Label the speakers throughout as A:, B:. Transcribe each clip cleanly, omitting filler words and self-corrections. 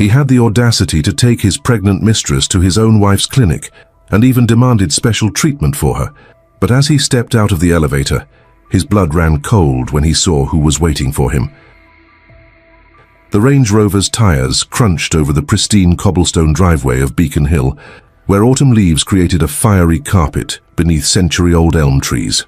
A: He had the audacity to take his pregnant mistress to his own wife's clinic and even demanded special treatment for her. But as he stepped out of the elevator, his blood ran cold when he saw who was waiting for him. The Range Rover's tires crunched over the pristine cobblestone driveway of Beacon Hill, where autumn leaves created a fiery carpet beneath century-old elm trees.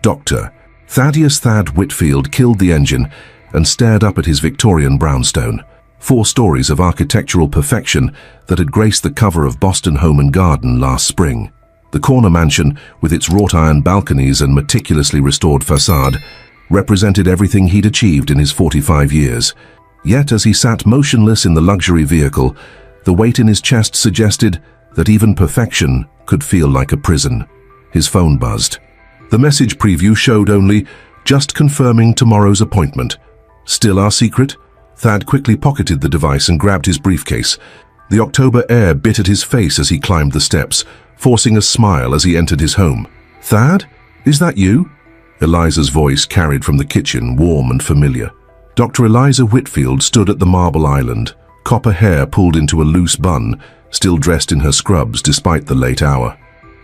A: Dr. Thaddeus "Thad" Whitfield killed the engine and stared up at his Victorian brownstone, 4 stories of architectural perfection that had graced the cover of Boston Home and Garden last spring. The corner mansion, with its wrought-iron balconies and meticulously restored facade, represented everything he'd achieved in his 45 years. Yet as he sat motionless in the luxury vehicle, the weight in his chest suggested that even perfection could feel like a prison. His phone buzzed. The message preview showed only, "Just confirming tomorrow's appointment." Still our secret? Thad quickly pocketed the device and grabbed his briefcase. The October air bit at his face as he climbed the steps, forcing a smile as he entered his home. "Thad? Is that you?" Eliza's voice carried from the kitchen, warm and familiar. Dr. Eliza Whitfield stood at the marble island, copper hair pulled into a loose bun, still dressed in her scrubs despite the late hour.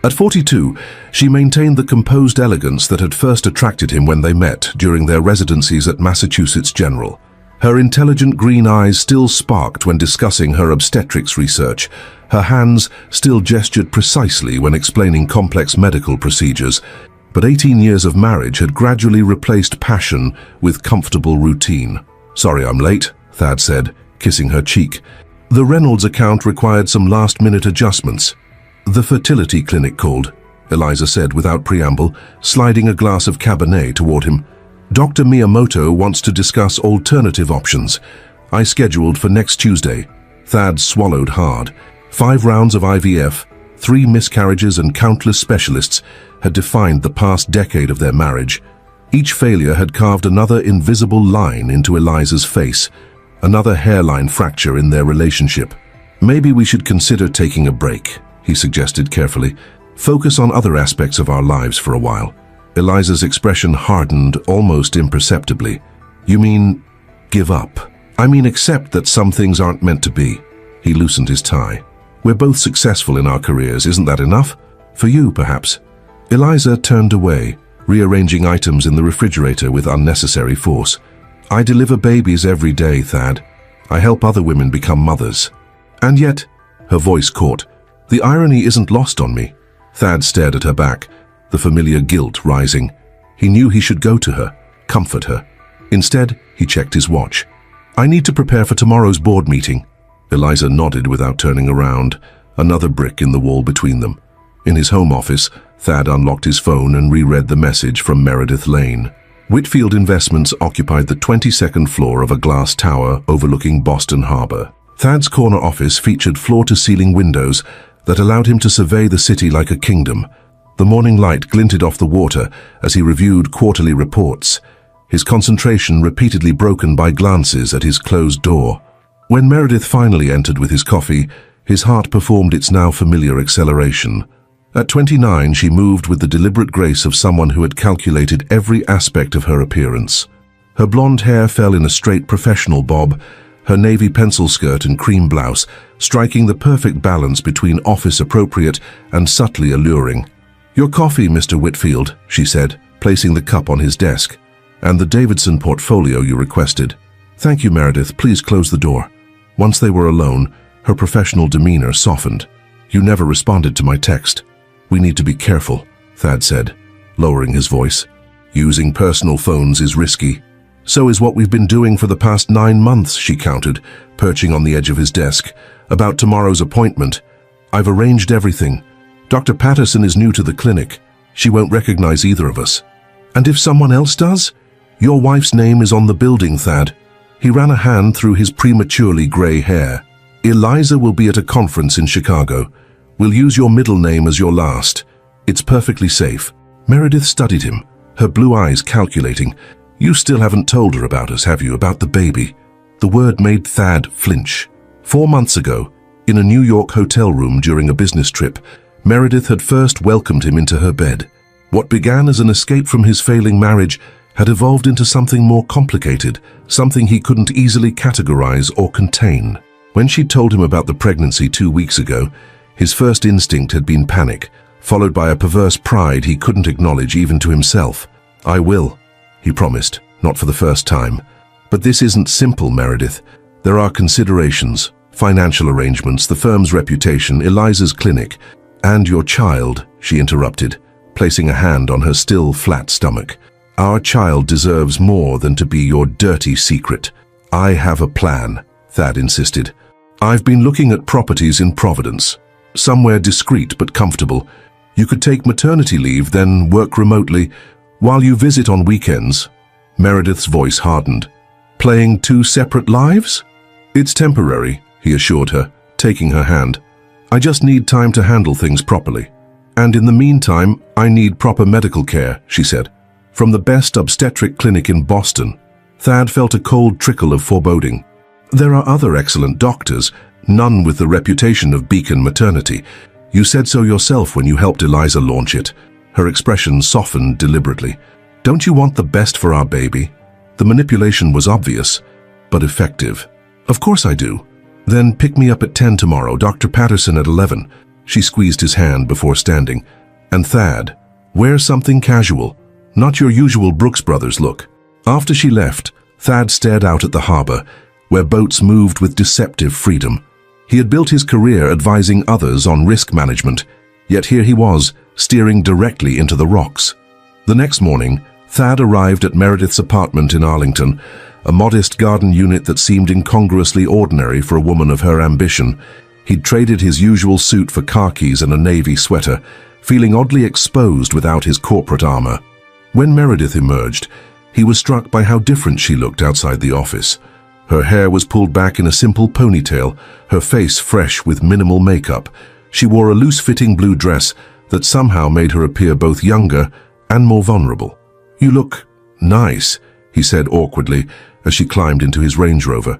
A: At 42, she maintained the composed elegance that had first attracted him when they met during their residencies at Massachusetts General. Her intelligent green eyes still sparked when discussing her obstetrics research. Her hands still gestured precisely when explaining complex medical procedures. But 18 years of marriage had gradually replaced passion with comfortable routine. "Sorry I'm late," Thad said, kissing her cheek. "The Reynolds account required some last-minute adjustments." "The fertility clinic called," Eliza said without preamble, sliding a glass of Cabernet toward him. "Dr. Miyamoto wants to discuss alternative options. I scheduled for next Tuesday." Thad swallowed hard. 5 rounds of IVF, 3 miscarriages and countless specialists had defined the past decade of their marriage. Each failure had carved another invisible line into Eliza's face, another hairline fracture in their relationship. "Maybe we should consider taking a break," he suggested carefully. "Focus on other aspects of our lives for a while." Eliza's expression hardened almost imperceptibly. "You mean, give up?" "I mean, accept that some things aren't meant to be." He loosened his tie. "We're both successful in our careers, isn't that enough? For you, perhaps." Eliza turned away, rearranging items in the refrigerator with unnecessary force. "I deliver babies every day, Thad. I help other women become mothers." "And yet," her voice caught, "the irony isn't lost on me." Thad stared at her back, the familiar guilt rising. He knew he should go to her, comfort her. Instead, he checked his watch. "I need to prepare for tomorrow's board meeting." Eliza nodded without turning around, another brick in the wall between them. In his home office, Thad unlocked his phone and reread the message from Meredith Lane. Whitfield Investments occupied the 22nd floor of a glass tower overlooking Boston Harbor. Thad's corner office featured floor-to-ceiling windows that allowed him to survey the city like a kingdom. The morning light glinted off the water as he reviewed quarterly reports, his concentration repeatedly broken by glances at his closed door. When Meredith finally entered with his coffee, his heart performed its now familiar acceleration. At 29, she moved with the deliberate grace of someone who had calculated every aspect of her appearance. Her blonde hair fell in a straight professional bob, her navy pencil skirt and cream blouse striking the perfect balance between office-appropriate and subtly alluring. "Your coffee, Mr. Whitfield," she said, placing the cup on his desk. "And the Davidson portfolio you requested." "Thank you, Meredith. Please close the door." Once they were alone, her professional demeanor softened. "You never responded to my text." "We need to be careful," Thad said, lowering his voice. "Using personal phones is risky." "So is what we've been doing for the past 9 months," she countered, perching on the edge of his desk. "About tomorrow's appointment. I've arranged everything. Dr. Patterson is new to the clinic. She won't recognize either of us." "And if someone else does?" "Your wife's name is on the building, Thad." He ran a hand through his prematurely gray hair. "Eliza will be at a conference in Chicago. We'll use your middle name as your last. It's perfectly safe." Meredith studied him, her blue eyes calculating. "You still haven't told her about us, have you, about the baby?" The word made Thad flinch. 4 months ago, in a New York hotel room during a business trip, Meredith had first welcomed him into her bed. What began as an escape from his failing marriage had evolved into something more complicated, something he couldn't easily categorize or contain. When she'd told him about the pregnancy 2 weeks ago, his first instinct had been panic, followed by a perverse pride he couldn't acknowledge even to himself. "I will," he promised, not for the first time. "But this isn't simple, Meredith. There are considerations, financial arrangements, the firm's reputation, Eliza's clinic, and your child," she interrupted, placing a hand on her still flat stomach. "Our child deserves more than to be your dirty secret." "I have a plan," Thad insisted. "I've been looking at properties in Providence. Somewhere discreet but comfortable. You could take maternity leave, then work remotely while you visit on weekends." Meredith's voice hardened. "Playing 2 separate lives?" "It's temporary," he assured her, taking her hand. "I just need time to handle things properly. And in the meantime, I need proper medical care," she said. "From the best obstetric clinic in Boston." Thad felt a cold trickle of foreboding. "There are other excellent doctors, none with the reputation of Beacon Maternity. You said so yourself when you helped Eliza launch it." Her expression softened deliberately. "Don't you want the best for our baby?" The manipulation was obvious, but effective. "Of course I do." "Then pick me up at 10 tomorrow, Dr. Patterson at 11. She squeezed his hand before standing. "And Thad, wear something casual, not your usual Brooks Brothers look." After she left, Thad stared out at the harbor, where boats moved with deceptive freedom. He had built his career advising others on risk management, yet here he was, steering directly into the rocks. The next morning, Thad arrived at Meredith's apartment in Arlington, a modest garden unit that seemed incongruously ordinary for a woman of her ambition. He'd traded his usual suit for khakis and a navy sweater, feeling oddly exposed without his corporate armor. When Meredith emerged, he was struck by how different she looked outside the office. Her hair was pulled back in a simple ponytail, her face fresh with minimal makeup. She wore a loose-fitting blue dress that somehow made her appear both younger and more vulnerable. "You look nice," he said awkwardly as she climbed into his Range Rover.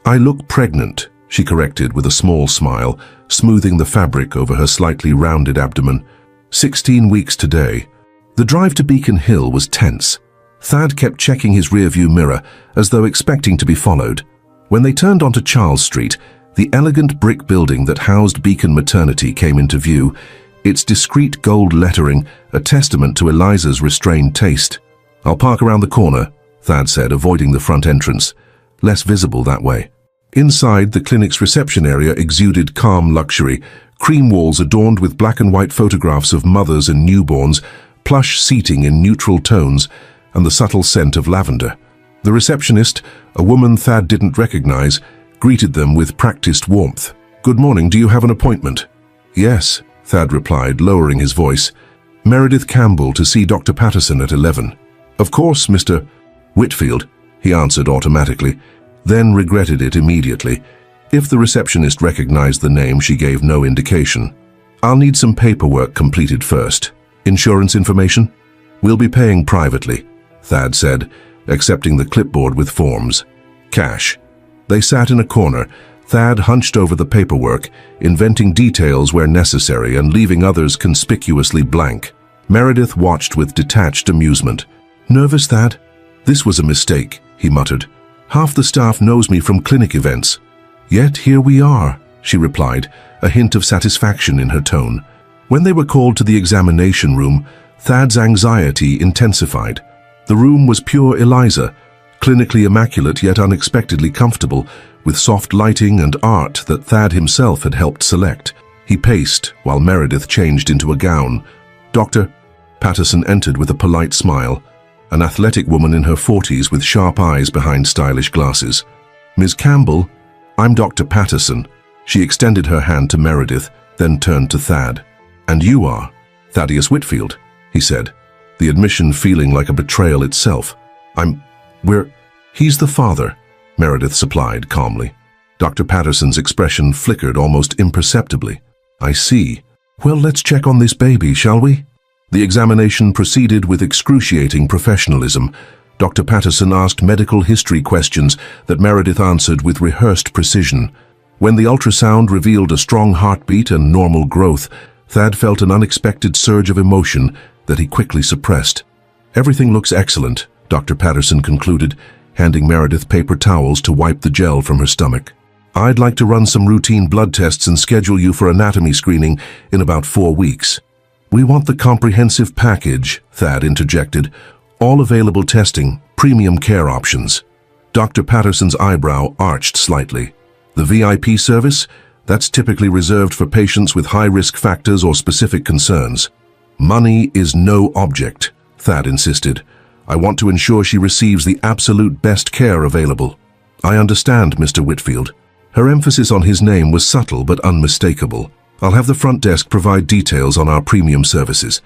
A: "I look pregnant," she corrected with a small smile, smoothing the fabric over her slightly rounded abdomen. 16 weeks today. The drive to Beacon Hill was tense. Thad kept checking his rearview mirror as though expecting to be followed. When they turned onto Charles Street, the elegant brick building that housed Beacon Maternity came into view, its discreet gold lettering a testament to Eliza's restrained taste. "I'll park around the corner," Thad said, avoiding the front entrance. Less visible that way. Inside, the clinic's reception area exuded calm luxury, cream walls adorned with black and white photographs of mothers and newborns, plush seating in neutral tones, and the subtle scent of lavender. The receptionist, a woman Thad didn't recognize, greeted them with practiced warmth. "Good morning, do you have an appointment?" "Yes," Thad replied, lowering his voice. "Meredith Campbell to see Dr. Patterson at 11. "Of course, Mr. Whitfield," he answered automatically, then regretted it immediately. If the receptionist recognized the name, she gave no indication. "I'll need some paperwork completed first. Insurance information?" "We'll be paying privately," Thad said, accepting the clipboard with forms. "Cash." They sat in a corner, Thad hunched over the paperwork, inventing details where necessary and leaving others conspicuously blank. Meredith watched with detached amusement. "Nervous, Thad?" "This was a mistake," he muttered. "Half the staff knows me from clinic events." "Yet here we are," she replied, a hint of satisfaction in her tone. When they were called to the examination room, Thad's anxiety intensified. The room was pure Eliza, clinically immaculate yet unexpectedly comfortable, with soft lighting and art that Thad himself had helped select. He paced while Meredith changed into a gown. "Doctor?" Patterson entered with a polite smile, an athletic woman in her 40s with sharp eyes behind stylish glasses. "Ms. Campbell, I'm Dr. Patterson." She extended her hand to Meredith, then turned to Thad. "And you are?" "Thaddeus Whitfield," he said, the admission feeling like a betrayal itself. He's the father," Meredith supplied calmly. Dr. Patterson's expression flickered almost imperceptibly. "I see. Well, let's check on this baby, shall we?" The examination proceeded with excruciating professionalism. Dr. Patterson asked medical history questions that Meredith answered with rehearsed precision. When the ultrasound revealed a strong heartbeat and normal growth, Thad felt an unexpected surge of emotion that he quickly suppressed. "Everything looks excellent," Dr. Patterson concluded, handing Meredith paper towels to wipe the gel from her stomach. I'd like to run some routine blood tests and schedule you for anatomy screening in about 4 weeks. We want the comprehensive package, Thad interjected. All available testing, premium care options. Dr. Patterson's eyebrow arched slightly. The VIP service? That's typically reserved for patients with high risk factors or specific concerns. Money is no object, Thad insisted. I want to ensure she receives the absolute best care available. I understand, Mr. Whitfield. Her emphasis on his name was subtle but unmistakable. I'll have the front desk provide details on our premium services.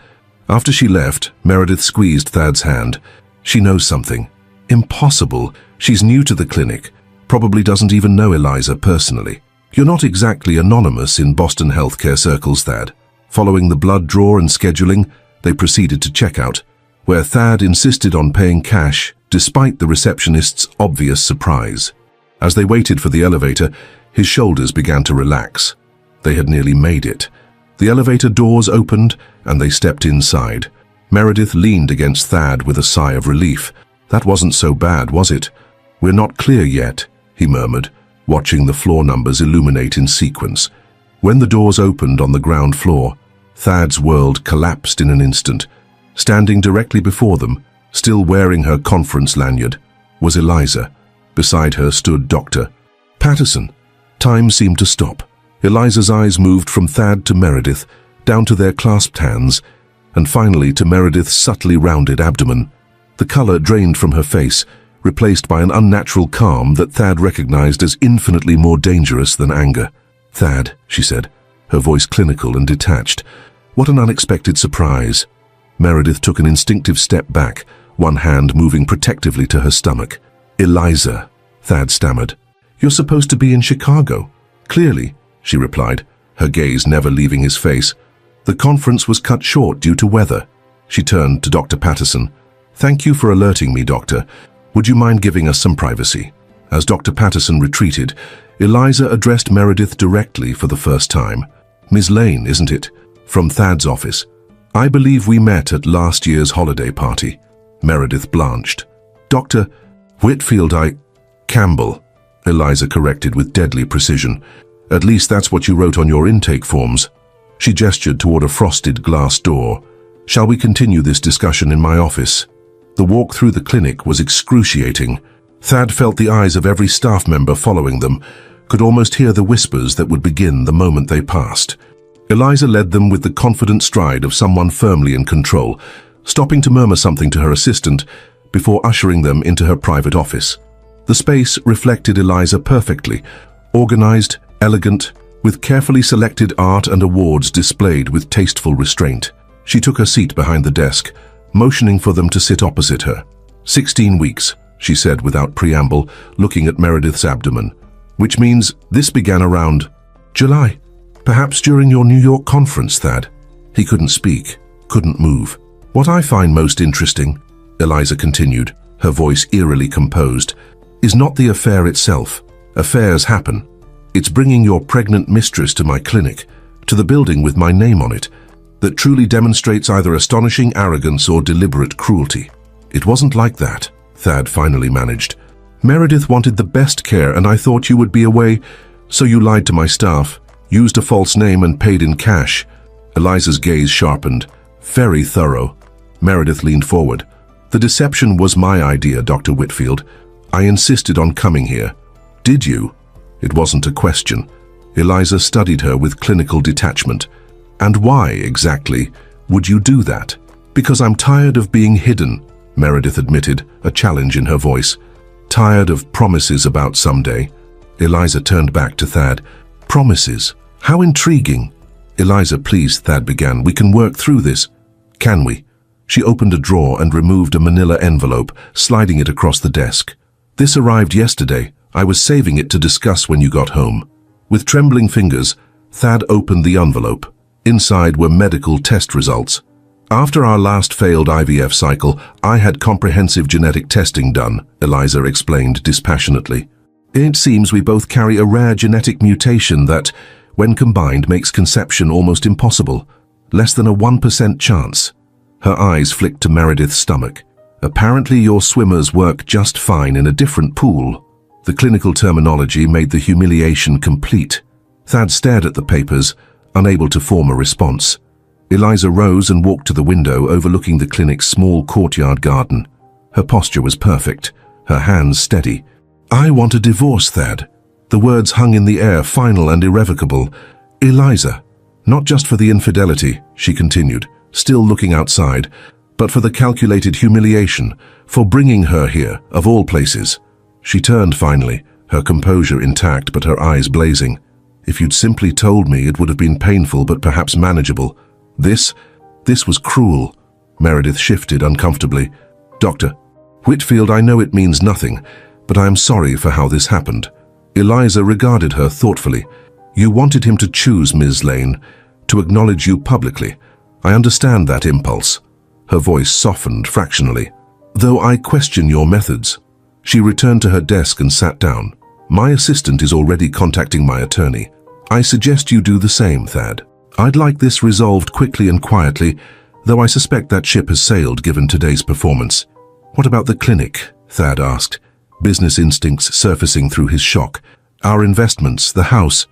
A: After she left, Meredith squeezed Thad's hand. She knows something. Impossible. She's new to the clinic. Probably doesn't even know Eliza personally. You're not exactly anonymous in Boston healthcare circles, Thad. Following the blood draw and scheduling, they proceeded to checkout, where Thad insisted on paying cash despite the receptionist's obvious surprise. As they waited for the elevator, his shoulders began to relax. They had nearly made it. The elevator doors opened and they stepped inside. Meredith leaned against Thad with a sigh of relief. That wasn't so bad, was it? We're not clear yet, he murmured, watching the floor numbers illuminate in sequence. When the doors opened on the ground floor, Thad's world collapsed in an instant. Standing directly before them, still wearing her conference lanyard, was Eliza. Beside her stood Dr. Patterson. Time seemed to stop. Eliza's eyes moved from Thad to Meredith, down to their clasped hands, and finally to Meredith's subtly rounded abdomen. The color drained from her face, replaced by an unnatural calm that Thad recognized as infinitely more dangerous than anger. "Thad," she said, her voice clinical and detached. "What an unexpected surprise." Meredith took an instinctive step back, one hand moving protectively to her stomach. "Eliza," Thad stammered. "You're supposed to be in Chicago." "Clearly," she replied, her gaze never leaving his face. "The conference was cut short due to weather." She turned to Dr. Patterson. "Thank you for alerting me, Doctor. Would you mind giving us some privacy?" As Dr. Patterson retreated, Eliza addressed Meredith directly for the first time. "Ms. Lane, isn't it? From Thad's office. I believe we met at last year's holiday party." Meredith blanched. "Dr. Whitfield, Campbell," Eliza corrected with deadly precision. "At least that's what you wrote on your intake forms." She gestured toward a frosted glass door. "Shall we continue this discussion in my office?" The walk through the clinic was excruciating. Thad felt the eyes of every staff member following them, could almost hear the whispers that would begin the moment they passed. Eliza led them with the confident stride of someone firmly in control, stopping to murmur something to her assistant before ushering them into her private office. The space reflected Eliza perfectly, organized, elegant, with carefully selected art and awards displayed with tasteful restraint. She took her seat behind the desk, motioning for them to sit opposite her. 16 weeks, she said without preamble, looking at Meredith's abdomen. "Which means this began around July. Perhaps during your New York conference, Thad." He couldn't speak, couldn't move. "What I find most interesting," Eliza continued, her voice eerily composed, "is not the affair itself. Affairs happen. It's bringing your pregnant mistress to my clinic, to the building with my name on it, that truly demonstrates either astonishing arrogance or deliberate cruelty." "It wasn't like that," Thad finally managed. "Meredith wanted the best care and I thought you would be away, so you lied to my staff, used a false name and paid in cash." Eliza's gaze sharpened. "Very thorough." Meredith leaned forward. "The deception was my idea, Dr. Whitfield. I insisted on coming here." "Did you?" It wasn't a question. Eliza studied her with clinical detachment. "And why, exactly, would you do that?" "Because I'm tired of being hidden," Meredith admitted, a challenge in her voice. "Tired of promises about someday." Eliza turned back to Thad. "Promises? How intriguing." "Eliza, please," Thad began. "We can work through this." "Can we?" She opened a drawer and removed a manila envelope, sliding it across the desk. "This arrived yesterday. I was saving it to discuss when you got home." With trembling fingers, Thad opened the envelope. Inside were medical test results. "After our last failed IVF cycle, I had comprehensive genetic testing done," Eliza explained dispassionately. "It seems we both carry a rare genetic mutation that, when combined, makes conception almost impossible. Less than a 1% chance." Her eyes flicked to Meredith's stomach. "Apparently your swimmers work just fine in a different pool." The clinical terminology made the humiliation complete. Thad stared at the papers, unable to form a response. Eliza rose and walked to the window overlooking the clinic's small courtyard garden. Her posture was perfect, her hands steady. "I want a divorce, Thad." The words hung in the air, final and irrevocable. "Eliza, not just for the infidelity," she continued, still looking outside, "but for the calculated humiliation, for bringing her here, of all places." She turned finally, her composure intact but her eyes blazing. "If you'd simply told me, it would have been painful but perhaps manageable. This was cruel." Meredith shifted uncomfortably. "Dr. Whitfield, I know it means nothing, but I am sorry for how this happened." Eliza regarded her thoughtfully. "You wanted him to choose Ms. Lane, to acknowledge you publicly. I understand that impulse." Her voice softened fractionally. "Though I question your methods." She returned to her desk and sat down. "My assistant is already contacting my attorney. I suggest you do the same, Thad. I'd like this resolved quickly and quietly, though I suspect that ship has sailed given today's performance." "What about the clinic?" Thad asked, business instincts surfacing through his shock. "Our investments, the house.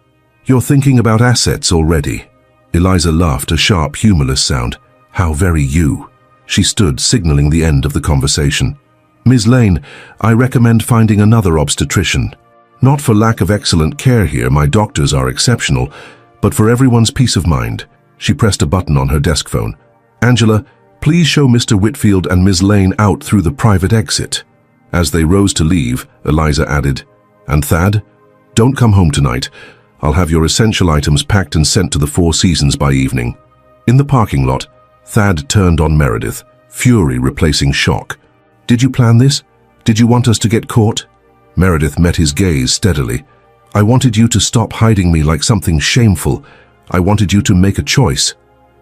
A: You're thinking about assets already." Eliza laughed, a sharp, humorless sound. "How very you." She stood, signaling the end of the conversation. "Ms. Lane, I recommend finding another obstetrician. Not for lack of excellent care here, my doctors are exceptional, but for everyone's peace of mind." She pressed a button on her desk phone. "Angela, please show Mr. Whitfield and Ms. Lane out through the private exit." As they rose to leave, Eliza added, "And Thad, don't come home tonight. I'll have your essential items packed and sent to the Four Seasons by evening." In the parking lot, Thad turned on Meredith, fury replacing shock. "Did you plan this? Did you want us to get caught?" Meredith met his gaze steadily. "I wanted you to stop hiding me like something shameful. I wanted you to make a choice."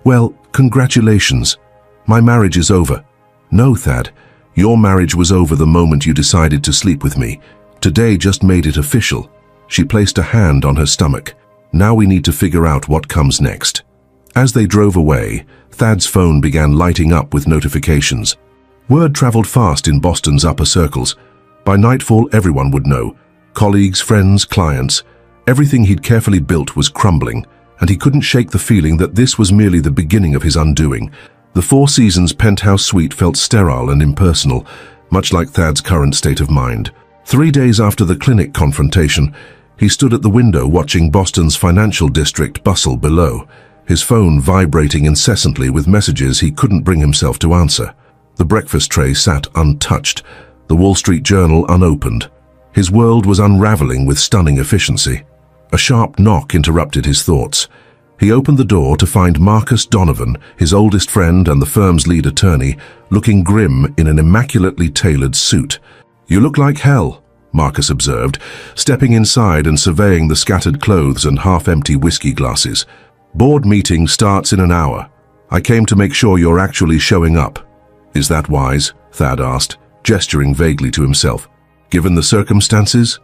A: "Well, congratulations. My marriage is over." "No, Thad. Your marriage was over the moment you decided to sleep with me. Today just made it official." She placed a hand on her stomach. "Now we need to figure out what comes next." As they drove away, Thad's phone began lighting up with notifications. Word traveled fast in Boston's upper circles. By nightfall, everyone would know. Colleagues, friends, clients. Everything he'd carefully built was crumbling, and he couldn't shake the feeling that this was merely the beginning of his undoing. The Four Seasons penthouse suite felt sterile and impersonal, much like Thad's current state of mind. 3 days after the clinic confrontation, he stood at the window watching Boston's financial district bustle below, his phone vibrating incessantly with messages he couldn't bring himself to answer. The breakfast tray sat untouched, the Wall Street Journal unopened. His world was unraveling with stunning efficiency. A sharp knock interrupted his thoughts. He opened the door to find Marcus Donovan, his oldest friend and the firm's lead attorney, looking grim in an immaculately tailored suit. "You look like hell," Marcus observed, stepping inside and surveying the scattered clothes and half-empty whiskey glasses. "Board meeting starts in an hour. I came to make sure you're actually showing up." "Is that wise?" Thad asked, gesturing vaguely to himself. "Given the circumstances?"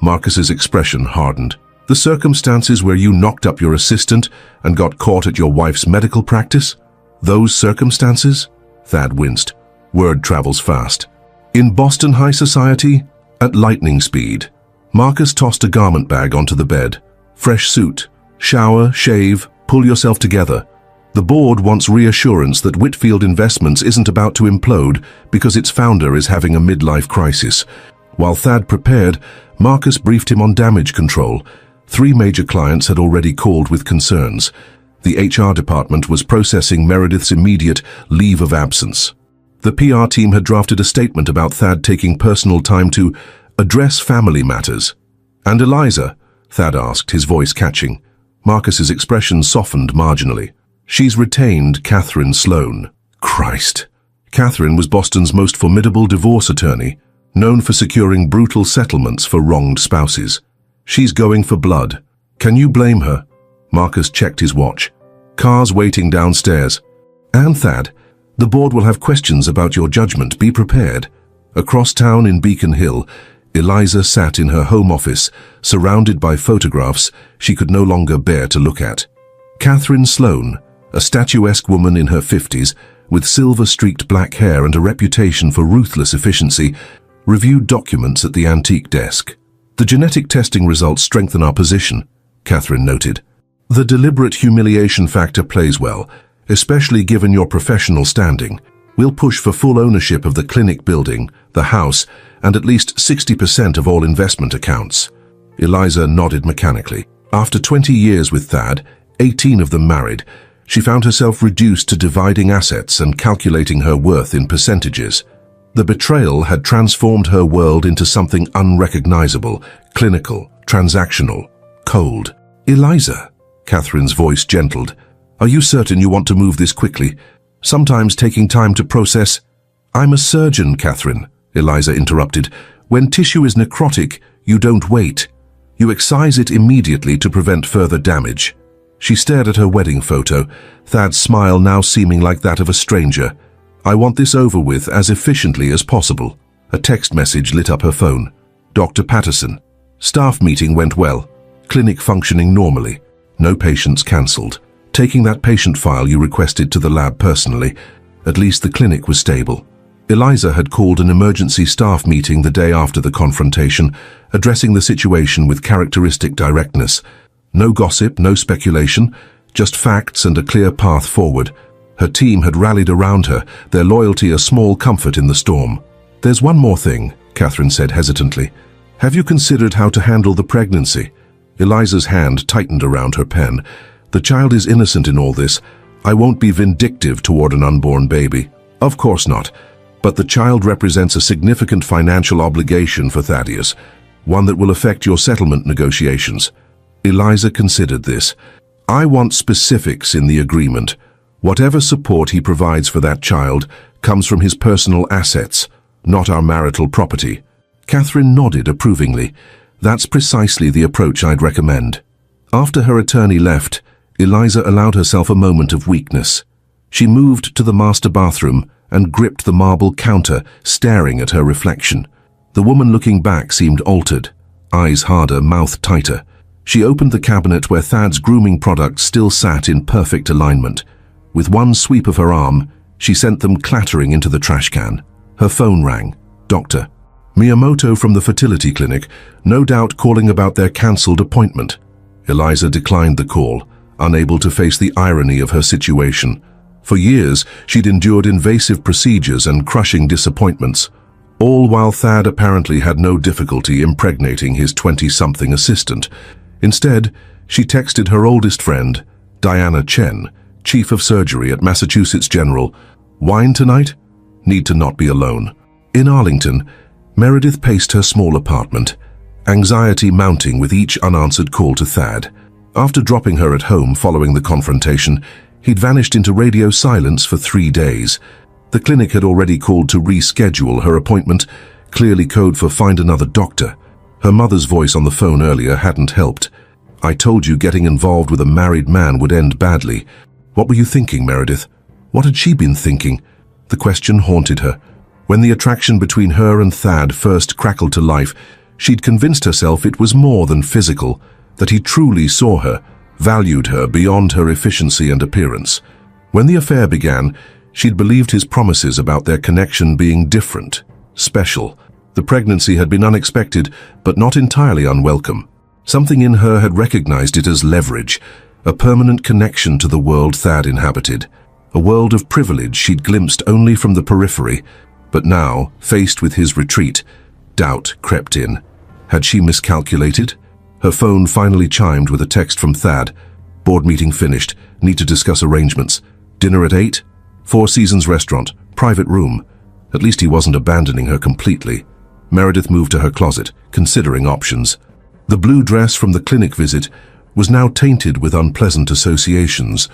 A: Marcus's expression hardened. "The circumstances where you knocked up your assistant and got caught at your wife's medical practice? Those circumstances?" Thad winced. Word travels fast. In Boston high society, at lightning speed. Marcus tossed a garment bag onto the bed. "Fresh suit. Shower, shave, pull yourself together. The board wants reassurance that Whitfield Investments isn't about to implode because its founder is having a midlife crisis." While Thad prepared, Marcus briefed him on damage control. 3 major clients had already called with concerns. The HR department was processing Meredith's immediate leave of absence. The PR team had drafted a statement about Thad taking personal time to address family matters. "And Eliza?" Thad asked, his voice catching. Marcus's expression softened marginally. "She's retained Catherine Sloan." Christ. Catherine was Boston's most formidable divorce attorney, known for securing brutal settlements for wronged spouses. "She's going for blood. Can you blame her?" Marcus checked his watch. "Cars waiting downstairs." "And Thad, the board will have questions about your judgment. Be prepared." Across town in Beacon Hill, Eliza sat in her home office, surrounded by photographs she could no longer bear to look at. Catherine Sloan, a statuesque woman in her 50s, with silver-streaked black hair and a reputation for ruthless efficiency, reviewed documents at the antique desk. The genetic testing results strengthen our position, Catherine noted. The deliberate humiliation factor plays well, especially given your professional standing. We'll push for full ownership of the clinic building, the house, and at least 60% of all investment accounts. Eliza nodded mechanically. After 20 years with Thad, 18 of them married, she found herself reduced to dividing assets and calculating her worth in percentages. The betrayal had transformed her world into something unrecognizable, clinical, transactional, cold. Eliza, Catherine's voice gentled. Are you certain you want to move this quickly? Sometimes taking time to process. I'm a surgeon, Catherine, Eliza interrupted. When tissue is necrotic, you don't wait. You excise it immediately to prevent further damage. She stared at her wedding photo, Thad's smile now seeming like that of a stranger. I want this over with as efficiently as possible. A text message lit up her phone. Dr. Patterson. Staff meeting went well. Clinic functioning normally. No patients cancelled. Taking that patient file you requested to the lab personally. At least the clinic was stable. Eliza had called an emergency staff meeting the day after the confrontation, addressing the situation with characteristic directness. No gossip, no speculation, just facts and a clear path forward. Her team had rallied around her, their loyalty a small comfort in the storm. There's one more thing, Catherine said hesitantly. Have you considered how to handle the pregnancy? Eliza's hand tightened around her pen. The child is innocent in all this. I won't be vindictive toward an unborn baby. Of course not. But the child represents a significant financial obligation for Thaddeus, one that will affect your settlement negotiations. Eliza considered this. I want specifics in the agreement. Whatever support he provides for that child comes from his personal assets, not our marital property. Catherine nodded approvingly. That's precisely the approach I'd recommend. After her attorney left, Eliza allowed herself a moment of weakness. She moved to the master bathroom and gripped the marble counter, staring at her reflection. The woman looking back seemed altered, eyes harder, mouth tighter. She opened the cabinet where Thad's grooming products still sat in perfect alignment. With one sweep of her arm, she sent them clattering into the trash can. Her phone rang. Doctor. Miyamoto from the fertility clinic, no doubt calling about their cancelled appointment. Eliza declined the call, unable to face the irony of her situation. For years, she'd endured invasive procedures and crushing disappointments, all while Thad apparently had no difficulty impregnating his 20-something assistant. Instead, she texted her oldest friend, Diana Chen, chief of surgery at Massachusetts General. Wine tonight? Need to not be alone. In Arlington, Meredith paced her small apartment, anxiety mounting with each unanswered call to Thad. After dropping her at home following the confrontation, he'd vanished into radio silence for 3 days. The clinic had already called to reschedule her appointment, clearly code for find another doctor. Her mother's voice on the phone earlier hadn't helped. I told you getting involved with a married man would end badly. What were you thinking, Meredith? What had she been thinking? The question haunted her. When the attraction between her and Thad first crackled to life, she'd convinced herself it was more than physical, that he truly saw her, valued her beyond her efficiency and appearance. When the affair began, she'd believed his promises about their connection being different, special. The pregnancy had been unexpected, but not entirely unwelcome. Something in her had recognized it as leverage, a permanent connection to the world Thad inhabited, a world of privilege she'd glimpsed only from the periphery. But now, faced with his retreat, doubt crept in. Had she miscalculated? Her phone finally chimed with a text from Thad. Board meeting finished. Need to discuss arrangements. Dinner at 8? Four Seasons restaurant. Private room. At least he wasn't abandoning her completely. Meredith moved to her closet, considering options. The blue dress from the clinic visit was now tainted with unpleasant associations.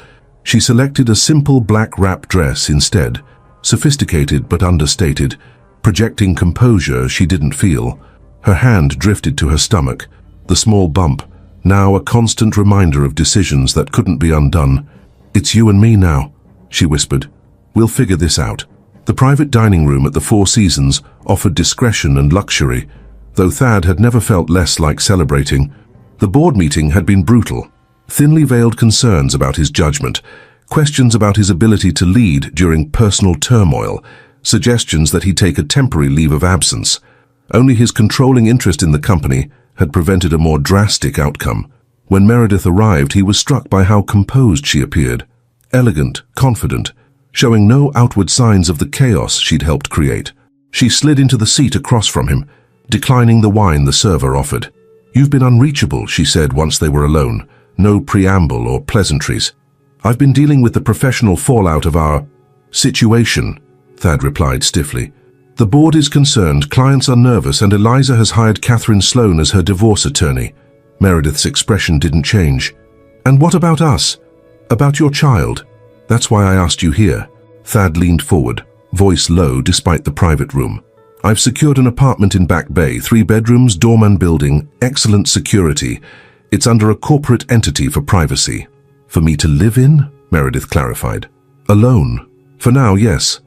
A: She selected a simple black wrap dress instead, sophisticated but understated, projecting composure she didn't feel. Her hand drifted to her stomach, the small bump, now a constant reminder of decisions that couldn't be undone. It's you and me now, she whispered. We'll figure this out. The private dining room at the Four Seasons offered discretion and luxury, though Thad had never felt less like celebrating. The board meeting had been brutal. Thinly veiled concerns about his judgment, questions about his ability to lead during personal turmoil, suggestions that he take a temporary leave of absence. Only his controlling interest in the company had prevented a more drastic outcome. When Meredith arrived, he was struck by how composed she appeared. Elegant, confident, showing no outward signs of the chaos she'd helped create. She slid into the seat across from him, declining the wine the server offered. "You've been unreachable," she said once they were alone. No preamble or pleasantries. "I've been dealing with the professional fallout of our situation," Thad replied stiffly. "The board is concerned, clients are nervous, and Eliza has hired Catherine Sloan as her divorce attorney." Meredith's expression didn't change. "And what about us? About your child? That's why I asked you here." Thad leaned forward, voice low despite the private room. "I've secured an apartment in Back Bay, 3 bedrooms, doorman building, excellent security. It's under a corporate entity for privacy." "For me to live in?" Meredith clarified. "Alone. For now, yes.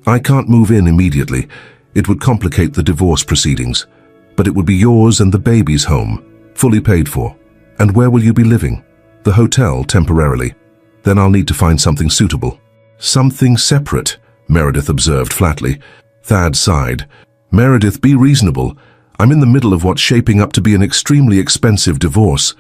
A: I can't move in immediately. It would complicate the divorce proceedings. But it would be yours and the baby's home, fully paid for. And where will you be living?" "The hotel, temporarily. Then I'll need to find something suitable." "Something separate," Meredith observed flatly. Thad sighed. "Meredith, be reasonable. I'm in the middle of what's shaping up to be an extremely expensive divorce.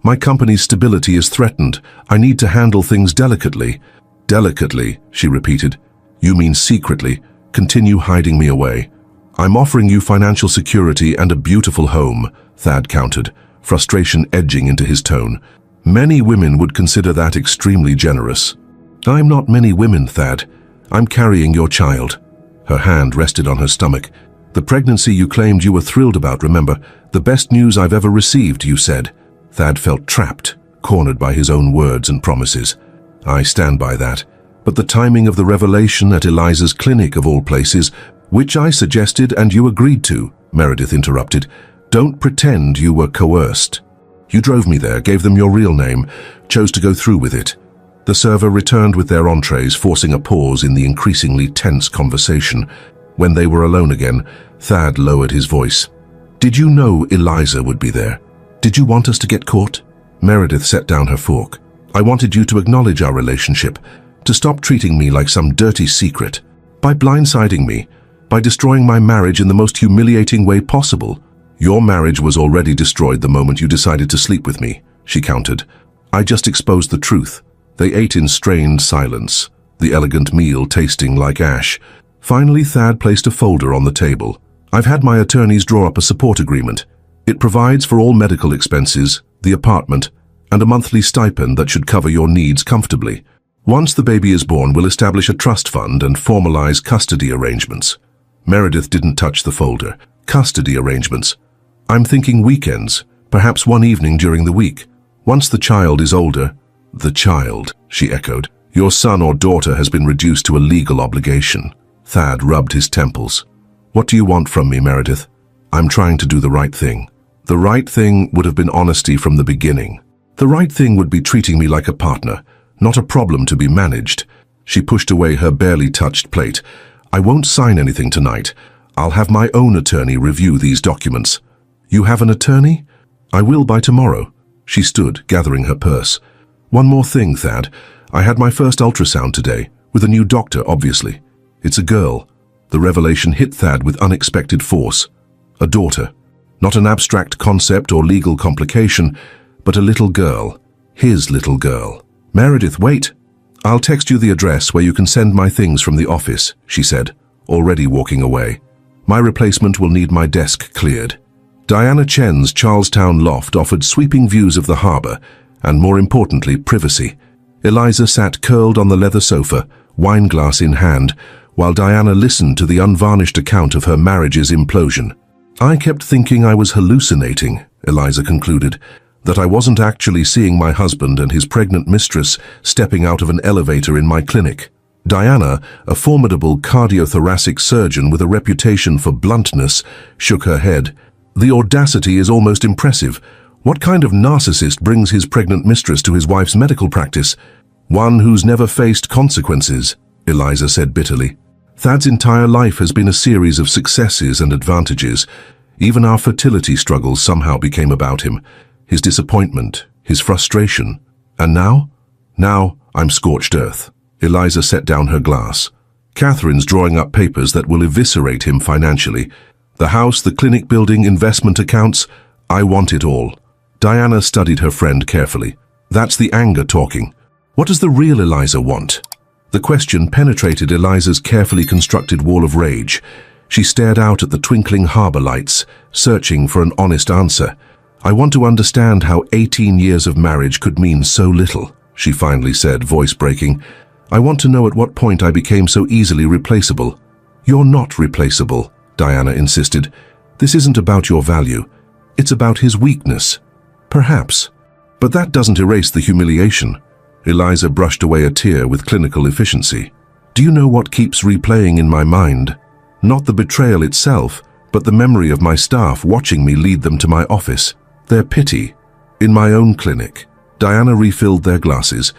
A: My company's stability is threatened. I need to handle things delicately." "Delicately," she repeated. "You mean secretly. Continue hiding me away." "I'm offering you financial security and a beautiful home," Thad countered, frustration edging into his tone. "Many women would consider that extremely generous." "I'm not many women, Thad. I'm carrying your child." Her hand rested on her stomach. "The pregnancy you claimed you were thrilled about, remember? The best news I've ever received, you said." Thad felt trapped, cornered by his own words and promises. "I stand by that. But the timing of the revelation at Eliza's clinic, of all places, which I suggested and you agreed to," Meredith interrupted. "Don't pretend you were coerced. You drove me there, gave them your real name, chose to go through with it." The server returned with their entrees, forcing a pause in the increasingly tense conversation. When they were alone again, Thad lowered his voice. "Did you know Eliza would be there? Did you want us to get caught?" Meredith set down her fork. "I wanted you to acknowledge our relationship, to stop treating me like some dirty secret. By blindsiding me, by destroying my marriage in the most humiliating way possible." "Your marriage was already destroyed the moment you decided to sleep with me," she countered. "I just exposed the truth." They ate in strained silence, the elegant meal tasting like ash. Finally, Thad placed a folder on the table. "I've had my attorneys draw up a support agreement. It provides for all medical expenses, the apartment, and a monthly stipend that should cover your needs comfortably. Once the baby is born, we'll establish a trust fund and formalize custody arrangements." Meredith didn't touch the folder. "Custody arrangements. I'm thinking weekends, perhaps one evening during the week. Once the child is older." "The child," she echoed. "Your son or daughter has been reduced to a legal obligation." Thad rubbed his temples. "What do you want from me, Meredith?" "I'm trying to do the right thing." "The right thing would have been honesty from the beginning. The right thing would be treating me like a partner, not a problem to be managed." She pushed away her barely touched plate. "I won't sign anything tonight. I'll have my own attorney review these documents." "You have an attorney?" "I will by tomorrow." She stood, gathering her purse. "One more thing, Thad. I had my first ultrasound today, with a new doctor, obviously. It's a girl." The revelation hit Thad with unexpected force. A daughter. Not an abstract concept or legal complication, but a little girl. His little girl. "Meredith, wait. I'll text you the address where you can send my things from the office," she said, already walking away. "My replacement will need my desk cleared." Diana Chen's Charlestown loft offered sweeping views of the harbor, and more importantly, privacy. Eliza sat curled on the leather sofa, wineglass in hand, while Diana listened to the unvarnished account of her marriage's implosion. "I kept thinking I was hallucinating," Eliza concluded, "that I wasn't actually seeing my husband and his pregnant mistress stepping out of an elevator in my clinic." Diana, a formidable cardiothoracic surgeon with a reputation for bluntness, shook her head. "The audacity is almost impressive. What kind of narcissist brings his pregnant mistress to his wife's medical practice?" "One who's never faced consequences," Eliza said bitterly. "Thad's entire life has been a series of successes and advantages. Even our fertility struggles somehow became about him. His disappointment, his frustration. And now? Now, I'm scorched earth." Eliza set down her glass. "Catherine's drawing up papers that will eviscerate him financially. The house, the clinic building, investment accounts. I want it all. Diana studied her friend carefully. That's the anger talking. What does the real Eliza want? The question penetrated Eliza's carefully constructed wall of rage. She stared out at the twinkling harbor lights, searching for an honest answer. I want to understand how 18 years of marriage could mean so little, she finally said, voice breaking. I want to know at what point I became so easily replaceable. You're not replaceable, Diana insisted. This isn't about your value. It's about his weakness. Perhaps. But that doesn't erase the humiliation. Eliza brushed away a tear with clinical efficiency. Do you know what keeps replaying in my mind? Not the betrayal itself, but the memory of my staff watching me lead them to my office. Their pity. In my own clinic. Diana refilled their glasses.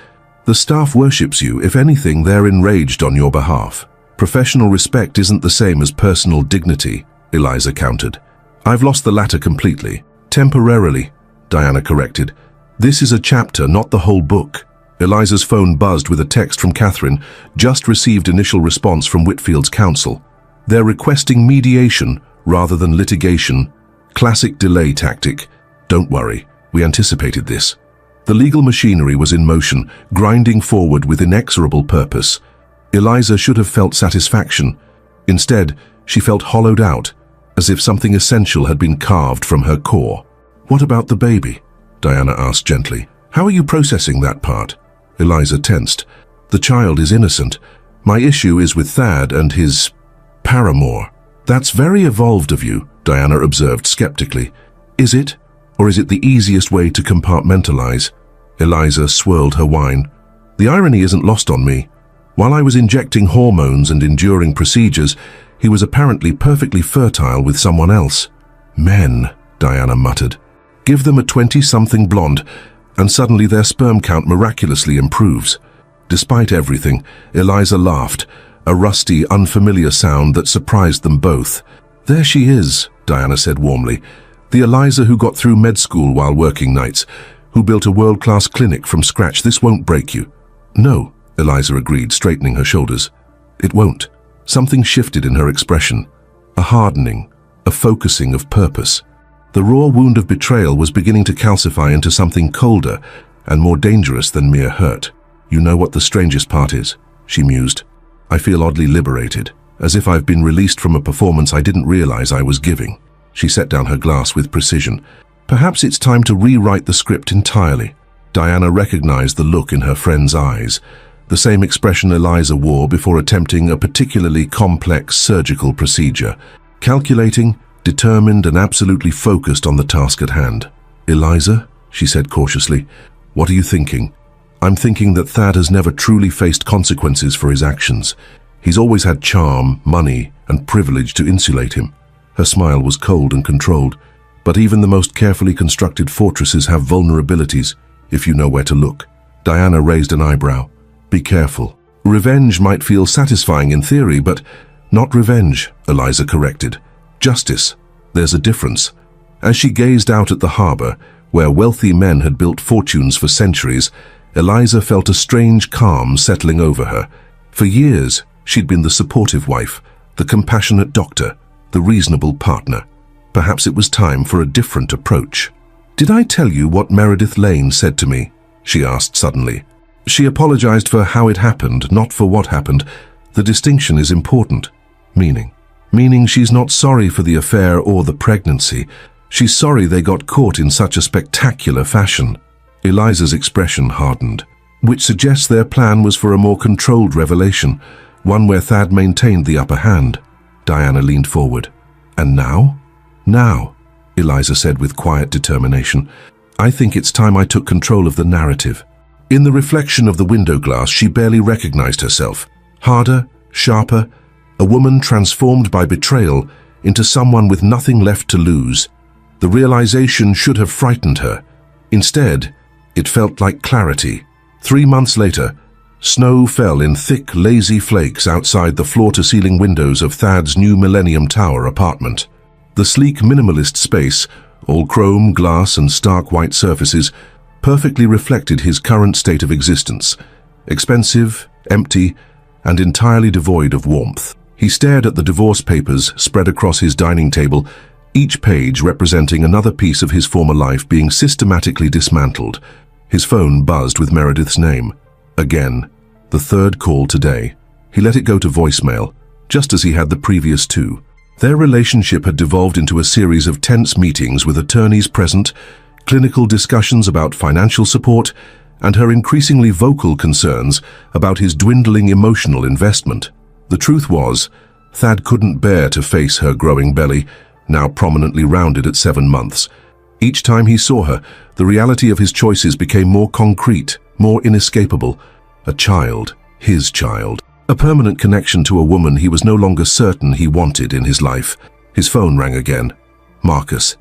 A: The staff worships you. If anything, they're enraged on your behalf. Professional respect isn't the same as personal dignity, Eliza countered. I've lost the latter completely. Temporarily, Diana corrected. This is a chapter, not the whole book. Eliza's phone buzzed with a text from Catherine, just received initial response from Whitfield's counsel. They're requesting mediation rather than litigation. Classic delay tactic. Don't worry, we anticipated this. The legal machinery was in motion, grinding forward with inexorable purpose. Eliza should have felt satisfaction. Instead, she felt hollowed out, as if something essential had been carved from her core. What about the baby? Diana asked gently. How are you processing that part? Eliza tensed. The child is innocent. My issue is with Thad and his paramour. That's very evolved of you, Diana observed skeptically. Is it? Or is it the easiest way to compartmentalize? Eliza swirled her wine. The irony isn't lost on me. While I was injecting hormones and enduring procedures, he was apparently perfectly fertile with someone else. Men, Diana muttered. Give them a 20-something blonde, and suddenly their sperm count miraculously improves. Despite everything, Eliza laughed, a rusty, unfamiliar sound that surprised them both. There she is, Diana said warmly. The Eliza who got through med school while working nights, who built a world-class clinic from scratch. This won't break you. No, Eliza agreed, straightening her shoulders. It won't. Something shifted in her expression. A hardening, a focusing of purpose. The raw wound of betrayal was beginning to calcify into something colder and more dangerous than mere hurt. You know what the strangest part is? She mused. I feel oddly liberated, as if I've been released from a performance I didn't realize I was giving. She set down her glass with precision. Perhaps it's time to rewrite the script entirely. Diana recognized the look in her friend's eyes, the same expression Eliza wore before attempting a particularly complex surgical procedure. Calculating, determined and absolutely focused on the task at hand. Eliza, she said cautiously, what are you thinking? I'm thinking that Thad has never truly faced consequences for his actions. He's always had charm, money, and privilege to insulate him. Her smile was cold and controlled, but even the most carefully constructed fortresses have vulnerabilities, if you know where to look. Diana raised an eyebrow. Be careful. Revenge might feel satisfying in theory, but not revenge, Eliza corrected. Justice. There's a difference. As she gazed out at the harbor, where wealthy men had built fortunes for centuries, Eliza felt a strange calm settling over her. For years, she'd been the supportive wife, the compassionate doctor, the reasonable partner. Perhaps it was time for a different approach. Did I tell you what Meredith Lane said to me? She asked suddenly. She apologized for how it happened, not for what happened. The distinction is important. Meaning she's not sorry for the affair or the pregnancy. She's sorry they got caught in such a spectacular fashion. Eliza's expression hardened, which suggests their plan was for a more controlled revelation, one where Thad maintained the upper hand. Diana leaned forward. And now? Now, Eliza said with quiet determination. I think it's time I took control of the narrative. In the reflection of the window glass, she barely recognized herself. Harder, sharper, a woman transformed by betrayal into someone with nothing left to lose. The realization should have frightened her. Instead, it felt like clarity. 3 months later, snow fell in thick, lazy flakes outside the floor-to-ceiling windows of Thad's new Millennium Tower apartment. The sleek minimalist space, all chrome, glass, and stark white surfaces, perfectly reflected his current state of existence. Expensive, empty, and entirely devoid of warmth. He stared at the divorce papers spread across his dining table, each page representing another piece of his former life being systematically dismantled. His phone buzzed with Meredith's name. Again, the third call today. He let it go to voicemail, just as he had the previous two. Their relationship had devolved into a series of tense meetings with attorneys present, clinical discussions about financial support, and her increasingly vocal concerns about his dwindling emotional investment. The truth was, Thad couldn't bear to face her growing belly, now prominently rounded at 7 months. Each time he saw her, the reality of his choices became more concrete, more inescapable. A child, his child. A permanent connection to a woman he was no longer certain he wanted in his life. His phone rang again. Marcus.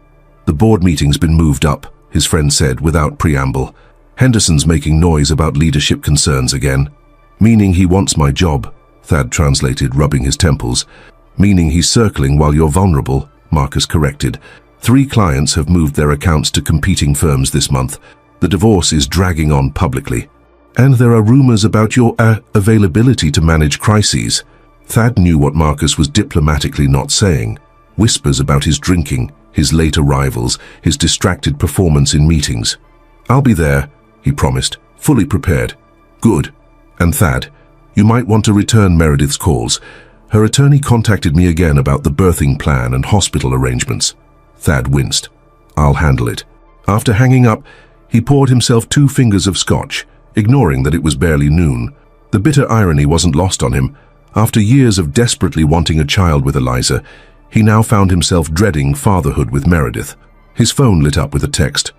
A: The board meeting's been moved up, his friend said without preamble. Henderson's making noise about leadership concerns again. Meaning he wants my job, Thad translated, rubbing his temples. Meaning he's circling while you're vulnerable, Marcus corrected. 3 clients have moved their accounts to competing firms this month. The divorce is dragging on publicly. And there are rumors about your availability to manage crises. Thad knew what Marcus was diplomatically not saying. Whispers about his drinking, his late arrivals, his distracted performance in meetings. I'll be there, he promised, fully prepared. Good. And Thad, you might want to return Meredith's calls. Her attorney contacted me again about the birthing plan and hospital arrangements. Thad winced. I'll handle it. After hanging up, he poured himself 2 fingers of scotch, ignoring that it was barely noon. The bitter irony wasn't lost on him. After years of desperately wanting a child with Eliza, he now found himself dreading fatherhood with Meredith. His phone lit up with a text.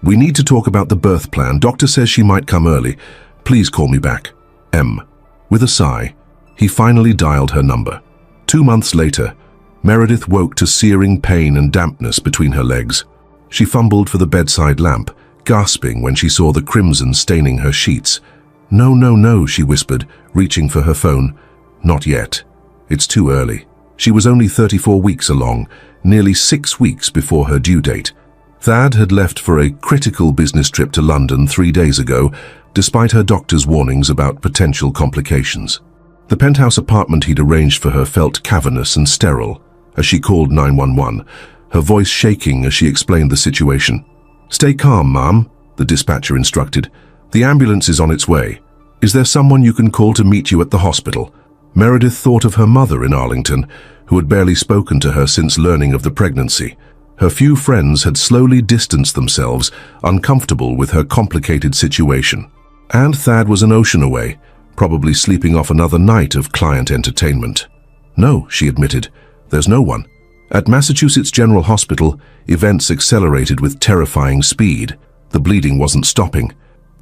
A: We need to talk about the birth plan. Doctor says she might come early. Please call me back. M. With a sigh, he finally dialed her number. 2 months later, Meredith woke to searing pain and dampness between her legs. She fumbled for the bedside lamp, gasping when she saw the crimson staining her sheets. No, no, no, she whispered, reaching for her phone. Not yet. It's too early. She was only 34 weeks along, nearly 6 weeks before her due date. Thad had left for a critical business trip to London 3 days ago, despite her doctor's warnings about potential complications. The penthouse apartment he'd arranged for her felt cavernous and sterile as she called 911, her voice shaking as she explained the situation. Stay calm, ma'am, the dispatcher instructed. The ambulance is on its way. Is there someone you can call to meet you at the hospital? Meredith thought of her mother in Arlington, who had barely spoken to her since learning of the pregnancy. Her few friends had slowly distanced themselves, uncomfortable with her complicated situation. And Thad was an ocean away, probably sleeping off another night of client entertainment. No, she admitted, there's no one. At Massachusetts General Hospital, events accelerated with terrifying speed. The bleeding wasn't stopping.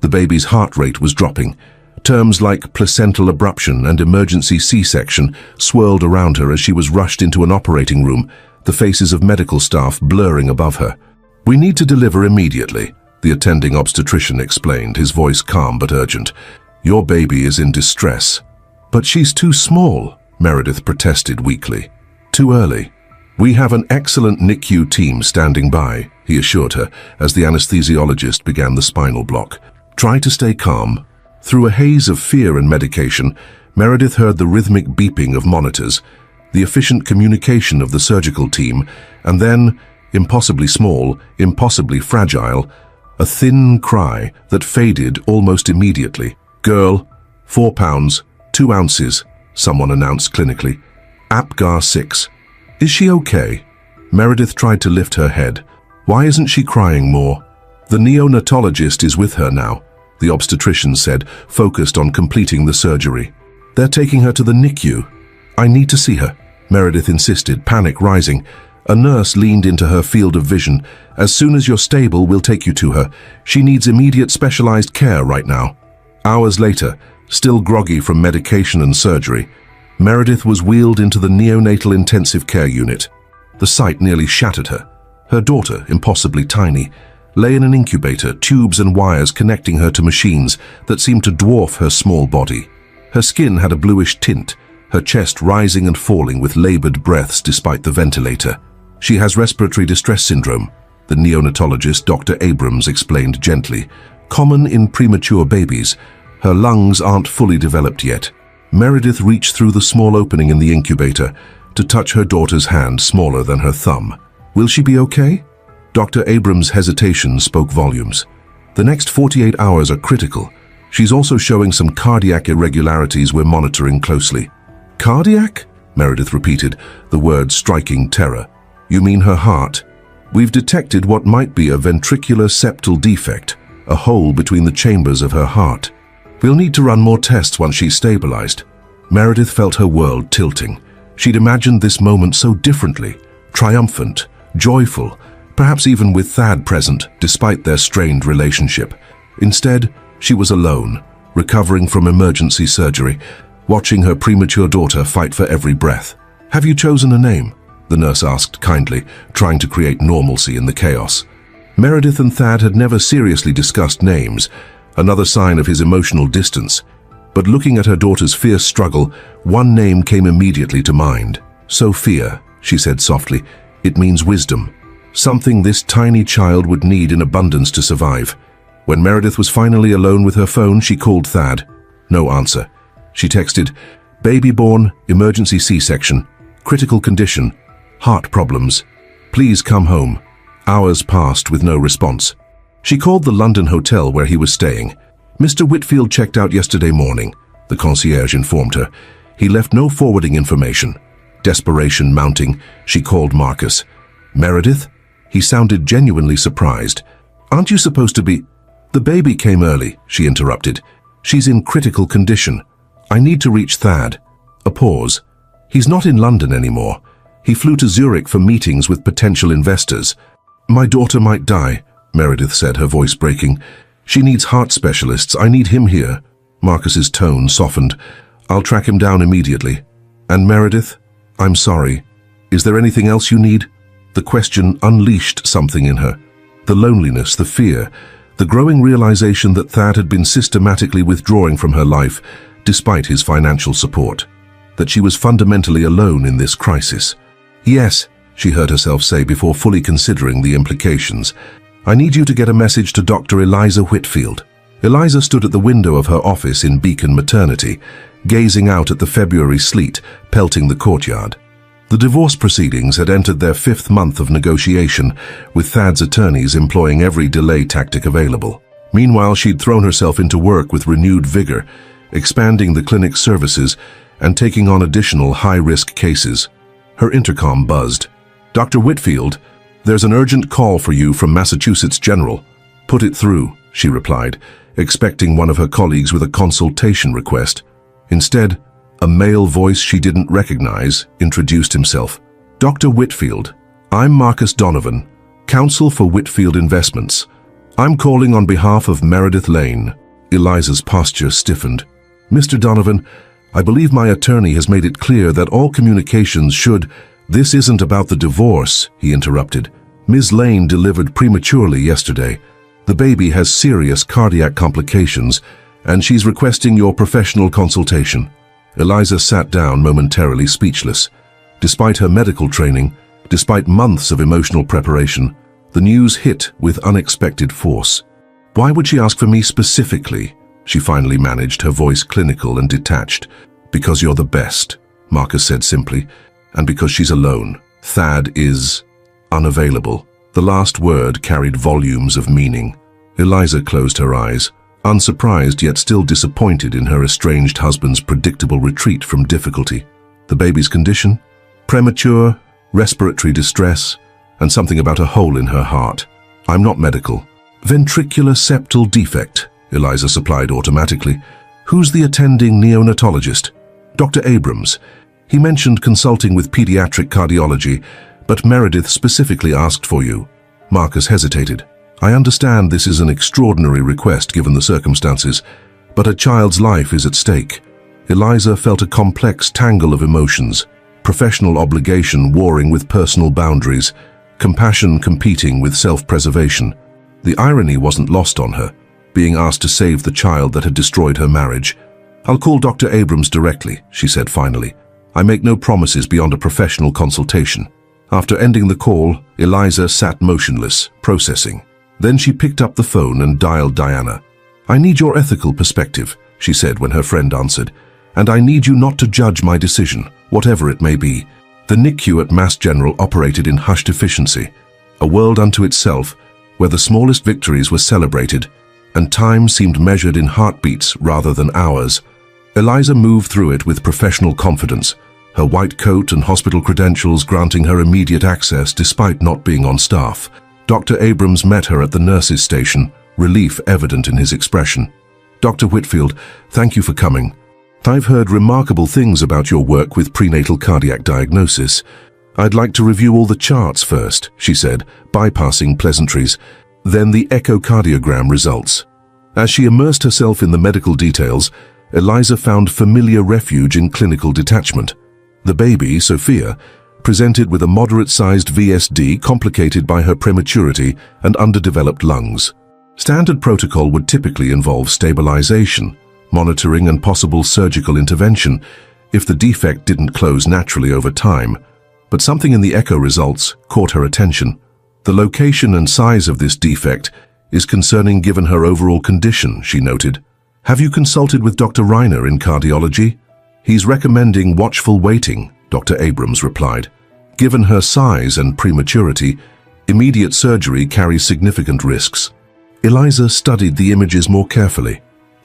A: The baby's heart rate was dropping. Terms like placental abruption and emergency C-section swirled around her as she was rushed into an operating room, the faces of medical staff blurring above her. We need to deliver immediately, the attending obstetrician explained, his voice calm but urgent. Your baby is in distress. But she's too small, Meredith protested weakly. Too early. We have an excellent NICU team standing by, he assured her as the anesthesiologist began the spinal block. Try to stay calm. Through a haze of fear and medication, Meredith heard the rhythmic beeping of monitors, the efficient communication of the surgical team, and then, impossibly small, impossibly fragile, a thin cry that faded almost immediately. Girl, 4 pounds, 2 ounces, someone announced clinically. Apgar 6. Is she okay? Meredith tried to lift her head. Why isn't she crying more? The neonatologist is with her now, the obstetrician said, focused on completing the surgery. They're taking her to the NICU. I need to see her, Meredith insisted, panic rising. A nurse leaned into her field of vision. As soon as you're stable, we'll take you to her. She needs immediate specialized care right now. Hours later, still groggy from medication and surgery, Meredith was wheeled into the neonatal intensive care unit. The sight nearly shattered her. Her daughter, impossibly tiny, lay in an incubator, tubes and wires connecting her to machines that seemed to dwarf her small body. Her skin had a bluish tint, her chest rising and falling with labored breaths despite the ventilator. She has respiratory distress syndrome, the neonatologist Dr. Abrams explained gently. Common in premature babies. Her lungs aren't fully developed yet. Meredith reached through the small opening in the incubator to touch her daughter's hand smaller than her thumb. Will she be okay? Dr. Abrams' hesitation spoke volumes. The next 48 hours are critical. She's also showing some cardiac irregularities we're monitoring closely. Cardiac? Meredith repeated, the word striking terror. You mean her heart? We've detected what might be a ventricular septal defect, a hole between the chambers of her heart. We'll need to run more tests once she's stabilized. Meredith felt her world tilting. She'd imagined this moment so differently, triumphant, joyful, perhaps even with Thad present, despite their strained relationship. Instead, she was alone, recovering from emergency surgery, watching her premature daughter fight for every breath. Have you chosen a name? The nurse asked kindly, trying to create normalcy in the chaos. Meredith and Thad had never seriously discussed names, another sign of his emotional distance. But looking at her daughter's fierce struggle, one name came immediately to mind. Sophia, she said softly. It means wisdom. Something this tiny child would need in abundance to survive. When Meredith was finally alone with her phone, she called Thad. No answer. She texted, "Baby born, emergency C-section, critical condition, heart problems. Please come home." Hours passed with no response. She called the London hotel where he was staying. "Mr. Whitfield checked out yesterday morning," the concierge informed her. He left no forwarding information. Desperation mounting, she called Marcus. "Meredith?" He sounded genuinely surprised. "Aren't you supposed to be—" "The baby came early," she interrupted. "She's in critical condition. I need to reach Thad." A pause. "He's not in London anymore. He flew to Zurich for meetings with potential investors." "My daughter might die," Meredith said, her voice breaking. "She needs heart specialists. I need him here." Marcus's tone softened. "I'll track him down immediately." "And Meredith? I'm sorry. Is there anything else you need?" The question unleashed something in her. The loneliness, the fear, the growing realization that Thad had been systematically withdrawing from her life despite his financial support. That she was fundamentally alone in this crisis. "Yes," she heard herself say before fully considering the implications. "I need you to get a message to Dr. Eliza Whitfield." Eliza stood at the window of her office in Beacon Maternity, gazing out at the February sleet pelting the courtyard. The divorce proceedings had entered their 5th month of negotiation, with Thad's attorneys employing every delay tactic available. Meanwhile, she'd thrown herself into work with renewed vigor, expanding the clinic's services and taking on additional high-risk cases. Her intercom buzzed. "Dr. Whitfield, there's an urgent call for you from Massachusetts General." "Put it through," she replied, expecting one of her colleagues with a consultation request. Instead, a male voice she didn't recognize introduced himself. "Dr. Whitfield, I'm Marcus Donovan, counsel for Whitfield Investments. I'm calling on behalf of Meredith Lane." Eliza's posture stiffened. "Mr. Donovan, I believe my attorney has made it clear that all communications should—" "This isn't about the divorce," he interrupted. "Ms. Lane delivered prematurely yesterday. The baby has serious cardiac complications, and she's requesting your professional consultation." Eliza sat down, momentarily speechless. Despite her medical training, despite months of emotional preparation, the news hit with unexpected force. "Why would she ask for me specifically?" she finally managed, her voice clinical and detached. "Because you're the best," Marcus said simply, "and because she's alone. Thad is unavailable." The last word carried volumes of meaning. Eliza closed her eyes, unsurprised yet still disappointed in her estranged husband's predictable retreat from difficulty. The baby's condition? Premature, respiratory distress, and something about a hole in her heart. "I'm not medical." "Ventricular septal defect," Eliza supplied automatically. "Who's the attending neonatologist?" "Dr. Abrams. He mentioned consulting with pediatric cardiology, but Meredith specifically asked for you." Marcus hesitated. "I understand this is an extraordinary request given the circumstances, but a child's life is at stake." Eliza felt a complex tangle of emotions, professional obligation warring with personal boundaries, compassion competing with self-preservation. The irony wasn't lost on her, being asked to save the child that had destroyed her marriage. "I'll call Dr. Abrams directly," she said finally. "I make no promises beyond a professional consultation." After ending the call, Eliza sat motionless, processing. Then she picked up the phone and dialed Diana. "I need your ethical perspective," she said when her friend answered, "and I need you not to judge my decision, whatever it may be. The NICU at Mass General operated in hushed efficiency, a world unto itself where the smallest victories were celebrated and time seemed measured in heartbeats rather than hours. Eliza moved through it with professional confidence, her white coat and hospital credentials granting her immediate access despite not being on staff. Dr. Abrams met her at the nurses' station, relief evident in his expression. "Dr. Whitfield, thank you for coming. I've heard remarkable things about your work with prenatal cardiac diagnosis. I'd like to review all the charts first," she said, bypassing pleasantries, then the echocardiogram results. As she immersed herself in the medical details, Eliza found familiar refuge in clinical detachment. The baby, Sophia, presented with a moderate-sized VSD complicated by her prematurity and underdeveloped lungs. Standard protocol would typically involve stabilization, monitoring and possible surgical intervention if the defect didn't close naturally over time. But something in the echo results caught her attention. The location and size of this defect is concerning given her overall condition, she noted. "Have you consulted with Dr. Reiner in cardiology?" "He's recommending watchful waiting," Dr. Abrams replied. "Given her size and prematurity, immediate surgery carries significant risks." Eliza studied the images more carefully.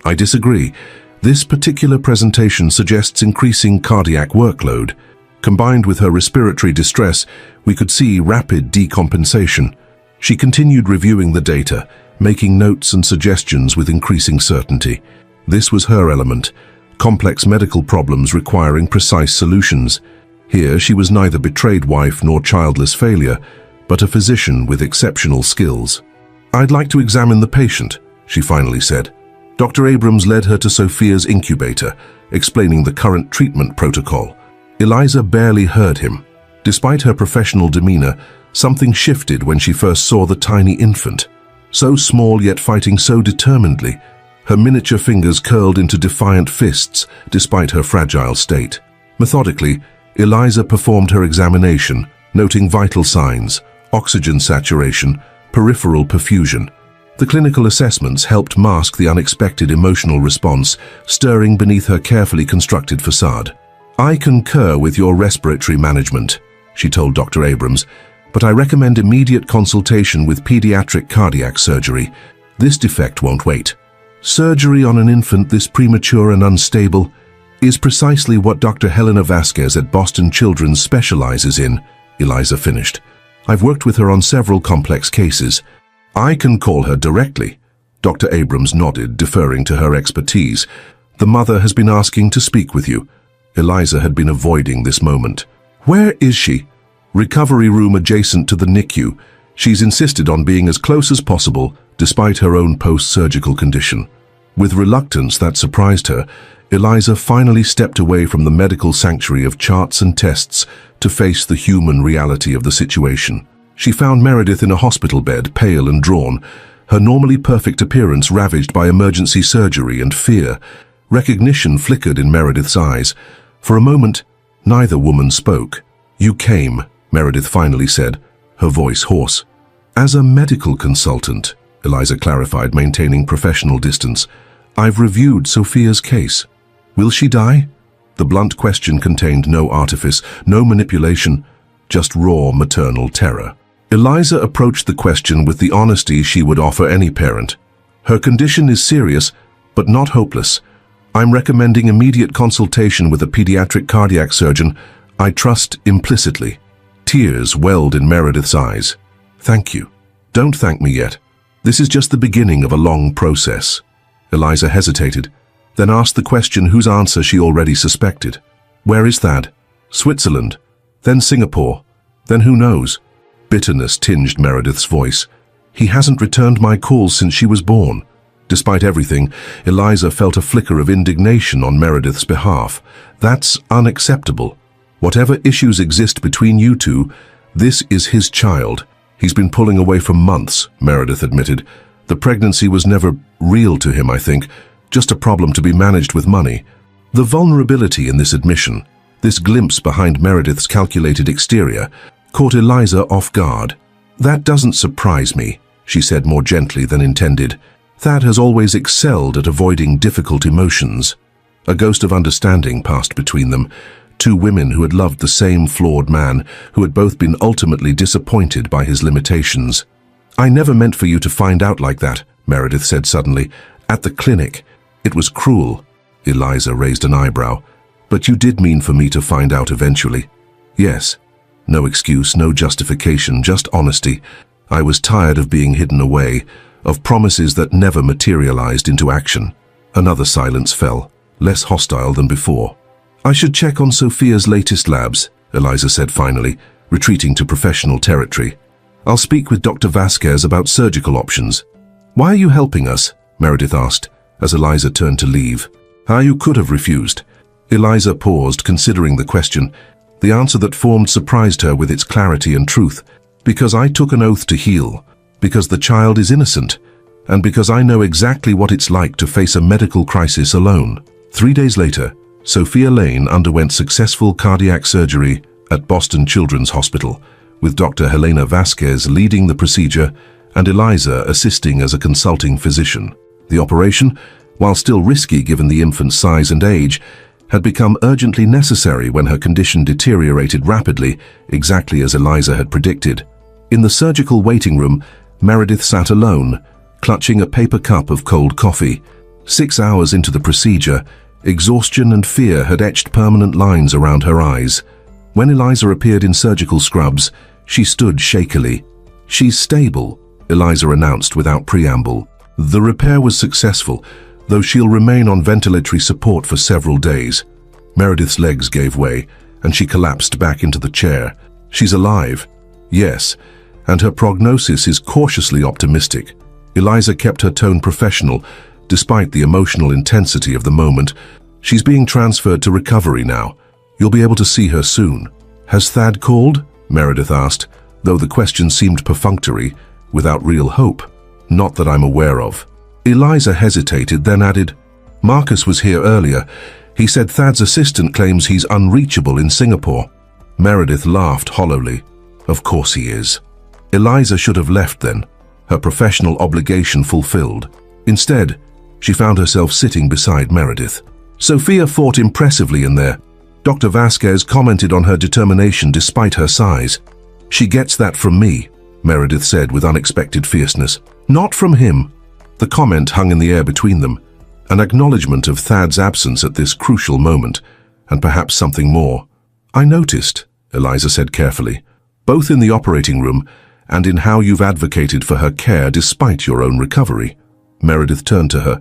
A: "I disagree. This particular presentation suggests increasing cardiac workload. Combined with her respiratory distress, we could see rapid decompensation." She continued reviewing the data, making notes and suggestions with increasing certainty. This was her element, complex medical problems requiring precise solutions. Here she was neither betrayed wife nor childless failure, but a physician with exceptional skills. "I'd like to examine the patient," she finally said. Dr. Abrams led her to Sophia's incubator, explaining the current treatment protocol. Eliza barely heard him. Despite her professional demeanor, something shifted when she first saw the tiny infant. So small yet fighting so determinedly, her miniature fingers curled into defiant fists despite her fragile state. Methodically, Eliza performed her examination, noting vital signs, oxygen saturation, peripheral perfusion. The clinical assessments helped mask the unexpected emotional response stirring beneath her carefully constructed facade. "I concur with your respiratory management," she told Dr. Abrams, "but I recommend immediate consultation with pediatric cardiac surgery. This defect won't wait." "Surgery on an infant this premature and unstable is precisely what Dr. Helena Vasquez at Boston Children's specializes in," Eliza finished. "I've worked with her on several complex cases. I can call her directly." Dr. Abrams nodded, deferring to her expertise. "The mother has been asking to speak with you." Eliza had been avoiding this moment. "Where is she?" "Recovery room adjacent to the NICU. She's insisted on being as close as possible, despite her own post-surgical condition." With reluctance that surprised her, Eliza finally stepped away from the medical sanctuary of charts and tests to face the human reality of the situation. She found Meredith in a hospital bed, pale and drawn, her normally perfect appearance ravaged by emergency surgery and fear. Recognition flickered in Meredith's eyes. For a moment, neither woman spoke. "You came," Meredith finally said, her voice hoarse. "As a medical consultant," Eliza clarified, maintaining professional distance. "I've reviewed Sophia's case." "Will she die?" The blunt question contained no artifice, no manipulation, just raw maternal terror. Eliza approached the question with the honesty she would offer any parent. "Her condition is serious, but not hopeless. I'm recommending immediate consultation with a pediatric cardiac surgeon I trust implicitly." Tears welled in Meredith's eyes. "Thank you." "Don't thank me yet. This is just the beginning of a long process." Eliza hesitated, then asked the question whose answer she already suspected. "Where is Thad?" "Switzerland, then Singapore, then who knows?" Bitterness tinged Meredith's voice. "He hasn't returned my calls since she was born." Despite everything, Eliza felt a flicker of indignation on Meredith's behalf. "That's unacceptable. Whatever issues exist between you two, this is his child. He's been pulling away for months," Meredith admitted. "The pregnancy was never real to him, I think, just a problem to be managed with money." The vulnerability in this admission, this glimpse behind Meredith's calculated exterior, caught Eliza off guard. "That doesn't surprise me," she said more gently than intended. "Thad has always excelled at avoiding difficult emotions." A ghost of understanding passed between them, Two women who had loved the same flawed man, who had both been ultimately disappointed by his limitations. "I never meant for you to find out like that," Meredith said suddenly. "At the clinic. It was cruel." Eliza raised an eyebrow. "But you did mean for me to find out eventually." "Yes." No excuse, no justification, just honesty. I was tired of being hidden away, of promises that never materialized into action. Another silence fell, less hostile than before. "I should check on Sophia's latest labs," Eliza said finally, retreating to professional territory. "I'll speak with Dr. Vasquez about surgical options." "Why are you helping us?" Meredith asked, as Eliza turned to leave. You could have refused." Eliza paused, considering the question. The answer that formed surprised her with its clarity and truth. "Because I took an oath to heal, because the child is innocent, and because I know exactly what it's like to face a medical crisis alone." 3 days later, Sophia Lane underwent successful cardiac surgery at Boston Children's Hospital, with Dr. Helena Vasquez leading the procedure and Eliza assisting as a consulting physician. The operation, while still risky given the infant's size and age, had become urgently necessary when her condition deteriorated rapidly, exactly as Eliza had predicted. In the surgical waiting room, Meredith sat alone, clutching a paper cup of cold coffee. 6 hours into the procedure, exhaustion and fear had etched permanent lines around her eyes. When Eliza appeared in surgical scrubs, she stood shakily. "She's stable," Eliza announced without preamble. "The repair was successful, though she'll remain on ventilatory support for several days." Meredith's legs gave way, and she collapsed back into the chair. "She's alive." "Yes, and her prognosis is cautiously optimistic." Eliza kept her tone professional, despite the emotional intensity of the moment. "She's being transferred to recovery now. You'll be able to see her soon." "Has Thad called?" Meredith asked, though the question seemed perfunctory, without real hope. "Not that I'm aware of." Eliza hesitated, then added, "Marcus was here earlier. He said Thad's assistant claims he's unreachable in Singapore." Meredith laughed hollowly. "Of course he is." Eliza should have left then, her professional obligation fulfilled. Instead, she found herself sitting beside Meredith. Sophia fought impressively in there. Dr. Vasquez commented on her determination despite her size. "She gets that from me," Meredith said with unexpected fierceness. "Not from him." The comment hung in the air between them, an acknowledgement of Thad's absence at this crucial moment, and perhaps something more. "I noticed," Eliza said carefully, "both in the operating room and in how you've advocated for her care despite your own recovery." Meredith turned to her,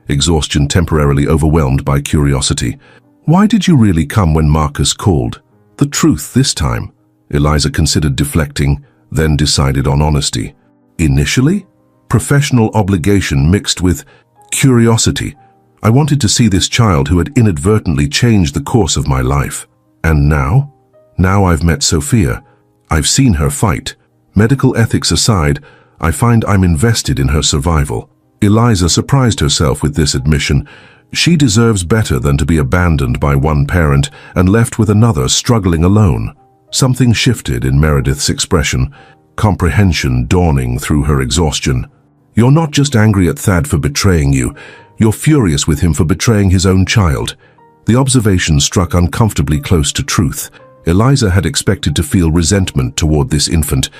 A: exhaustion temporarily overwhelmed by curiosity. "Why did you really come when Marcus called?" "The truth this time," Eliza considered deflecting, then decided on honesty. "Initially? Professional obligation mixed with curiosity. I wanted to see this child who had inadvertently changed the course of my life. And now? Now I've met Sophia. I've seen her fight. Medical ethics aside, I find I'm invested in her survival." Eliza surprised herself with this admission. She deserves better than to be abandoned by one parent and left with another struggling alone. Something shifted in Meredith's expression, comprehension dawning through her exhaustion. "You're not just angry at Thad for betraying you, you're furious with him for betraying his own child." The observation struck uncomfortably close to truth. Eliza had expected to feel resentment toward this infant,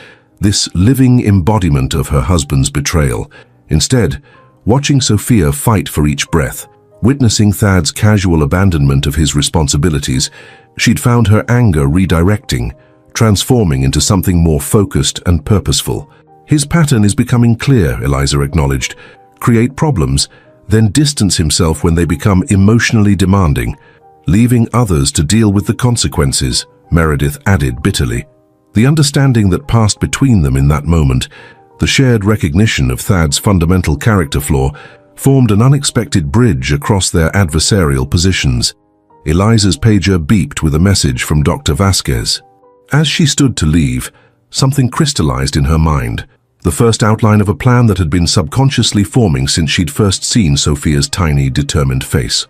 A: this living embodiment of her husband's betrayal. Instead, watching Sophia fight for each breath, witnessing Thad's casual abandonment of his responsibilities, she'd found her anger redirecting, transforming into something more focused and purposeful. "His pattern is becoming clear," Eliza acknowledged. "Create problems, then distance himself when they become emotionally demanding, leaving others to deal with the consequences," Meredith added bitterly. The understanding that passed between them in that moment, the shared recognition of Thad's fundamental character flaw, formed an unexpected bridge across their adversarial positions. Eliza's pager beeped with a message from Dr. Vasquez. As she stood to leave, something crystallized in her mind, the first outline of a plan that had been subconsciously forming since she'd first seen Sophia's tiny, determined face.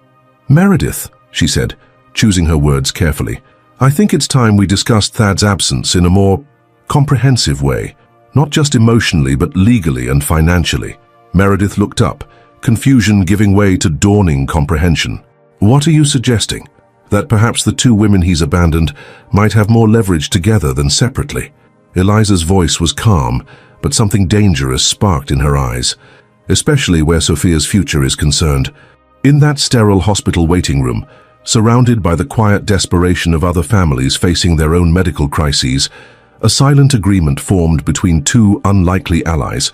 A: "Meredith," she said, choosing her words carefully, "I think it's time we discussed Thad's absence in a more comprehensive way, not just emotionally but legally and financially." Meredith looked up, confusion giving way to dawning comprehension. "What are you suggesting?" that perhaps the two women he's abandoned might have more leverage together than separately. Eliza's voice was calm, but something dangerous sparked in her eyes, especially where Sophia's future is concerned. In that sterile hospital waiting room, surrounded by the quiet desperation of other families facing their own medical crises, a silent agreement formed between two unlikely allies,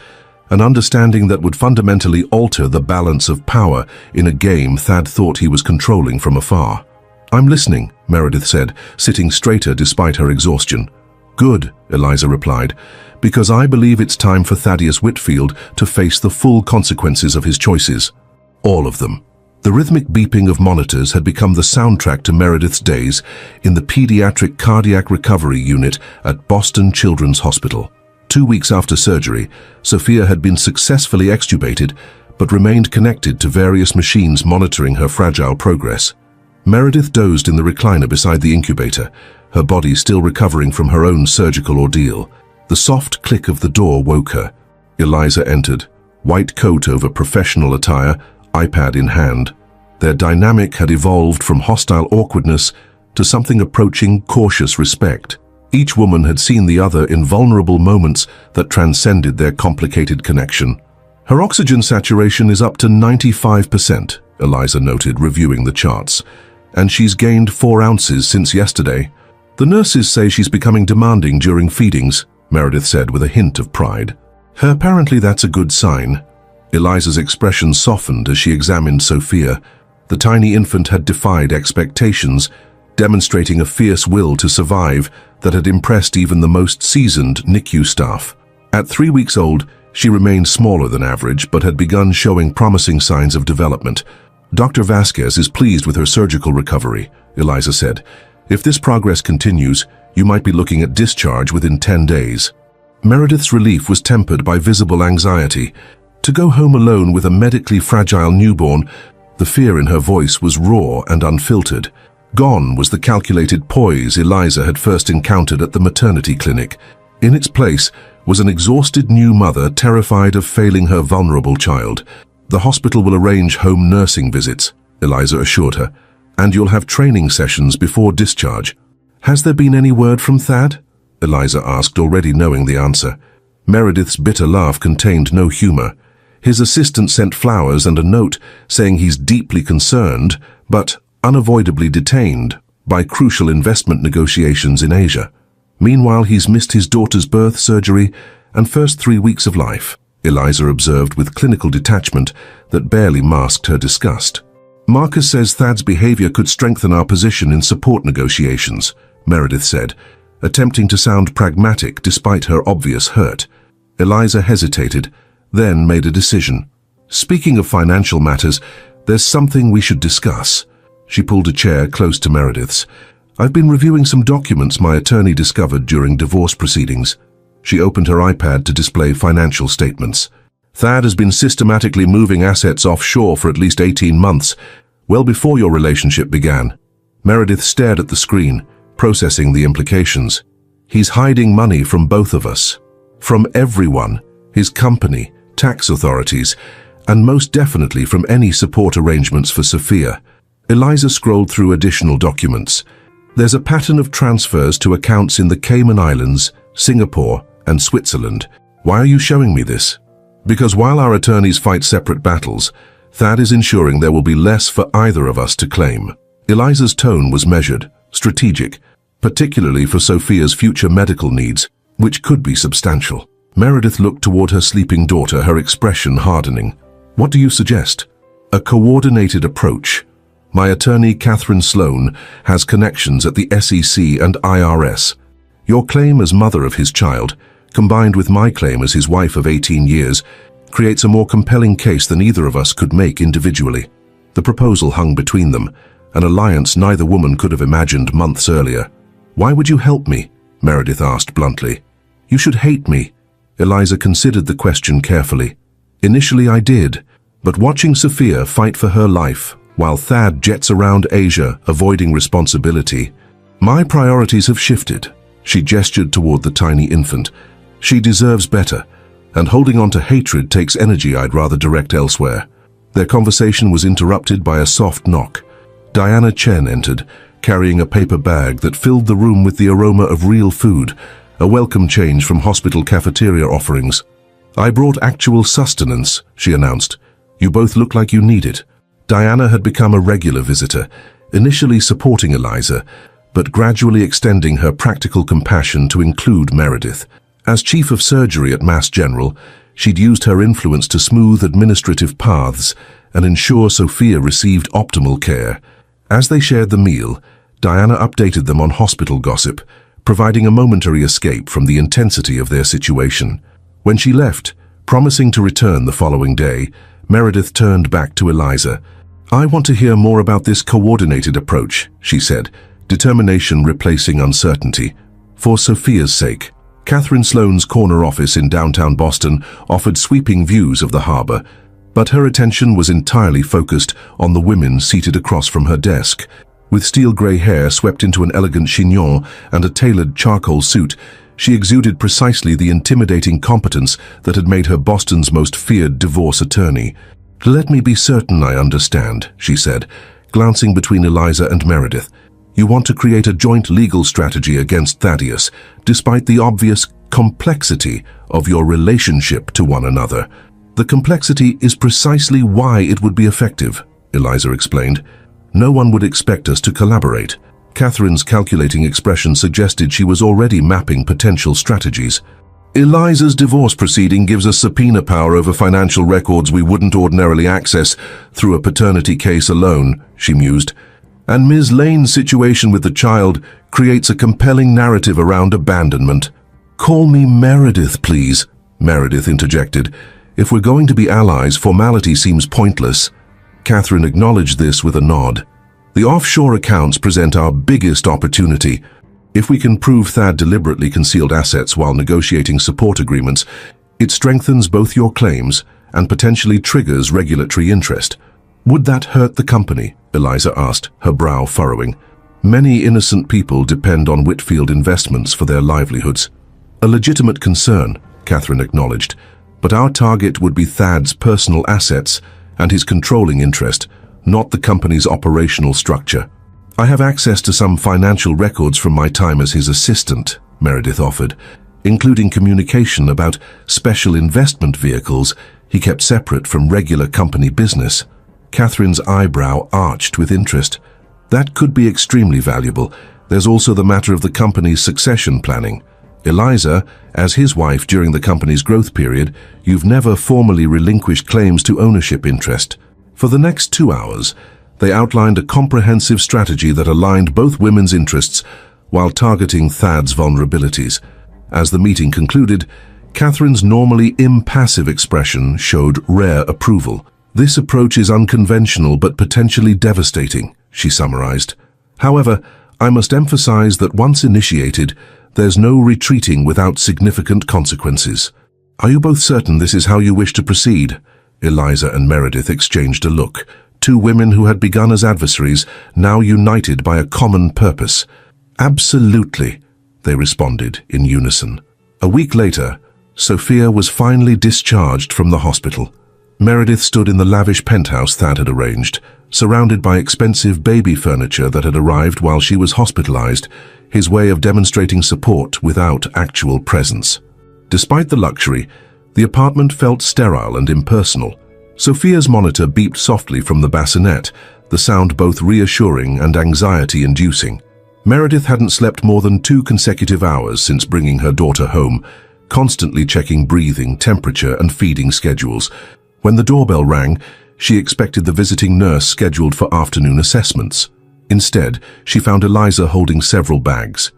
A: an understanding that would fundamentally alter the balance of power in a game Thad thought he was controlling from afar. "I'm listening," Meredith said, sitting straighter despite her exhaustion. "Good," Eliza replied, "because I believe it's time for Thaddeus Whitfield to face the full consequences of his choices. All of them." The rhythmic beeping of monitors had become the soundtrack to Meredith's days in the pediatric cardiac recovery unit at Boston Children's Hospital. 2 weeks after surgery, Sophia had been successfully extubated, but remained connected to various machines monitoring her fragile progress. Meredith dozed in the recliner beside the incubator, her body still recovering from her own surgical ordeal. The soft click of the door woke her. Eliza entered, white coat over professional attire, iPad in hand. Their dynamic had evolved from hostile awkwardness to something approaching cautious respect. Each woman had seen the other in vulnerable moments that transcended their complicated connection. "Her oxygen saturation is up to 95%, Eliza noted, reviewing the charts. "And she's gained 4 ounces since yesterday. The nurses say she's becoming demanding during feedings," Meredith said with a hint of pride. "Apparently that's a good sign." Eliza's expression softened as she examined Sophia. The tiny infant had defied expectations, demonstrating a fierce will to survive that had impressed even the most seasoned NICU staff. At 3 weeks old, she remained smaller than average but had begun showing promising signs of development. "Dr. Vasquez is pleased with her surgical recovery," Eliza said. "If this progress continues, you might be looking at discharge within 10 days. Meredith's relief was tempered by visible anxiety. To go home alone with a medically fragile newborn, the fear in her voice was raw and unfiltered. Gone was the calculated poise Eliza had first encountered at the maternity clinic. In its place was an exhausted new mother terrified of failing her vulnerable child. "The hospital will arrange home nursing visits," Eliza assured her, "and you'll have training sessions before discharge." "Has there been any word from Thad?" Eliza asked, already knowing the answer. Meredith's bitter laugh contained no humor. His assistant sent flowers and a note saying he's deeply concerned, but unavoidably detained by crucial investment negotiations in Asia. Meanwhile, he's missed his daughter's birth surgery and first 3 weeks of life, Eliza observed with clinical detachment that barely masked her disgust. "Marcus says Thad's behavior could strengthen our position in support negotiations," Meredith said, attempting to sound pragmatic despite her obvious hurt. Eliza hesitated, then made a decision. "Speaking of financial matters, there's something we should discuss." She pulled a chair close to Meredith's. "I've been reviewing some documents my attorney discovered during divorce proceedings." She opened her iPad to display financial statements. "Thad has been systematically moving assets offshore for at least 18 months, well before your relationship began." Meredith stared at the screen, processing the implications. "He's hiding money from both of us. From everyone. His company, tax authorities, and most definitely from any support arrangements for Sophia." Eliza scrolled through additional documents. "There's a pattern of transfers to accounts in the Cayman Islands, Singapore, and Switzerland. Why are you showing me this?" "Because while our attorneys fight separate battles, Thad is ensuring there will be less for either of us to claim." Eliza's tone was measured, strategic, particularly for Sophia's future medical needs, which could be substantial. Meredith looked toward her sleeping daughter, her expression hardening. "What do you suggest?" "A coordinated approach. My attorney, Catherine Sloan, has connections at the SEC and IRS. Your claim as mother of his child, combined with my claim as his wife of 18 years, creates a more compelling case than either of us could make individually." The proposal hung between them, an alliance neither woman could have imagined months earlier. "Why would you help me?" Meredith asked bluntly. "You should hate me." Eliza considered the question carefully. "Initially I did, but watching Sophia fight for her life, while Thad jets around Asia avoiding responsibility, my priorities have shifted." She gestured toward the tiny infant. "She deserves better, and holding on to hatred takes energy I'd rather direct elsewhere." Their conversation was interrupted by a soft knock. Diana Chen entered, carrying a paper bag that filled the room with the aroma of real food, a welcome change from hospital cafeteria offerings. "I brought actual sustenance," she announced. "You both look like you need it." Diana had become a regular visitor, initially supporting Eliza, but gradually extending her practical compassion to include Meredith. As chief of surgery at Mass General, she'd used her influence to smooth administrative paths and ensure Sophia received optimal care. As they shared the meal, Diana updated them on hospital gossip, providing a momentary escape from the intensity of their situation. When she left, promising to return the following day, Meredith turned back to Eliza. "I want to hear more about this coordinated approach," she said, determination replacing uncertainty. "For Sophia's sake." Catherine Sloane's corner office in downtown Boston offered sweeping views of the harbor, but her attention was entirely focused on the women seated across from her desk. With steel-gray hair swept into an elegant chignon and a tailored charcoal suit, she exuded precisely the intimidating competence that had made her Boston's most feared divorce attorney. "Let me be certain I understand," she said, glancing between Eliza and Meredith. "You want to create a joint legal strategy against Thaddeus, despite the obvious complexity of your relationship to one another." "The complexity is precisely why it would be effective," Eliza explained. "No one would expect us to collaborate." Catherine's calculating expression suggested she was already mapping potential strategies. "Eliza's divorce proceeding gives us subpoena power over financial records we wouldn't ordinarily access through a paternity case alone," she mused. "And Ms. Lane's situation with the child creates a compelling narrative around abandonment." "Call me Meredith, please," Meredith interjected. "If we're going to be allies, formality seems pointless." Catherine acknowledged this with a nod. "The offshore accounts present our biggest opportunity. If we can prove Thad deliberately concealed assets while negotiating support agreements, it strengthens both your claims and potentially triggers regulatory interest." "Would that hurt the company?" Eliza asked, her brow furrowing. "Many innocent people depend on Whitfield investments for their livelihoods." "A legitimate concern," Catherine acknowledged, "but our target would be Thad's personal assets and his controlling interest, not the company's operational structure." "I have access to some financial records from my time as his assistant," Meredith offered, "including communication about special investment vehicles he kept separate from regular company business." Catherine's eyebrow arched with interest. "That could be extremely valuable. There's also the matter of the company's succession planning. Eliza, as his wife during the company's growth period, you've never formally relinquished claims to ownership interest." For the next 2 hours, they outlined a comprehensive strategy that aligned both women's interests while targeting Thad's vulnerabilities. As the meeting concluded, Catherine's normally impassive expression showed rare approval. "This approach is unconventional but potentially devastating," she summarized. "However, I must emphasize that once initiated, there's no retreating without significant consequences." "Are you both certain this is how you wish to proceed?" Eliza and Meredith exchanged a look. Two women who had begun as adversaries, now united by a common purpose. "Absolutely," they responded in unison. A week later, Sophia was finally discharged from the hospital. Meredith stood in the lavish penthouse Thad had arranged, surrounded by expensive baby furniture that had arrived while she was hospitalized, his way of demonstrating support without actual presence. Despite the luxury, the apartment felt sterile and impersonal. Sophia's monitor beeped softly from the bassinet, the sound both reassuring and anxiety-inducing. Meredith hadn't slept more than 2 consecutive hours since bringing her daughter home, constantly checking breathing, temperature, and feeding schedules. When the doorbell rang, she expected the visiting nurse scheduled for afternoon assessments. Instead, she found Eliza holding several bags.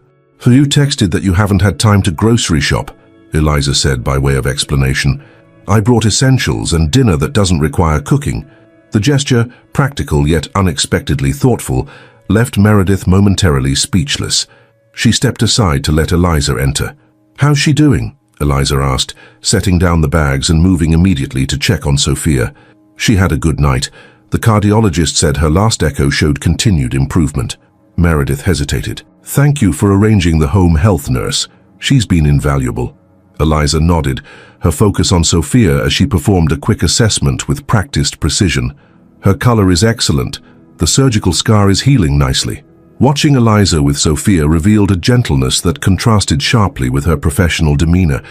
A: "You texted that you haven't had time to grocery shop," Eliza said by way of explanation. "I brought essentials and dinner that doesn't require cooking." The gesture, practical yet unexpectedly thoughtful, left Meredith momentarily speechless. She stepped aside to let Eliza enter. "How's she doing?" Eliza asked, setting down the bags and moving immediately to check on Sophia. "She had a good night. The cardiologist said her last echo showed continued improvement." Meredith hesitated. "Thank you for arranging the home health nurse. She's been invaluable." Eliza nodded, her focus on Sophia as she performed a quick assessment with practiced precision. "Her color is excellent. The surgical scar is healing nicely." Watching Eliza with Sophia revealed a gentleness that contrasted sharply with her professional demeanor.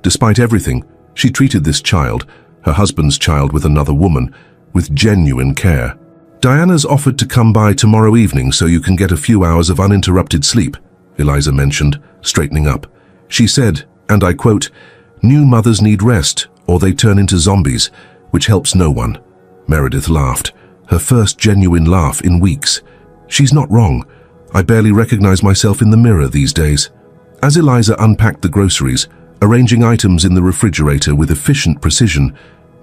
A: Despite everything, she treated this child, her husband's child with another woman, with genuine care. "Diana's offered to come by tomorrow evening so you can get a few hours of uninterrupted sleep," Eliza mentioned, straightening up. She said, and I quote, "New mothers need rest, or they turn into zombies, which helps no one." Meredith laughed, her first genuine laugh in weeks. "She's not wrong. I barely recognize myself in the mirror these days." As Eliza unpacked the groceries, arranging items in the refrigerator with efficient precision,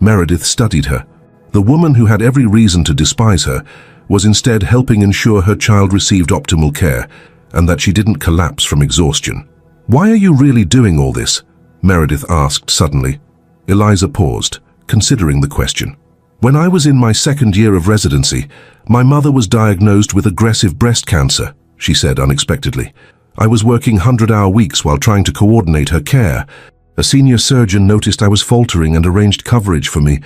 A: Meredith studied her. The woman who had every reason to despise her was instead helping ensure her child received optimal care and that she didn't collapse from exhaustion. "Why are you really doing all this?" Meredith asked suddenly. Eliza paused, considering the question. "When I was in my second year of residency, my mother was diagnosed with aggressive breast cancer," she said unexpectedly. "I was working 100-hour weeks while trying to coordinate her care. A senior surgeon noticed I was faltering and arranged coverage for me,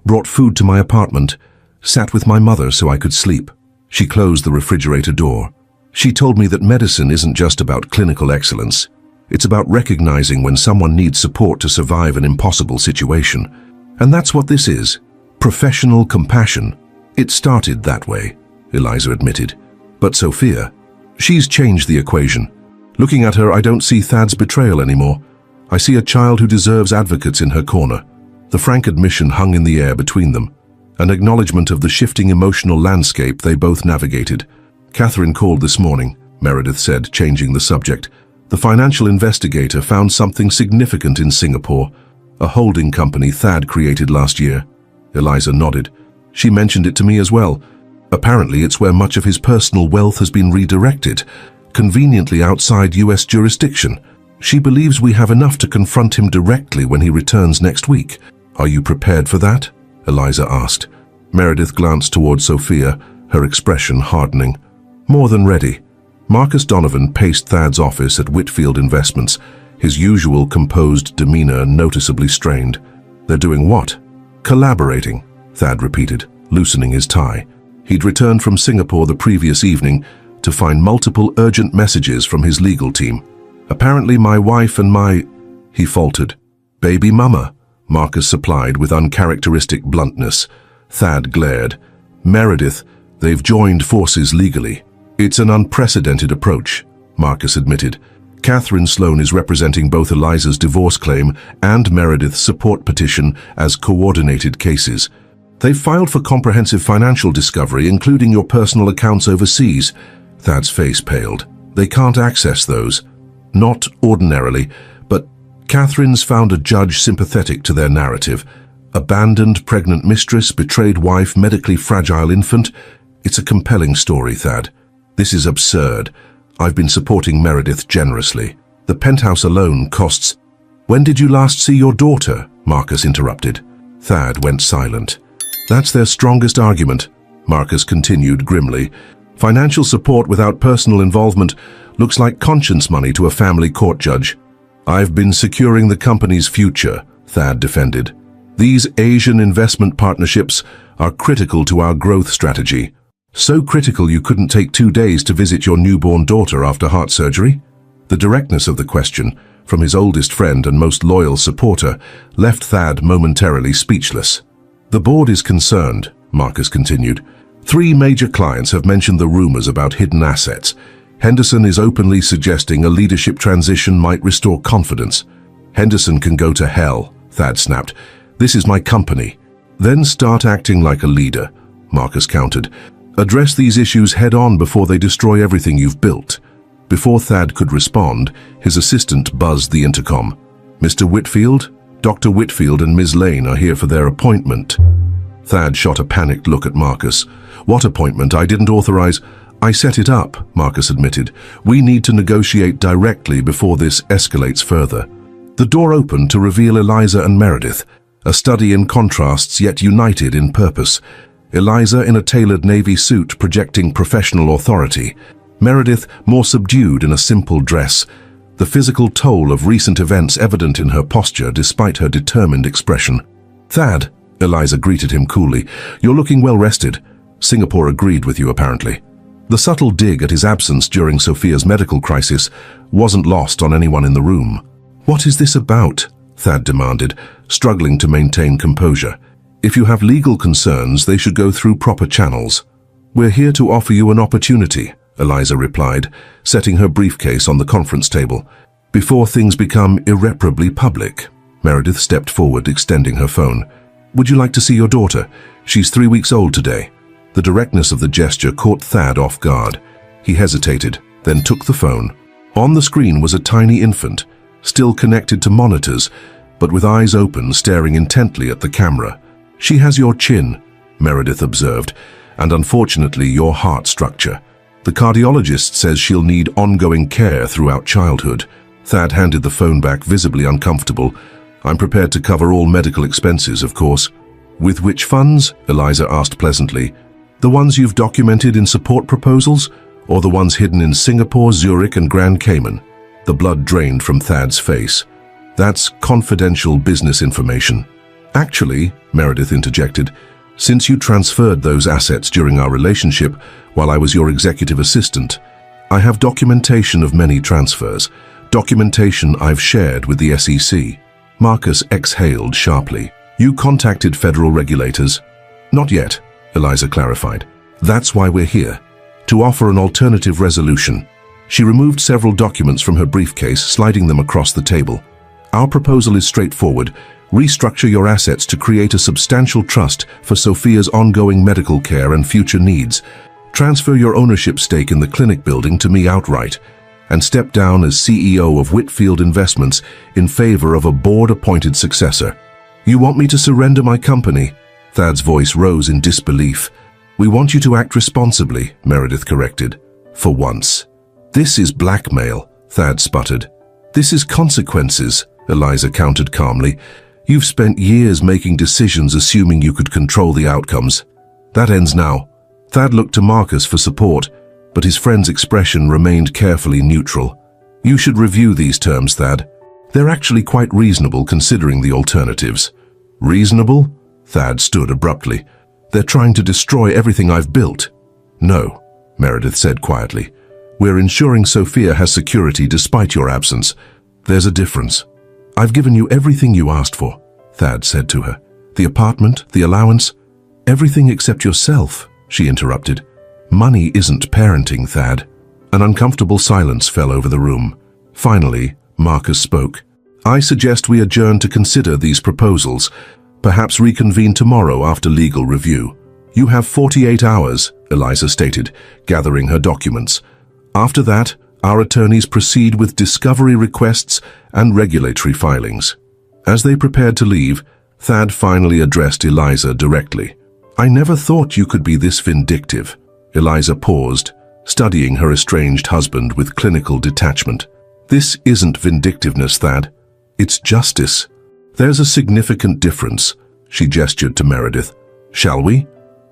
A: brought food to my apartment, sat with my mother so I could sleep." She closed the refrigerator door. "She told me that medicine isn't just about clinical excellence. It's about recognizing when someone needs support to survive an impossible situation. And that's what this is. Professional compassion. It started that way," Eliza admitted. "But Sophia, she's changed the equation. Looking at her, I don't see Thad's betrayal anymore. I see a child who deserves advocates in her corner." The frank admission hung in the air between them, an acknowledgement of the shifting emotional landscape they both navigated. "Catherine called this morning," Meredith said, changing the subject. "The financial investigator found something significant in Singapore, a holding company Thad created last year." Eliza nodded. "She mentioned it to me as well. Apparently it's where much of his personal wealth has been redirected, conveniently outside US jurisdiction. She believes we have enough to confront him directly when he returns next week." "Are you prepared for that?" Eliza asked. Meredith glanced toward Sophia, her expression hardening. "More than ready." Marcus Donovan paced Thad's office at Whitfield Investments, his usual composed demeanor noticeably strained. "They're doing what?" "Collaborating," Thad repeated, loosening his tie. He'd returned from Singapore the previous evening to find multiple urgent messages from his legal team. "Apparently my wife and my—" he faltered. "Baby mama," Marcus supplied with uncharacteristic bluntness. Thad glared. "Meredith, they've joined forces legally." "It's an unprecedented approach," Marcus admitted. "Catherine Sloan is representing both Eliza's divorce claim and Meredith's support petition as coordinated cases. They've filed for comprehensive financial discovery, including your personal accounts overseas." Thad's face paled. "They can't access those. Not ordinarily, but Catherine's found a judge sympathetic to their narrative. Abandoned pregnant mistress, betrayed wife, medically fragile infant. It's a compelling story, Thad. This is absurd. I've been supporting Meredith generously. The penthouse alone costs—" "When did you last see your daughter?" Marcus interrupted. Thad went silent. "That's their strongest argument," Marcus continued grimly. "Financial support without personal involvement looks like conscience money to a family court judge." "I've been securing the company's future," Thad defended. "These Asian investment partnerships are critical to our growth strategy." "So critical you couldn't take 2 days to visit your newborn daughter after heart surgery?" The directness of the question, from his oldest friend and most loyal supporter, left Thad momentarily speechless. "The board is concerned," Marcus continued. "3 major clients have mentioned the rumors about hidden assets. Henderson is openly suggesting a leadership transition might restore confidence." "Henderson can go to hell," Thad snapped. "This is my company." "Then start acting like a leader," Marcus countered. "Address these issues head-on before they destroy everything you've built." Before Thad could respond, his assistant buzzed the intercom. "Mr. Whitfield, Dr. Whitfield and Ms. Lane are here for their appointment." Thad shot a panicked look at Marcus. "What appointment? I didn't authorize—" "I set it up," Marcus admitted. "We need to negotiate directly before this escalates further." The door opened to reveal Eliza and Meredith, a study in contrasts yet united in purpose. Eliza in a tailored navy suit projecting professional authority. Meredith more subdued in a simple dress, the physical toll of recent events evident in her posture despite her determined expression. "Thad," Eliza greeted him coolly, "you're looking well rested. Singapore agreed with you, apparently." The subtle dig at his absence during Sophia's medical crisis wasn't lost on anyone in the room. "What is this about?" Thad demanded, struggling to maintain composure. "If you have legal concerns, they should go through proper channels." "We're here to offer you an opportunity," Eliza replied, setting her briefcase on the conference table. "Before things become irreparably public." Meredith stepped forward, extending her phone. "Would you like to see your daughter? She's 3 weeks old today." The directness of the gesture caught Thad off guard. He hesitated, then took the phone. On the screen was a tiny infant, still connected to monitors, but with eyes open, staring intently at the camera. "She has your chin," Meredith observed, "and unfortunately your heart structure. The cardiologist says she'll need ongoing care throughout childhood." Thad handed the phone back, visibly uncomfortable. "I'm prepared to cover all medical expenses, of course." "With which funds?" Eliza asked pleasantly. "The ones you've documented in support proposals, or the ones hidden in Singapore, Zurich, and Grand Cayman?" The blood drained from Thad's face. "That's confidential business information." "Actually," Meredith interjected, "since you transferred those assets during our relationship while I was your executive assistant, I have documentation of many transfers, documentation I've shared with the SEC." Marcus exhaled sharply. "You contacted federal regulators?" "Not yet," Eliza clarified. "That's why we're here, to offer an alternative resolution." She removed several documents from her briefcase, sliding them across the table. "Our proposal is straightforward. Restructure your assets to create a substantial trust for Sophia's ongoing medical care and future needs. Transfer your ownership stake in the clinic building to me outright, and step down as CEO of Whitfield Investments in favor of a board-appointed successor." "You want me to surrender my company?" Thad's voice rose in disbelief. "We want you to act responsibly," Meredith corrected. "For once." "This is blackmail," Thad sputtered. "This is consequences," Eliza countered calmly. "You've spent years making decisions assuming you could control the outcomes. That ends now." Thad looked to Marcus for support, but his friend's expression remained carefully neutral. "You should review these terms, Thad. They're actually quite reasonable considering the alternatives." "Reasonable?" Thad stood abruptly. "They're trying to destroy everything I've built." "No," Meredith said quietly. "We're ensuring Sophia has security despite your absence. There's a difference." "I've given you everything you asked for," Thad said to her. "The apartment, the allowance, everything except yourself," she interrupted. "Money isn't parenting, Thad." An uncomfortable silence fell over the room. Finally, Marcus spoke. "I suggest we adjourn to consider these proposals. Perhaps reconvene tomorrow after legal review." "You have 48 hours, Eliza stated, gathering her documents. "After that, our attorneys proceed with discovery requests and regulatory filings." As they prepared to leave, Thad finally addressed Eliza directly. "I never thought you could be this vindictive." Eliza paused, studying her estranged husband with clinical detachment. "This isn't vindictiveness, Thad. It's justice." "There's a significant difference," she gestured to Meredith. "Shall we?"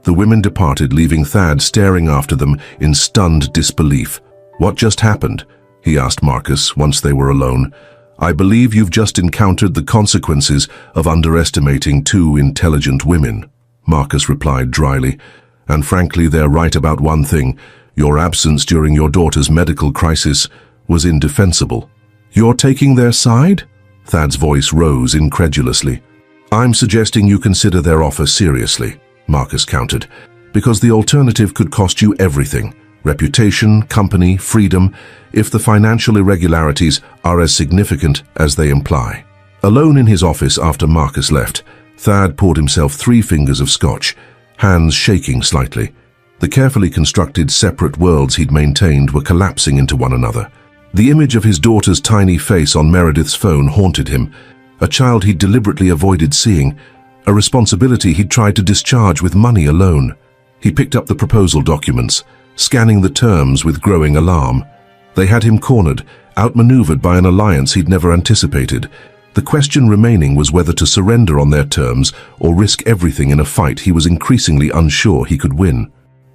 A: The women departed, leaving Thad staring after them in stunned disbelief. "What just happened?" he asked Marcus once they were alone. "I believe you've just encountered the consequences of underestimating two intelligent women," Marcus replied dryly. "And frankly, they're right about one thing. Your absence during your daughter's medical crisis was indefensible." "You're taking their side?" Thad's voice rose incredulously. "I'm suggesting you consider their offer seriously," Marcus countered, "because the alternative could cost you everything. Reputation, company, freedom, if the financial irregularities are as significant as they imply." Alone in his office after Marcus left, Thad poured himself 3 fingers of scotch, hands shaking slightly. The carefully constructed separate worlds he'd maintained were collapsing into one another. The image of his daughter's tiny face on Meredith's phone haunted him, a child he'd deliberately avoided seeing, a responsibility he'd tried to discharge with money alone. He picked up the proposal documents, scanning the terms with growing alarm. They had him cornered, outmaneuvered by an alliance he'd never anticipated. The question remaining was whether to surrender on their terms or risk everything in a fight he was increasingly unsure he could win.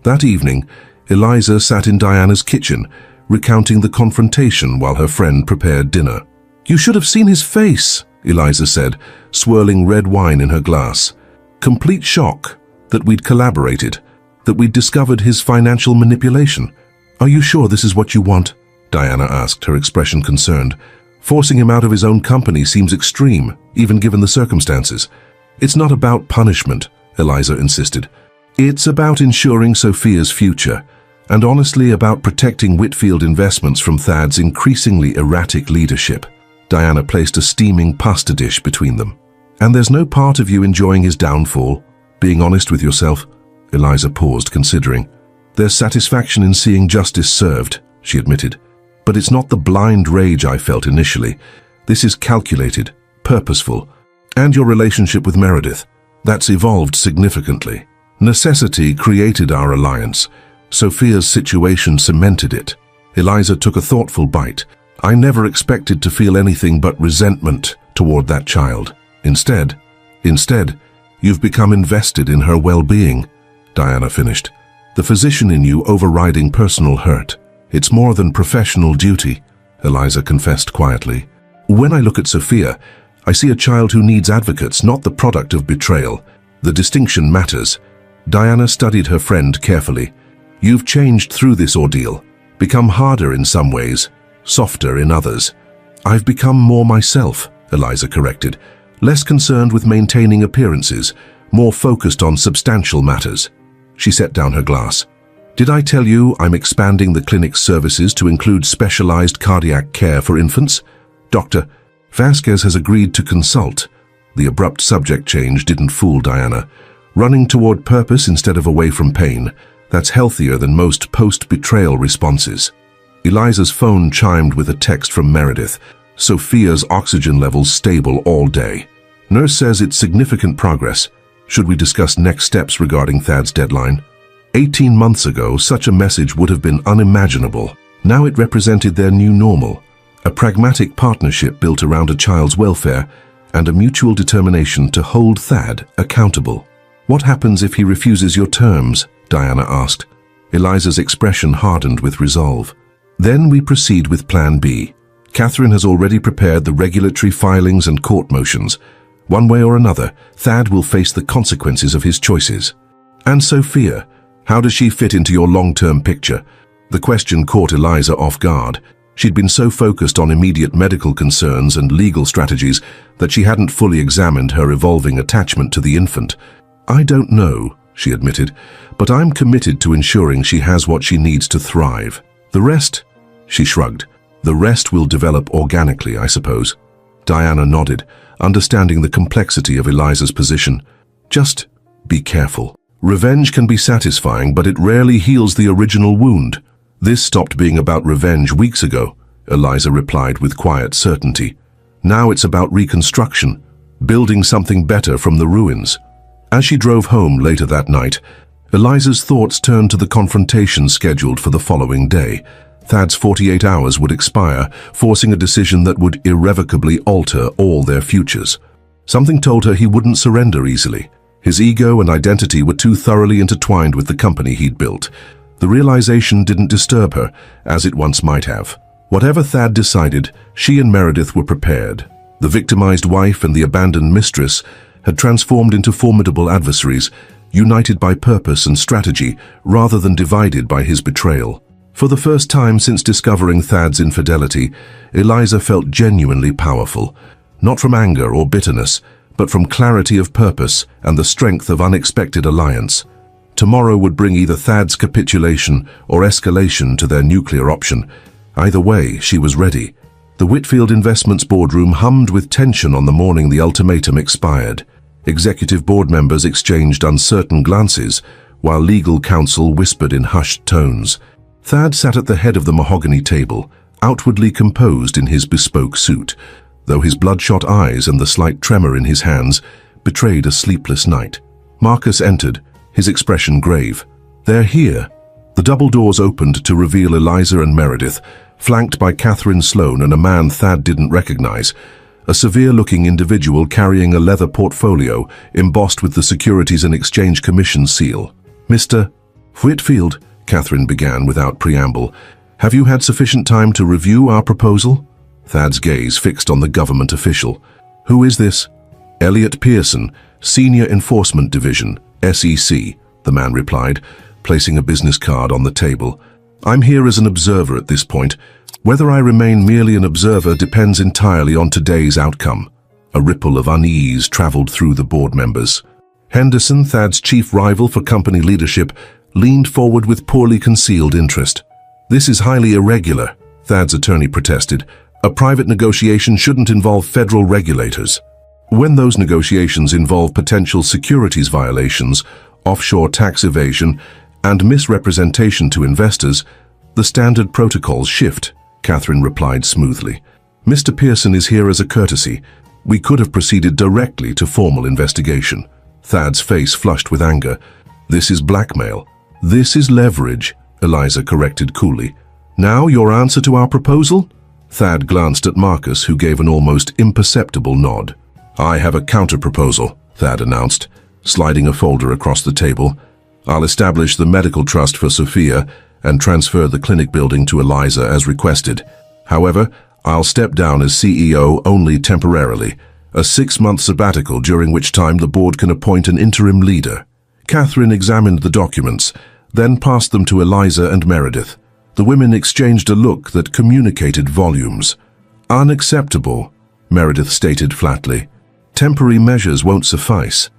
A: That evening, Eliza sat in Diana's kitchen, recounting the confrontation while her friend prepared dinner. "You should have seen his face," Eliza said, swirling red wine in her glass. "Complete shock that we'd collaborated. that we'd discovered his financial manipulation. Are you sure this is what you want? Diana asked, her expression concerned. Forcing him out of his own company seems extreme, even given the circumstances. It's not about punishment, Eliza insisted. It's about ensuring Sophia's future, and honestly about protecting Whitfield Investments from Thad's increasingly erratic leadership. Diana placed a steaming pasta dish between them. And there's no part of you enjoying his downfall? Being honest with yourself? Eliza paused, considering. There's satisfaction in seeing justice served, she admitted. But it's not the blind rage I felt initially. This is calculated, purposeful. And your relationship with Meredith, that's evolved significantly. Necessity created our alliance. Sophia's situation cemented it. Eliza took a thoughtful bite. I never expected to feel anything but resentment toward that child. Instead, you've become invested in her well-being, Diana finished. The physician in you overriding personal hurt. It's more than professional duty, Eliza confessed quietly. When I look at Sophia, I see a child who needs advocates, not the product of betrayal. The distinction matters. Diana studied her friend carefully. You've changed through this ordeal, become harder in some ways, softer in others. I've become more myself, Eliza corrected, less concerned with maintaining appearances, more focused on substantial matters. She set down her glass. Did I tell you I'm expanding the clinic's services to include specialized cardiac care for infants? Dr. Vasquez has agreed to consult. The abrupt subject change didn't fool Diana. Running toward purpose instead of away from pain, that's healthier than most post-betrayal responses. Eliza's phone chimed with a text from Meredith. Sophia's oxygen levels stable all day. Nurse says it's significant progress. Should we discuss next steps regarding Thad's deadline? 18 months ago, such a message would have been unimaginable. Now it represented their new normal, a pragmatic partnership built around a child's welfare and a mutual determination to hold Thad accountable. What happens if he refuses your terms? Diana asked. Eliza's expression hardened with resolve. Then we proceed with Plan B. Catherine has already prepared the regulatory filings and court motions. One way or another, Thad will face the consequences of his choices. And Sophia, how does she fit into your long-term picture? The question caught Eliza off guard. She'd been so focused on immediate medical concerns and legal strategies that she hadn't fully examined her evolving attachment to the infant. I don't know, she admitted, but I'm committed to ensuring she has what she needs to thrive. The rest? She shrugged. The rest will develop organically, I suppose. Diana nodded, understanding the complexity of Eliza's position. Just be careful. Revenge can be satisfying, but it rarely heals the original wound. This stopped being about revenge weeks ago, Eliza replied with quiet certainty. Now it's about reconstruction, building something better from the ruins. As she drove home later that night, Eliza's thoughts turned to the confrontation scheduled for the following day. Thad's 48 hours would expire, forcing a decision that would irrevocably alter all their futures. Something told her he wouldn't surrender easily. His ego and identity were too thoroughly intertwined with the company he'd built. The realization didn't disturb her, as it once might have. Whatever Thad decided, she and Meredith were prepared. The victimized wife and the abandoned mistress had transformed into formidable adversaries, united by purpose and strategy rather than divided by his betrayal. For the first time since discovering Thad's infidelity, Eliza felt genuinely powerful, not from anger or bitterness, but from clarity of purpose and the strength of unexpected alliance. Tomorrow would bring either Thad's capitulation or escalation to their nuclear option. Either way, she was ready. The Whitfield Investments boardroom hummed with tension on the morning the ultimatum expired. Executive board members exchanged uncertain glances, while legal counsel whispered in hushed tones. Thad sat at the head of the mahogany table, outwardly composed in his bespoke suit, though his bloodshot eyes and the slight tremor in his hands betrayed a sleepless night. Marcus entered, his expression grave. They're here. The double doors opened to reveal Eliza and Meredith, flanked by Catherine Sloane and a man Thad didn't recognize, a severe-looking individual carrying a leather portfolio embossed with the Securities and Exchange Commission seal. Mr. Whitfield, Catherine began without preamble, have you had sufficient time to review our proposal? Thad's gaze fixed on the government official. Who is this? Elliot Pearson, Senior Enforcement Division, SEC, the man replied, placing a business card on the table. I'm here as an observer at this point. Whether I remain merely an observer depends entirely on today's outcome. A ripple of unease traveled through the board members. Henderson, Thad's chief rival for company leadership, leaned forward with poorly concealed interest. This is highly irregular, Thad's attorney protested. A private negotiation shouldn't involve federal regulators. When those negotiations involve potential securities violations, offshore tax evasion, and misrepresentation to investors, the standard protocols shift, Catherine replied smoothly. Mr. Pearson is here as a courtesy. We could have proceeded directly to formal investigation. Thad's face flushed with anger. This is blackmail. This is leverage, Eliza corrected coolly. Now your answer to our proposal? Thad glanced at Marcus, who gave an almost imperceptible nod. I have a counter-proposal, Thad announced, sliding a folder across the table. I'll establish the medical trust for Sophia and transfer the clinic building to Eliza as requested. However, I'll step down as CEO only temporarily, a 6-month sabbatical during which time the board can appoint an interim leader. Catherine examined the documents, then passed them to Eliza and Meredith. The women exchanged a look that communicated volumes. Unacceptable, Meredith stated flatly. Temporary measures won't suffice.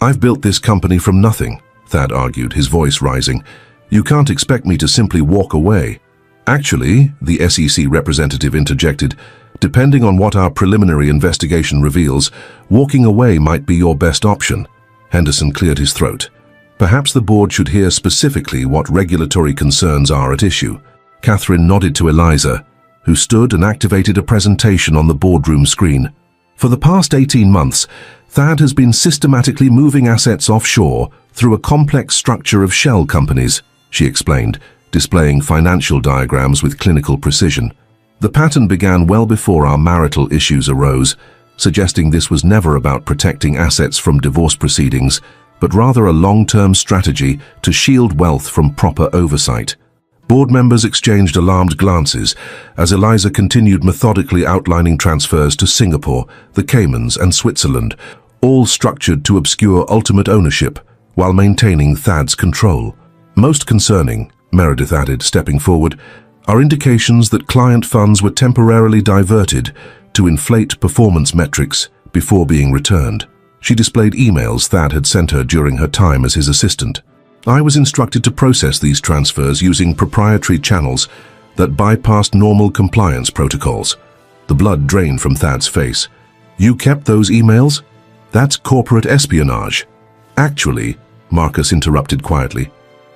A: I've built this company from nothing, Thad argued, his voice rising. You can't expect me to simply walk away. Actually, the SEC representative interjected, depending on what our preliminary investigation reveals, walking away might be your best option. Henderson cleared his throat. Perhaps the board should hear specifically what regulatory concerns are at issue. Catherine nodded to Eliza, who stood and activated a presentation on the boardroom screen. For the past 18 months, Thad has been systematically moving assets offshore through a complex structure of shell companies, she explained, displaying financial diagrams with clinical precision. The pattern began well before our marital issues arose, suggesting this was never about protecting assets from divorce proceedings, but rather a long-term strategy to shield wealth from proper oversight. Board members exchanged alarmed glances as Eliza continued methodically outlining transfers to Singapore, the Caymans, and Switzerland, all structured to obscure ultimate ownership while maintaining Thad's control. Most concerning, Meredith added, stepping forward, are indications that client funds were temporarily diverted to inflate performance metrics before being returned. She displayed emails Thad had sent her during her time as his assistant. I was instructed to process these transfers using proprietary channels that bypassed normal compliance protocols. The blood drained from Thad's face. You kept those emails? That's corporate espionage. Actually, Marcus interrupted quietly,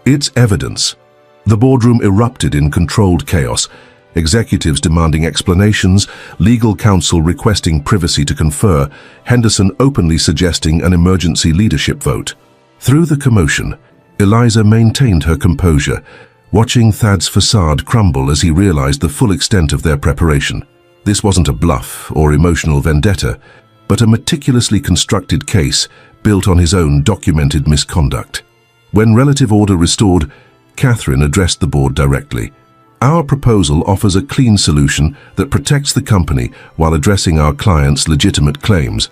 A: it's evidence. The boardroom erupted in controlled chaos, executives demanding explanations, legal counsel requesting privacy to confer, Henderson openly suggesting an emergency leadership vote. Through the commotion, Eliza maintained her composure, watching Thad's facade crumble as he realized the full extent of their preparation. This wasn't a bluff or emotional vendetta, but a meticulously constructed case built on his own documented misconduct. When relative order restored, Catherine addressed the board directly. Our proposal offers a clean solution that protects the company while addressing our client's legitimate claims.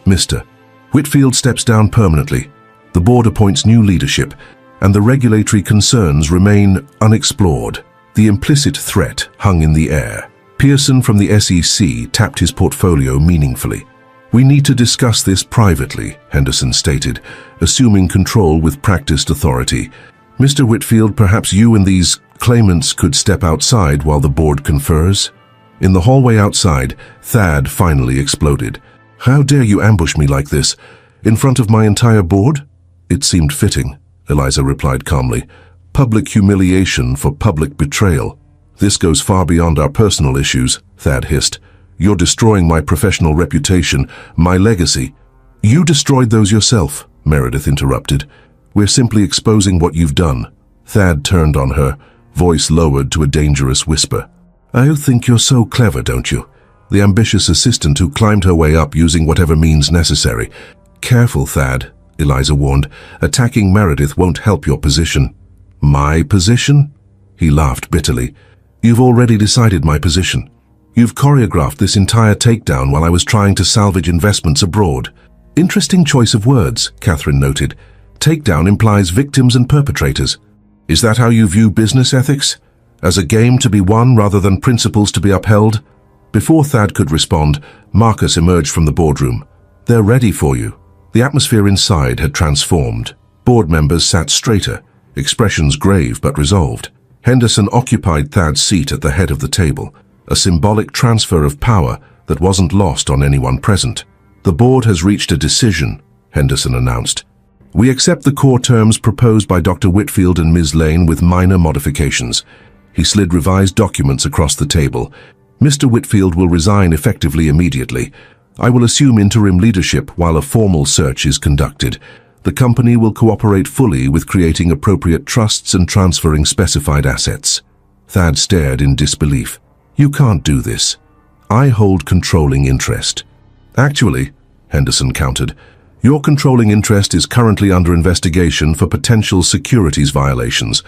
A: Mr. Whitfield steps down permanently. The board appoints new leadership, and the regulatory concerns remain unexplored. The implicit threat hung in the air. Pearson from the SEC tapped his portfolio meaningfully. We need to discuss this privately, Henderson stated, assuming control with practiced authority. Mr. Whitfield, perhaps you and these claimants could step outside while the board confers? In the hallway outside, Thad finally exploded. How dare you ambush me like this? In front of my entire board? It seemed fitting, Eliza replied calmly. Public humiliation for public betrayal. This goes far beyond our personal issues, Thad hissed. You're destroying my professional reputation, my legacy. You destroyed those yourself, Meredith interrupted. We're simply exposing what you've done. Thad turned on her, voice lowered to a dangerous whisper. I think you're so clever, don't you? The ambitious assistant who climbed her way up using whatever means necessary. Careful, Thad, Eliza warned. Attacking Meredith won't help your position. My position? He laughed bitterly. You've already decided my position. You've choreographed this entire takedown while I was trying to salvage investments abroad. Interesting choice of words, Catherine noted. Takedown implies victims and perpetrators. Is that how you view business ethics? As a game to be won rather than principles to be upheld? Before Thad could respond, Marcus emerged from the boardroom. They're ready for you. The atmosphere inside had transformed. Board members sat straighter, expressions grave but resolved. Henderson occupied Thad's seat at the head of the table, a symbolic transfer of power that wasn't lost on anyone present. The board has reached a decision, Henderson announced. We accept the core terms proposed by Dr. Whitfield and Ms. Lane with minor modifications. He slid revised documents across the table. Mr. Whitfield will resign effectively immediately. I will assume interim leadership while a formal search is conducted. The company will cooperate fully with creating appropriate trusts and transferring specified assets. Thad stared in disbelief. You can't do this. I hold controlling interest. Actually, Henderson countered, your controlling interest is currently under investigation for potential securities violations.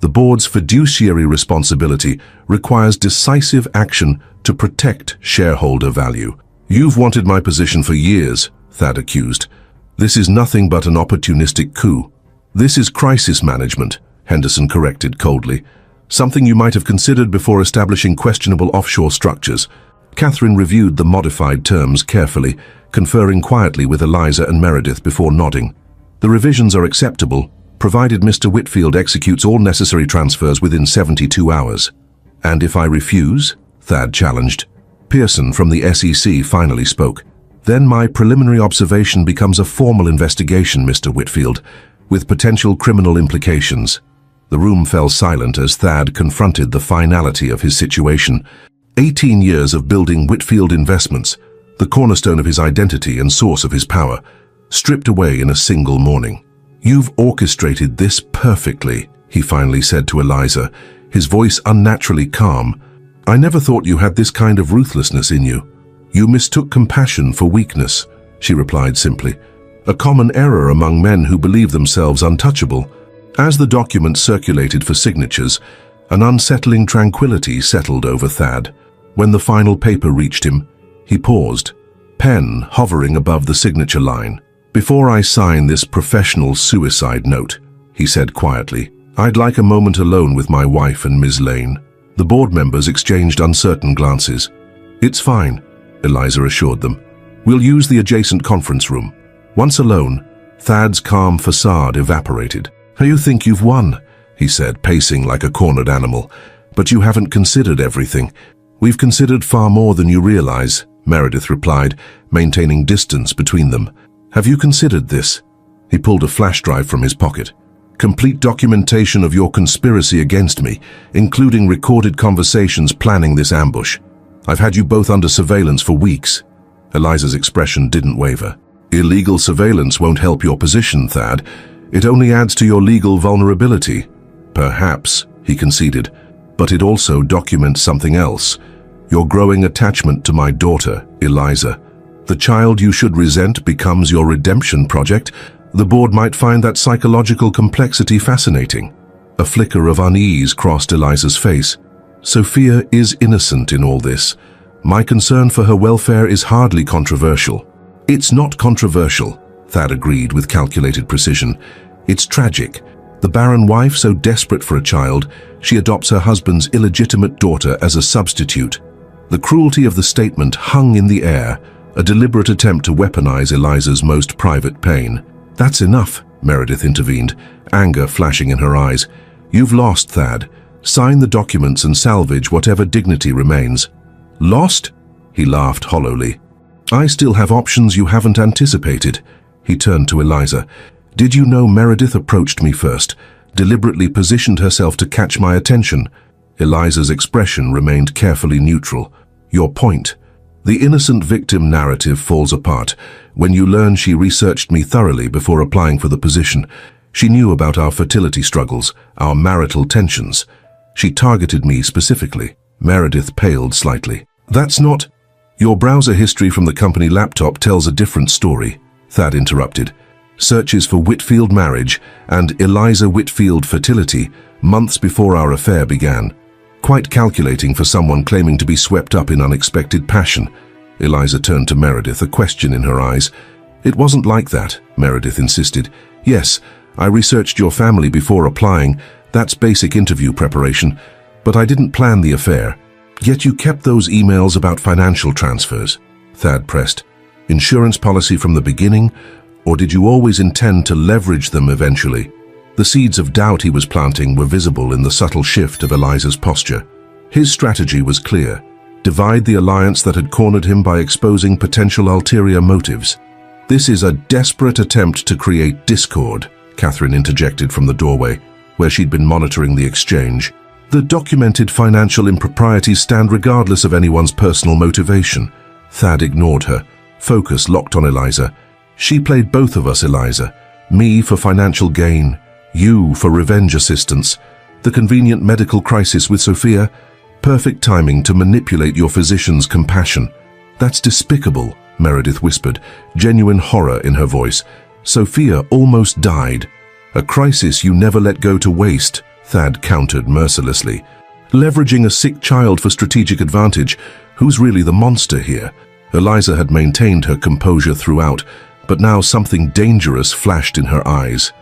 A: The board's fiduciary responsibility requires decisive action to protect shareholder value. You've wanted my position for years, Thad accused. This is nothing but an opportunistic coup. This is crisis management, Henderson corrected coldly. Something you might have considered before establishing questionable offshore structures. Catherine reviewed the modified terms carefully, conferring quietly with Eliza and Meredith before nodding. The revisions are acceptable, provided Mr. Whitfield executes all necessary transfers within 72 hours. And if I refuse? Thad challenged. Pearson from the SEC finally spoke. Then my preliminary observation becomes a formal investigation, Mr. Whitfield, with potential criminal implications. The room fell silent as Thad confronted the finality of his situation. 18 years of building Whitfield Investments, the cornerstone of his identity and source of his power, stripped away in a single morning. You've orchestrated this perfectly, he finally said to Eliza, his voice unnaturally calm. I never thought you had this kind of ruthlessness in you. You mistook compassion for weakness, she replied simply. A common error among men who believe themselves untouchable. As the document circulated for signatures, an unsettling tranquility settled over Thad. When the final paper reached him, he paused, pen hovering above the signature line. Before I sign this professional suicide note, he said quietly, I'd like a moment alone with my wife and Ms. Lane. The board members exchanged uncertain glances. It's fine, Eliza assured them. We'll use the adjacent conference room. Once alone, Thad's calm facade evaporated. You think you've won, he said, pacing like a cornered animal. But you haven't considered everything. We've considered far more than you realize, Meredith replied, maintaining distance between them. Have you considered this? He pulled a flash drive from his pocket. Complete documentation of your conspiracy against me, including recorded conversations planning this ambush. I've had you both under surveillance for weeks. Eliza's expression didn't waver. Illegal surveillance won't help your position, Thad. It only adds to your legal vulnerability. Perhaps, he conceded, but it also documents something else. Your growing attachment to my daughter, Eliza. The child you should resent becomes your redemption project. The board might find that psychological complexity fascinating. A flicker of unease crossed Eliza's face. Sophia is innocent in all this. My concern for her welfare is hardly controversial. It's not controversial, Thad agreed with calculated precision. It's tragic. The barren wife, so desperate for a child, she adopts her husband's illegitimate daughter as a substitute. The cruelty of the statement hung in the air, a deliberate attempt to weaponize Eliza's most private pain. That's enough, Meredith intervened, anger flashing in her eyes. You've lost, Thad. Sign the documents and salvage whatever dignity remains. Lost? He laughed hollowly. I still have options you haven't anticipated. He turned to Eliza. Did you know Meredith approached me first, deliberately positioned herself to catch my attention? Eliza's expression remained carefully neutral. Your point. The innocent victim narrative falls apart when you learn she researched me thoroughly before applying for the position. She knew about our fertility struggles, our marital tensions. She targeted me specifically. Meredith paled slightly. That's not... Your browser history from the company laptop tells a different story, Thad interrupted. Searches for Whitfield marriage and Eliza Whitfield fertility months before our affair began. Quite calculating for someone claiming to be swept up in unexpected passion. Eliza turned to Meredith, a question in her eyes. It wasn't like that, Meredith insisted. Yes, I researched your family before applying, That's basic interview preparation, but I didn't plan the affair. Yet you kept those emails about financial transfers, Thad pressed. Insurance policy from the beginning, or did you always intend to leverage them eventually? The seeds of doubt he was planting were visible in the subtle shift of Eliza's posture. His strategy was clear: divide the alliance that had cornered him by exposing potential ulterior motives. This is a desperate attempt to create discord, Catherine interjected from the doorway, where she'd been monitoring the exchange. The documented financial improprieties stand regardless of anyone's personal motivation. Thad ignored her, focus locked on Eliza. She played both of us, Eliza. Me for financial gain, you for revenge assistance. The convenient medical crisis with Sophia, perfect timing to manipulate your physician's compassion. That's despicable, Meredith whispered, genuine horror in her voice. Sophia almost died. A crisis you never let go to waste, Thad countered mercilessly. Leveraging a sick child for strategic advantage, who's really the monster here? Eliza had maintained her composure throughout, but now something dangerous flashed in her eyes.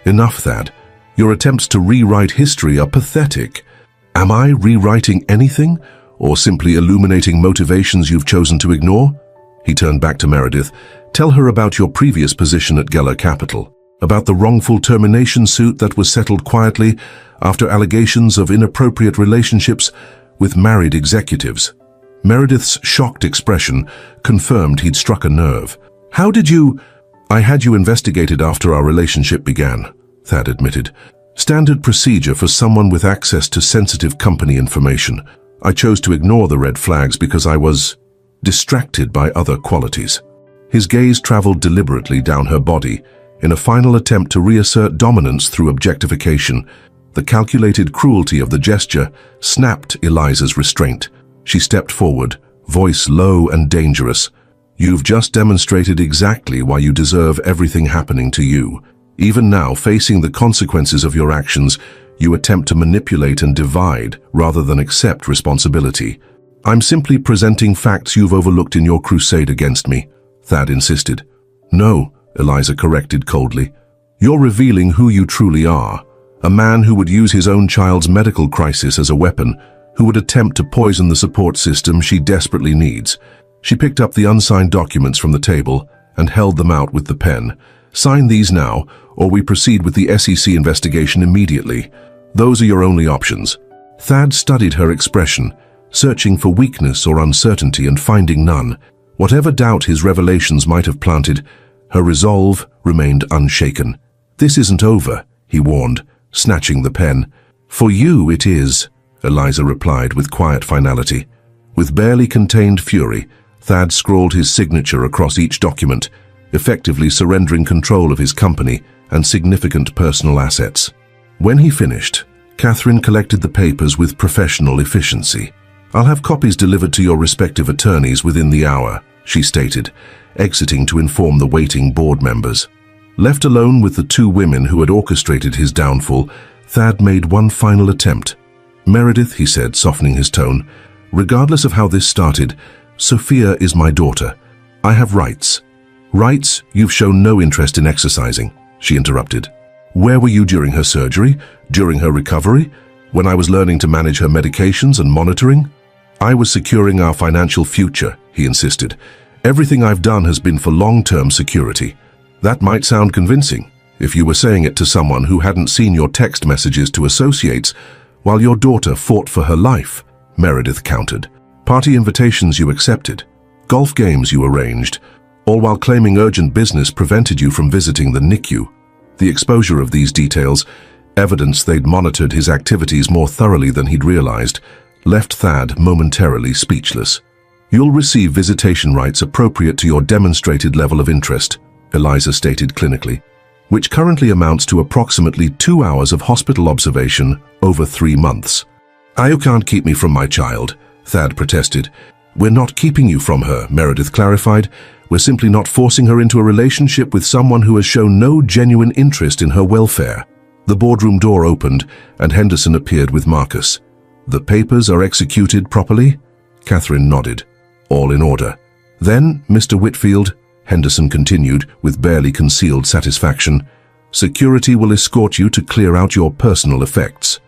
A: Enough, Thad. Your attempts to rewrite history are pathetic. Am I rewriting anything, or simply illuminating motivations you've chosen to ignore? He turned back to Meredith. Tell her about your previous position at Geller Capital, about the wrongful termination suit that was settled quietly after allegations of inappropriate relationships with married executives. Meredith's shocked expression confirmed he'd struck a nerve. How did you... I had you investigated after our relationship began, Thad admitted. Standard procedure for someone with access to sensitive company information. I chose to ignore the red flags because I was distracted by other qualities. His gaze traveled deliberately down her body in a final attempt to reassert dominance through objectification. The calculated cruelty of the gesture snapped Eliza's restraint. She stepped forward, voice low and dangerous. You've just demonstrated exactly why you deserve everything happening to you. Even now, facing the consequences of your actions, you attempt to manipulate and divide rather than accept responsibility. I'm simply presenting facts you've overlooked in your crusade against me, Thad insisted. No, Eliza corrected coldly. You're revealing who you truly are. A man who would use his own child's medical crisis as a weapon, who would attempt to poison the support system she desperately needs. She picked up the unsigned documents from the table and held them out with the pen. Sign these now, or we proceed with the SEC investigation immediately. Those are your only options. Thad studied her expression, searching for weakness or uncertainty and finding none. Whatever doubt his revelations might have planted, her resolve remained unshaken. This isn't over, he warned, snatching the pen. For you it is, Eliza replied with quiet finality. With barely contained fury, Thad scrawled his signature across each document, effectively surrendering control of his company and significant personal assets. When he finished, Catherine collected the papers with professional efficiency. I'll have copies delivered to your respective attorneys within the hour, she stated, exiting to inform the waiting board members. Left alone with the two women who had orchestrated his downfall, Thad made one final attempt. Meredith, he said, softening his tone, regardless of how this started, Sophia is my daughter. I have rights. Rights you've shown no interest in exercising, she interrupted. Where were you during her surgery? During her recovery? When I was learning to manage her medications and monitoring? I was securing our financial future, he insisted. Everything I've done has been for long-term security. That might sound convincing if you were saying it to someone who hadn't seen your text messages to associates while your daughter fought for her life, Meredith countered. Party invitations you accepted, golf games you arranged, all while claiming urgent business prevented you from visiting the NICU. The exposure of these details, evidence they'd monitored his activities more thoroughly than he'd realized, left Thad momentarily speechless. You'll receive visitation rights appropriate to your demonstrated level of interest, Eliza stated clinically, which currently amounts to approximately 2 hours of hospital observation over 3 months. You can't keep me from my child, Thad protested. We're not keeping you from her, Meredith clarified. We're simply not forcing her into a relationship with someone who has shown no genuine interest in her welfare. The boardroom door opened and Henderson appeared with Marcus. The papers are executed properly? Catherine nodded. All in order. Then, Mr. Whitfield, Henderson continued with barely concealed satisfaction, Security will escort you to clear out your personal effects.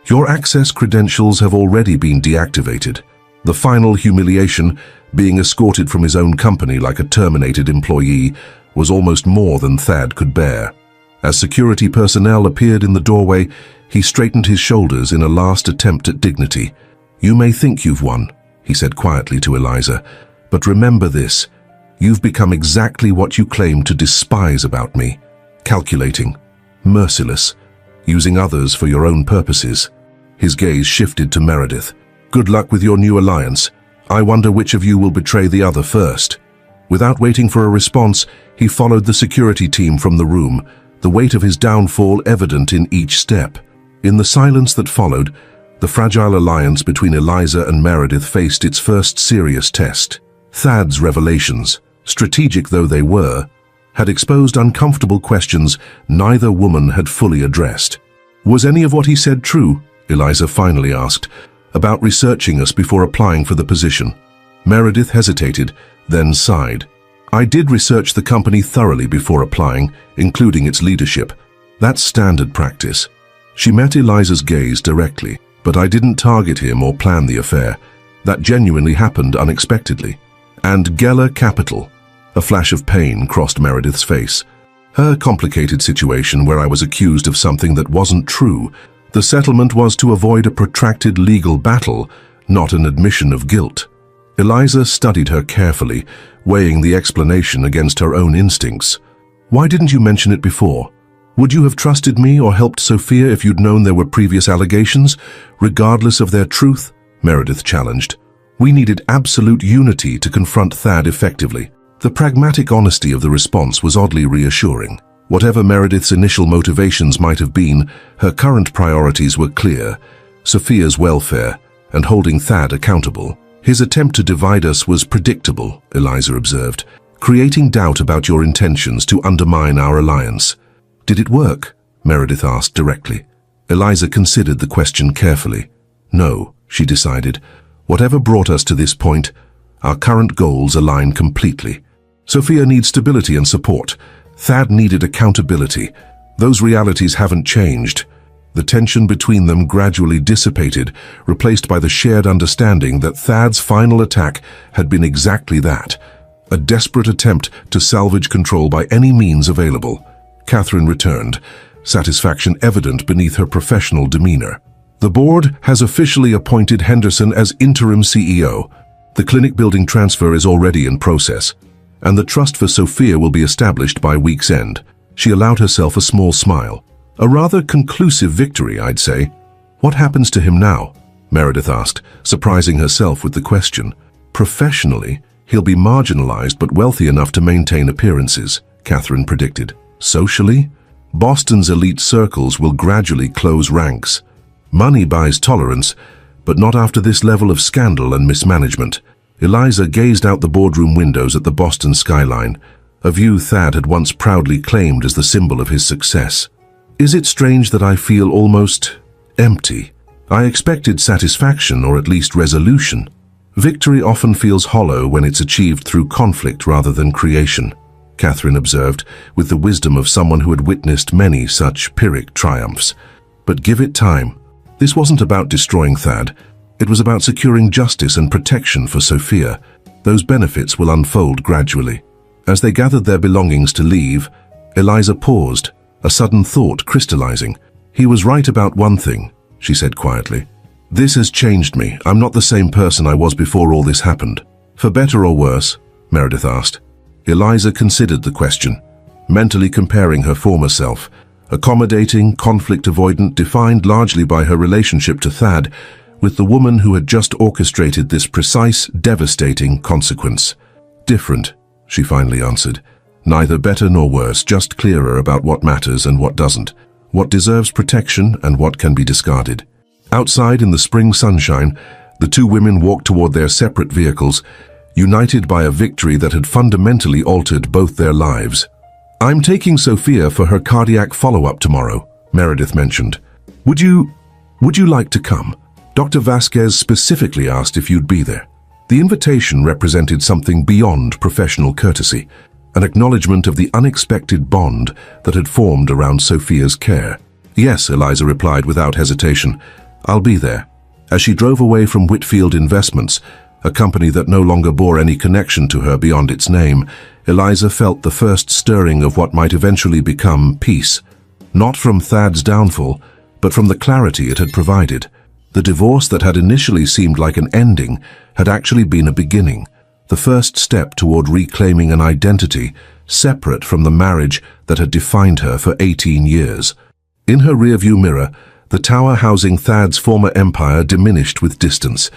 A: Your access credentials have already been deactivated. The final humiliation, being escorted from his own company like a terminated employee, was almost more than Thad could bear. As security personnel appeared in the doorway, he straightened his shoulders in a last attempt at dignity. "You may think you've won," he said quietly to Eliza, "but remember this. You've become exactly what you claim to despise about me. Calculating, merciless, using others for your own purposes." His gaze shifted to Meredith. "Good luck with your new alliance. I wonder which of you will betray the other first." Without waiting for a response, he followed the security team from the room, the weight of his downfall evident in each step. In the silence that followed, the fragile alliance between Eliza and Meredith faced its first serious test. Thad's revelations, strategic though they were, had exposed uncomfortable questions neither woman had fully addressed. "Was any of what he said true?" Eliza finally asked, "about researching us before applying for the position." Meredith hesitated, then sighed. "I did research the company thoroughly before applying, including its leadership. That's standard practice." She met Eliza's gaze directly, "But I didn't target him or plan the affair. That genuinely happened unexpectedly." "And Geller Capital." A flash of pain crossed Meredith's face. "Her complicated situation where I was accused of something that wasn't true. The settlement was to avoid a protracted legal battle, not an admission of guilt." Eliza studied her carefully, weighing the explanation against her own instincts. "Why didn't you mention it before? Would you have trusted me or helped Sophia if you'd known there were previous allegations, regardless of their truth?" Meredith challenged. "We needed absolute unity to confront Thad effectively." The pragmatic honesty of the response was oddly reassuring. Whatever Meredith's initial motivations might have been, her current priorities were clear: Sophia's welfare and holding Thad accountable. "His attempt to divide us was predictable," Eliza observed, "creating doubt about your intentions to undermine our alliance." "Did it work?" Meredith asked directly. Eliza considered the question carefully. "No," she decided. "Whatever brought us to this point, our current goals align completely. Sophia needs stability and support. Thad needed accountability. Those realities haven't changed." The tension between them gradually dissipated, replaced by the shared understanding that Thad's final attack had been exactly that, a desperate attempt to salvage control by any means available. Catherine returned, satisfaction evident beneath her professional demeanor. "The board has officially appointed Henderson as interim CEO. The clinic building transfer is already in process, and the trust for Sophia will be established by week's end." She allowed herself a small smile. "A rather conclusive victory, I'd say." "What happens to him now?" Meredith asked, surprising herself with the question. "Professionally, he'll be marginalized but wealthy enough to maintain appearances," Catherine predicted. "Socially, Boston's elite circles will gradually close ranks. Money buys tolerance, but not after this level of scandal and mismanagement." Eliza gazed out the boardroom windows at the Boston skyline, a view Thad had once proudly claimed as the symbol of his success. "Is it strange that I feel almost empty? I expected satisfaction or at least resolution. Victory often feels hollow when it's achieved through conflict rather than creation," Catherine observed, with the wisdom of someone who had witnessed many such Pyrrhic triumphs. "But give it time. This wasn't about destroying Thad. It was about securing justice and protection for Sophia. Those benefits will unfold gradually." As they gathered their belongings to leave, Eliza paused, a sudden thought crystallizing. "He was right about one thing," she said quietly. "This has changed me. I'm not the same person I was before all this happened." "For better or worse?" Meredith asked. Eliza considered the question, mentally comparing her former self, accommodating, conflict-avoidant, defined largely by her relationship to Thad, with the woman who had just orchestrated this precise, devastating consequence. "Different," she finally answered. "Neither better nor worse, just clearer about what matters and what doesn't, what deserves protection and what can be discarded." Outside in the spring sunshine, the two women walked toward their separate vehicles, united by a victory that had fundamentally altered both their lives. "I'm taking Sophia for her cardiac follow-up tomorrow," Meredith mentioned. Would you like to come? Dr. Vasquez specifically asked if you'd be there." The invitation represented something beyond professional courtesy, an acknowledgement of the unexpected bond that had formed around Sophia's care. "Yes," Eliza replied without hesitation. "I'll be there." As she drove away from Whitfield Investments, a company that no longer bore any connection to her beyond its name, Eliza felt the first stirring of what might eventually become peace. Not from Thad's downfall, but from the clarity it had provided. The divorce that had initially seemed like an ending had actually been a beginning, the first step toward reclaiming an identity separate from the marriage that had defined her for 18 years. In her rearview mirror, the tower housing Thad's former empire diminished with distance,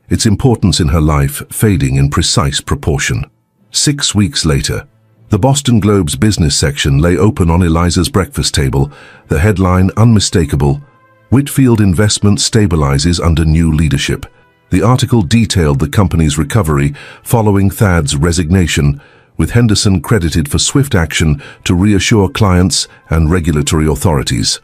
A: its importance in her life fading in precise proportion. 6 weeks later, the Boston Globe's business section lay open on Eliza's breakfast table, the headline unmistakable: "Whitfield Investments stabilizes under new leadership." The article detailed the company's recovery following Thad's resignation, with Henderson credited for swift action to reassure clients and regulatory authorities.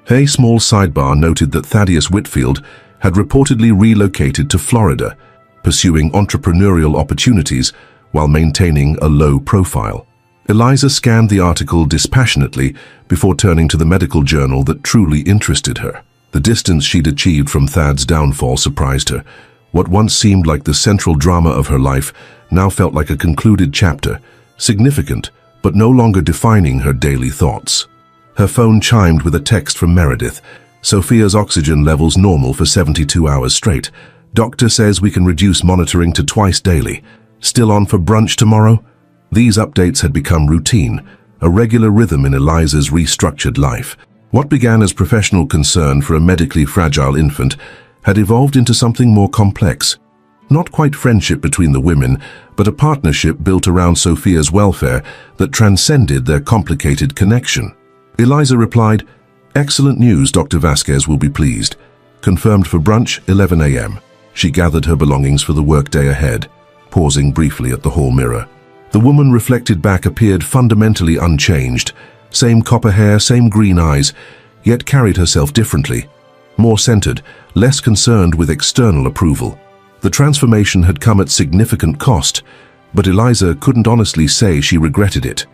A: A small sidebar noted that Thaddeus Whitfield had reportedly relocated to Florida, pursuing entrepreneurial opportunities while maintaining a low profile. Eliza scanned the article dispassionately before turning to the medical journal that truly interested her. The distance she'd achieved from Thad's downfall surprised her. What once seemed like the central drama of her life now felt like a concluded chapter, significant, but no longer defining her daily thoughts. Her phone chimed with a text from Meredith. "Sophia's oxygen levels normal for 72 hours straight. Doctor says we can reduce monitoring to twice daily. Still on for brunch tomorrow?" These updates had become routine, a regular rhythm in Eliza's restructured life. What began as professional concern for a medically fragile infant had evolved into something more complex. Not quite friendship between the women, but a partnership built around Sophia's welfare that transcended their complicated connection. Eliza replied, "Excellent news, Dr. Vasquez will be pleased. Confirmed for brunch, 11 a.m. She gathered her belongings for the workday ahead, pausing briefly at the hall mirror. The woman reflected back appeared fundamentally unchanged. Same copper hair, same green eyes, yet carried herself differently. More centered, less concerned with external approval. The transformation had come at significant cost, but Eliza couldn't honestly say she regretted it.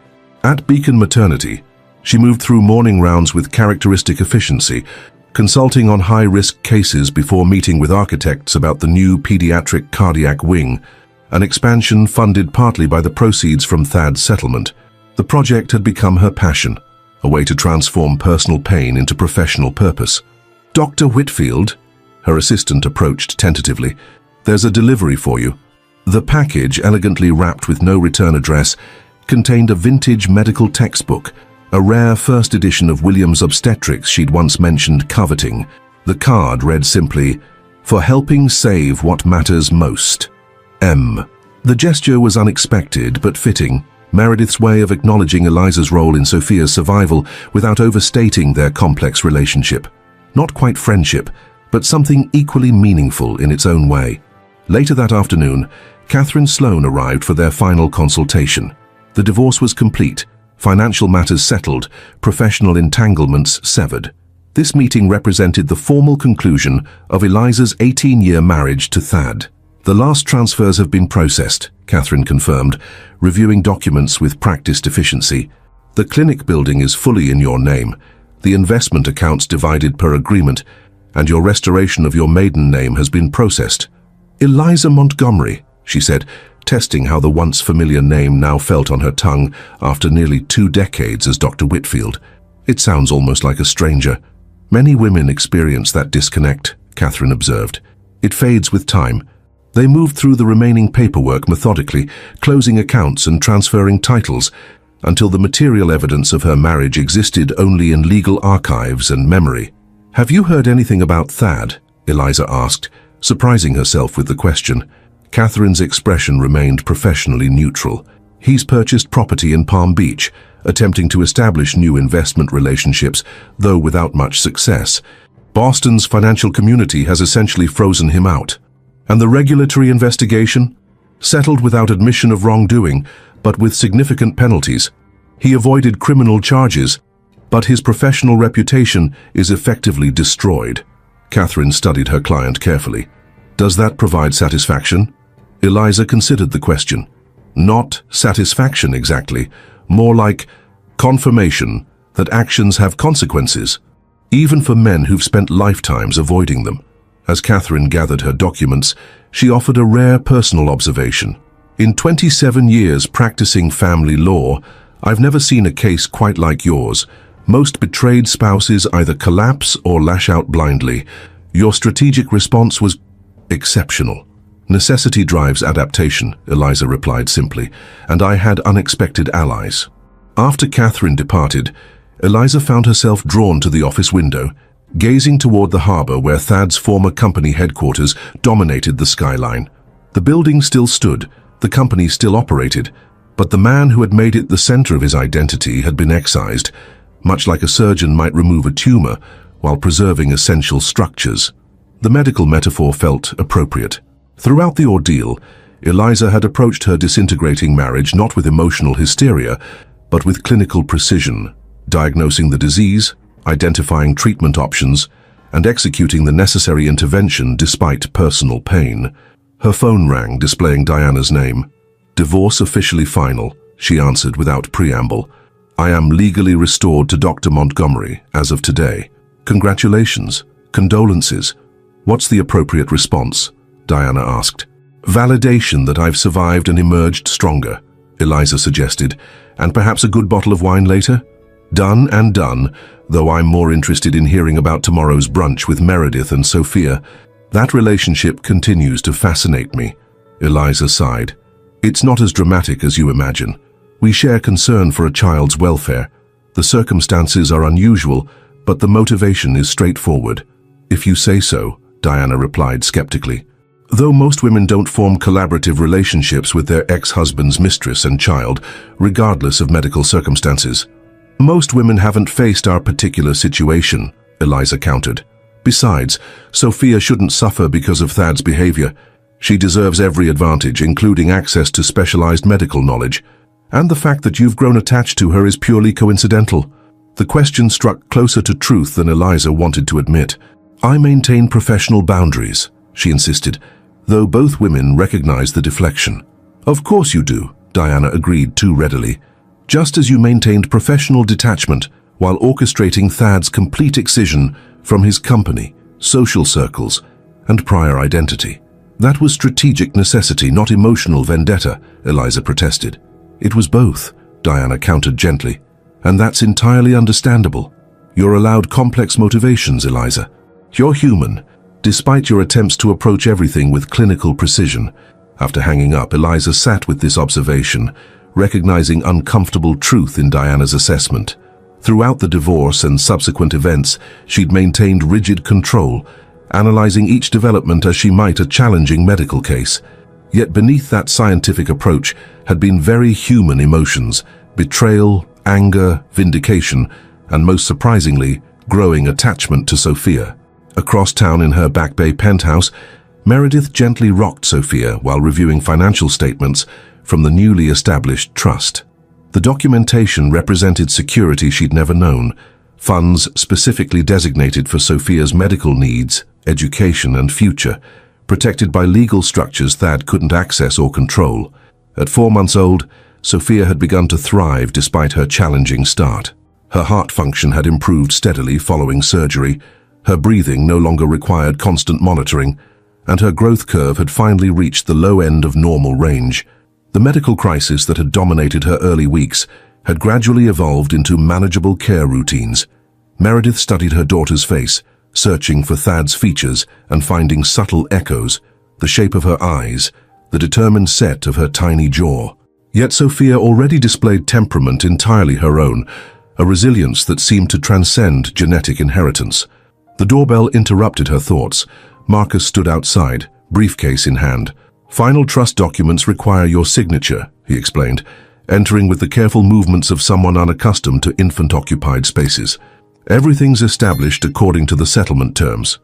A: At Beacon Maternity, she moved through morning rounds with characteristic efficiency, consulting on high-risk cases before meeting with architects about the new pediatric cardiac wing, an expansion funded partly by the proceeds from Thad's settlement. The project had become her passion, a way to transform personal pain into professional purpose. "Dr. Whitfield," her assistant approached tentatively, "there's a delivery for you." The package, elegantly wrapped with no return address, contained a vintage medical textbook, a rare first edition of Williams Obstetrics she'd once mentioned coveting. The card read simply, "For helping save what matters most. M." The gesture was unexpected but fitting, Meredith's way of acknowledging Eliza's role in Sophia's survival without overstating their complex relationship. Not quite friendship, but something equally meaningful in its own way. Later that afternoon, Catherine Sloane arrived for their final consultation. The divorce was complete, financial matters settled, professional entanglements severed. This meeting represented the formal conclusion of Eliza's 18-year marriage to Thad. "The last transfers have been processed," Catherine confirmed, reviewing documents with practiced efficiency. "The clinic building is fully in your name, the investment accounts divided per agreement, and your restoration of your maiden name has been processed." "Eliza Montgomery," she said, testing how the once familiar name now felt on her tongue after nearly 2 decades as Dr. Whitfield. "It sounds almost like a stranger." "Many women experience that disconnect," Catherine observed. "It fades with time." They moved through the remaining paperwork methodically, closing accounts and transferring titles, until the material evidence of her marriage existed only in legal archives and memory. "Have you heard anything about Thad?" Eliza asked, surprising herself with the question. Catherine's expression remained professionally neutral. "He's purchased property in Palm Beach, attempting to establish new investment relationships, though without much success. Boston's financial community has essentially frozen him out. And the regulatory investigation? Settled without admission of wrongdoing, but with significant penalties. He avoided criminal charges, but his professional reputation is effectively destroyed." Catherine studied her client carefully. "Does that provide satisfaction?" Eliza considered the question. Not satisfaction exactly, more like confirmation that actions have consequences, even for men who've spent lifetimes avoiding them. As Catherine gathered her documents, she offered a rare personal observation. In 27 years practicing family law, I've never seen a case quite like yours. Most betrayed spouses either collapse or lash out blindly. Your strategic response was exceptional. Necessity drives adaptation, Eliza replied simply, and I had unexpected allies. After Catherine departed, Eliza found herself drawn to the office window, gazing toward the harbor where Thad's former company headquarters dominated the skyline. The building still stood, the company still operated, but the man who had made it the center of his identity had been excised, much like a surgeon might remove a tumor while preserving essential structures. The medical metaphor felt appropriate. Throughout the ordeal, Eliza had approached her disintegrating marriage not with emotional hysteria, but with clinical precision, diagnosing the disease, identifying treatment options, and executing the necessary intervention despite personal pain. Her phone rang, displaying Diana's name. "Divorce officially final," she answered without preamble. "I am legally restored to Dr. Montgomery as of today. Congratulations. Condolences. What's the appropriate response?" Diana asked. "Validation that I've survived and emerged stronger," Eliza suggested, "and perhaps a good bottle of wine later?" "Done and done, though I'm more interested in hearing about tomorrow's brunch with Meredith and Sophia. That relationship continues to fascinate me," Eliza sighed. "It's not as dramatic as you imagine. We share concern for a child's welfare. The circumstances are unusual, but the motivation is straightforward." "If you say so," Diana replied skeptically. "Though most women don't form collaborative relationships with their ex-husband's mistress and child, regardless of medical circumstances. Most women haven't faced our particular situation," Eliza countered. "Besides, Sophia shouldn't suffer because of Thad's behavior. She deserves every advantage, including access to specialized medical knowledge. And the fact that you've grown attached to her is purely coincidental." The question struck closer to truth than Eliza wanted to admit. "I maintain professional boundaries," she insisted, though both women recognized the deflection. "Of course you do," Diana agreed too readily. "Just as you maintained professional detachment while orchestrating Thad's complete excision from his company, social circles, and prior identity. That was strategic necessity, not emotional vendetta," Eliza protested. "It was both," Diana countered gently. "And that's entirely understandable. You're allowed complex motivations, Eliza. You're human, despite your attempts to approach everything with clinical precision." After hanging up, Eliza sat with this observation, recognizing uncomfortable truth in Diana's assessment. Throughout the divorce and subsequent events, she'd maintained rigid control, analyzing each development as she might a challenging medical case. Yet beneath that scientific approach had been very human emotions: betrayal, anger, vindication, and most surprisingly, growing attachment to Sophia. Across town in her Back Bay penthouse, Meredith gently rocked Sophia while reviewing financial statements from the newly established trust. The documentation represented security she'd never known, funds specifically designated for Sophia's medical needs, education, and future, protected by legal structures Thad couldn't access or control. At 4 months old, Sophia had begun to thrive despite her challenging start. Her heart function had improved steadily following surgery, her breathing no longer required constant monitoring, and her growth curve had finally reached the low end of normal range. The medical crisis that had dominated her early weeks had gradually evolved into manageable care routines. Meredith studied her daughter's face, searching for Thad's features and finding subtle echoes, the shape of her eyes, the determined set of her tiny jaw. Yet Sophia already displayed temperament entirely her own, a resilience that seemed to transcend genetic inheritance. The doorbell interrupted her thoughts. Marcus stood outside, briefcase in hand. "Final trust documents require your signature," he explained, entering with the careful movements of someone unaccustomed to infant-occupied spaces. "Everything's established according to the settlement terms."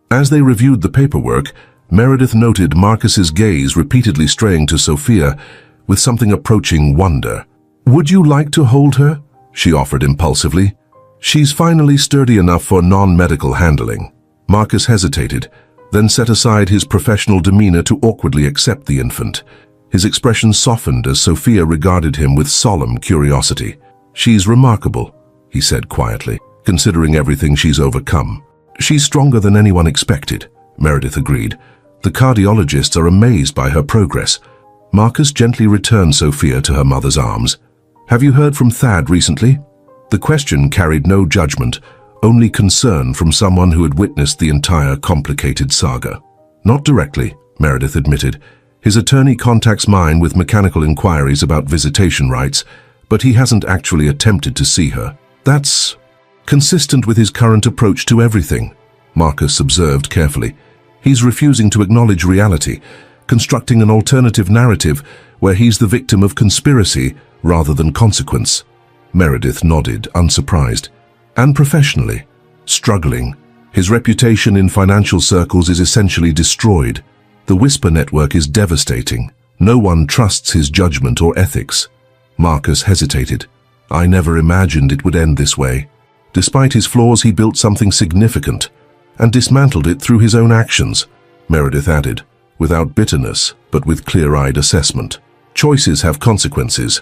A: As they reviewed the paperwork, Meredith noted Marcus's gaze repeatedly straying to Sophia with something approaching wonder. "Would you like to hold her?" she offered impulsively. "She's finally sturdy enough for non-medical handling." Marcus hesitated, then set aside his professional demeanor to awkwardly accept the infant. His expression softened as Sophia regarded him with solemn curiosity. "She's remarkable," he said quietly, "considering everything she's overcome." "She's stronger than anyone expected," Meredith agreed. "The cardiologists are amazed by her progress." Marcus gently returned Sophia to her mother's arms. "Have you heard from Thad recently?" The question carried no judgment, only concern from someone who had witnessed the entire complicated saga. "Not directly," Meredith admitted. "His attorney contacts mine with mechanical inquiries about visitation rights, but he hasn't actually attempted to see her." "That's consistent with his current approach to everything," Marcus observed carefully. "He's refusing to acknowledge reality, constructing an alternative narrative where he's the victim of conspiracy rather than consequence." Meredith nodded, unsurprised. "And professionally, struggling. His reputation in financial circles is essentially destroyed. The Whisper network is devastating. No one trusts his judgment or ethics." Marcus hesitated. "I never imagined it would end this way." "Despite his flaws, he built something significant and dismantled it through his own actions," Meredith added, without bitterness, but with clear-eyed assessment. "Choices have consequences."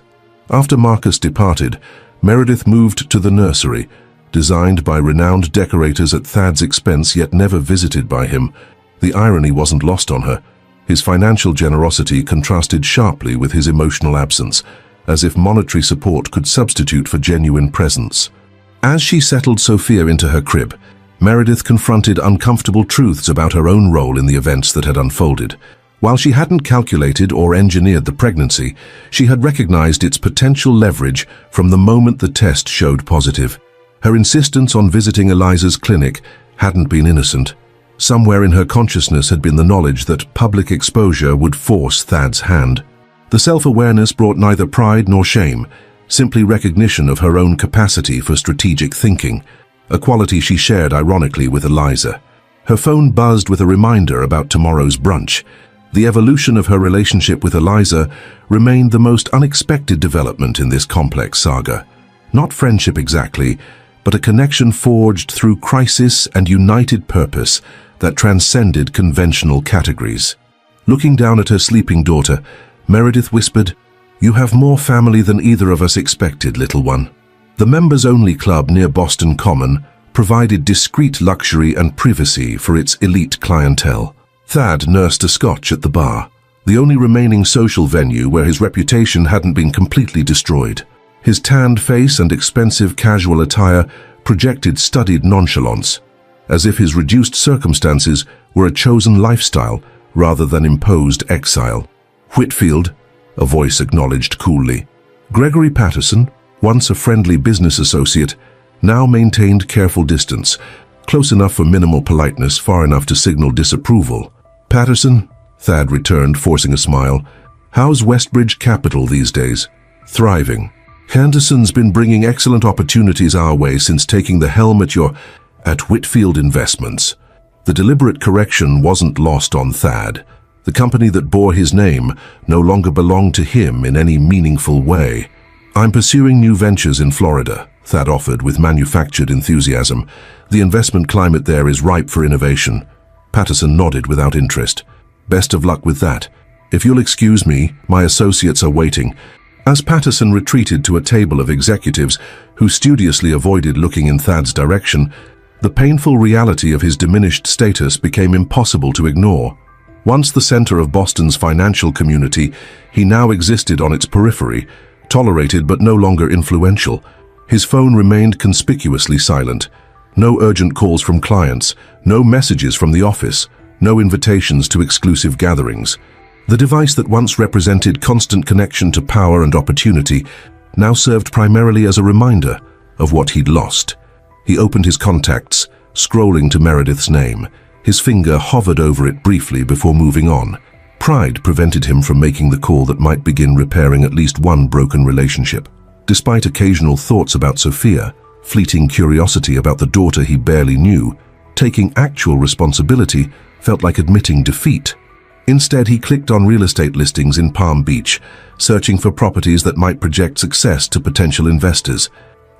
A: After Marcus departed, Meredith moved to the nursery, designed by renowned decorators at Thad's expense yet never visited by him. The irony wasn't lost on her. His financial generosity contrasted sharply with his emotional absence, as if monetary support could substitute for genuine presence. As she settled Sophia into her crib, Meredith confronted uncomfortable truths about her own role in the events that had unfolded. While she hadn't calculated or engineered the pregnancy, she had recognized its potential leverage from the moment the test showed positive. Her insistence on visiting Eliza's clinic hadn't been innocent. Somewhere in her consciousness had been the knowledge that public exposure would force Thad's hand. The self-awareness brought neither pride nor shame, simply recognition of her own capacity for strategic thinking, a quality she shared ironically with Eliza. Her phone buzzed with a reminder about tomorrow's brunch. The evolution of her relationship with Eliza remained the most unexpected development in this complex saga. Not friendship exactly, but a connection forged through crisis and united purpose that transcended conventional categories. Looking down at her sleeping daughter, Meredith whispered, "You have more family than either of us expected, little one." The members-only club near Boston Common provided discreet luxury and privacy for its elite clientele. Thad nursed a scotch at the bar, the only remaining social venue where his reputation hadn't been completely destroyed. His tanned face and expensive casual attire projected studied nonchalance, as if his reduced circumstances were a chosen lifestyle rather than imposed exile. "Whitfield," a voice acknowledged coolly. Gregory Patterson, once a friendly business associate, now maintained careful distance, close enough for minimal politeness, far enough to signal disapproval. "Patterson," Thad returned, forcing a smile. "How's Westbridge Capital these days?" "Thriving. Henderson's been bringing excellent opportunities our way since taking the helm at Whitfield Investments." The deliberate correction wasn't lost on Thad. The company that bore his name no longer belonged to him in any meaningful way. "I'm pursuing new ventures in Florida," Thad offered with manufactured enthusiasm. "The investment climate there is ripe for innovation." Patterson nodded without interest. "Best of luck with that. If you'll excuse me, my associates are waiting." As Patterson retreated to a table of executives who studiously avoided looking in Thad's direction, the painful reality of his diminished status became impossible to ignore. Once the center of Boston's financial community, he now existed on its periphery, tolerated but no longer influential. His phone remained conspicuously silent. No urgent calls from clients, no messages from the office, no invitations to exclusive gatherings. The device that once represented constant connection to power and opportunity now served primarily as a reminder of what he'd lost. He opened his contacts, scrolling to Meredith's name. His finger hovered over it briefly before moving on. Pride prevented him from making the call that might begin repairing at least one broken relationship. Despite occasional thoughts about Sophia, fleeting curiosity about the daughter he barely knew, taking actual responsibility felt like admitting defeat. Instead, he clicked on real estate listings in Palm Beach, searching for properties that might project success to potential investors.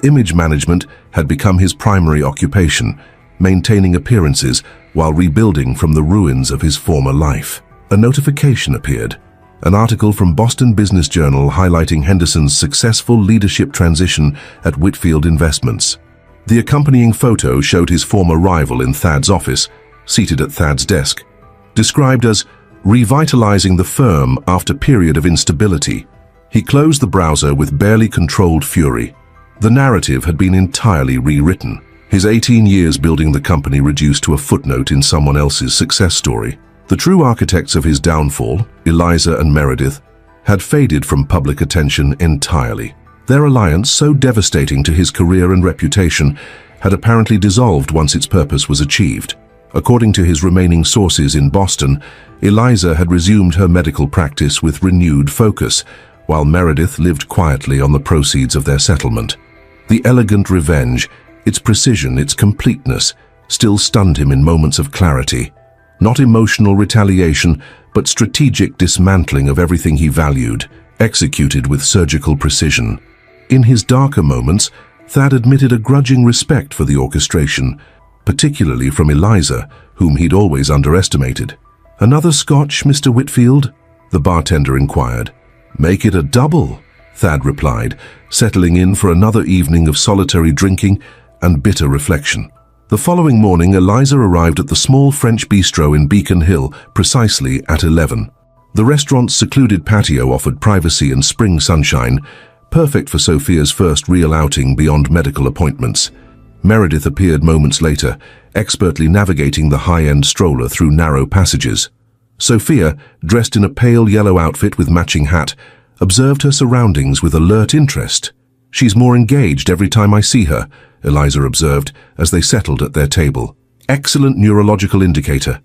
A: Image management had become his primary occupation, maintaining appearances while rebuilding from the ruins of his former life. A notification appeared, an article from Boston Business Journal highlighting Henderson's successful leadership transition at Whitfield Investments. The accompanying photo showed his former rival in Thad's office, seated at Thad's desk, described as revitalizing the firm after period of instability. He closed the browser with barely controlled fury. The narrative had been entirely rewritten, his 18 years building the company reduced to a footnote in someone else's success story. The true architects of his downfall, Eliza and Meredith, had faded from public attention entirely. Their alliance, so devastating to his career and reputation, had apparently dissolved once its purpose was achieved. According to his remaining sources in Boston, Eliza had resumed her medical practice with renewed focus, while Meredith lived quietly on the proceeds of their settlement. The elegant revenge, its precision, its completeness, still stunned him in moments of clarity. Not emotional retaliation, but strategic dismantling of everything he valued, executed with surgical precision. In his darker moments, Thad admitted a grudging respect for the orchestration, particularly from Eliza, whom he'd always underestimated. "Another scotch, Mr. Whitfield?" the bartender inquired. "Make it a double," Thad replied, settling in for another evening of solitary drinking and bitter reflection. The following morning, Eliza arrived at the small French bistro in Beacon Hill precisely at 11. The restaurant's secluded patio offered privacy and spring sunshine, perfect for Sophia's first real outing beyond medical appointments. Meredith appeared moments later, expertly navigating the high-end stroller through narrow passages. Sophia, dressed in a pale yellow outfit with matching hat, observed her surroundings with alert interest. "She's more engaged every time I see her," Eliza observed as they settled at their table. "Excellent neurological indicator."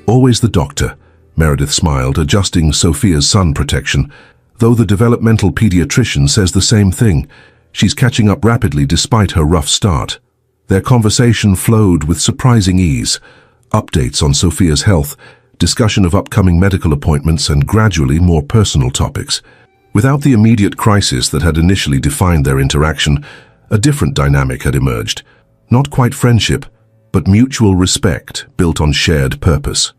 A: "Always the doctor," Meredith smiled, adjusting Sophia's sun protection, though the developmental pediatrician says the same thing. She's catching up rapidly despite her rough start. Their conversation flowed with surprising ease. Updates on Sophia's health, discussion of upcoming medical appointments, and gradually more personal topics. Without the immediate crisis that had initially defined their interaction, a different dynamic had emerged. Not quite friendship, but mutual respect built on shared purpose.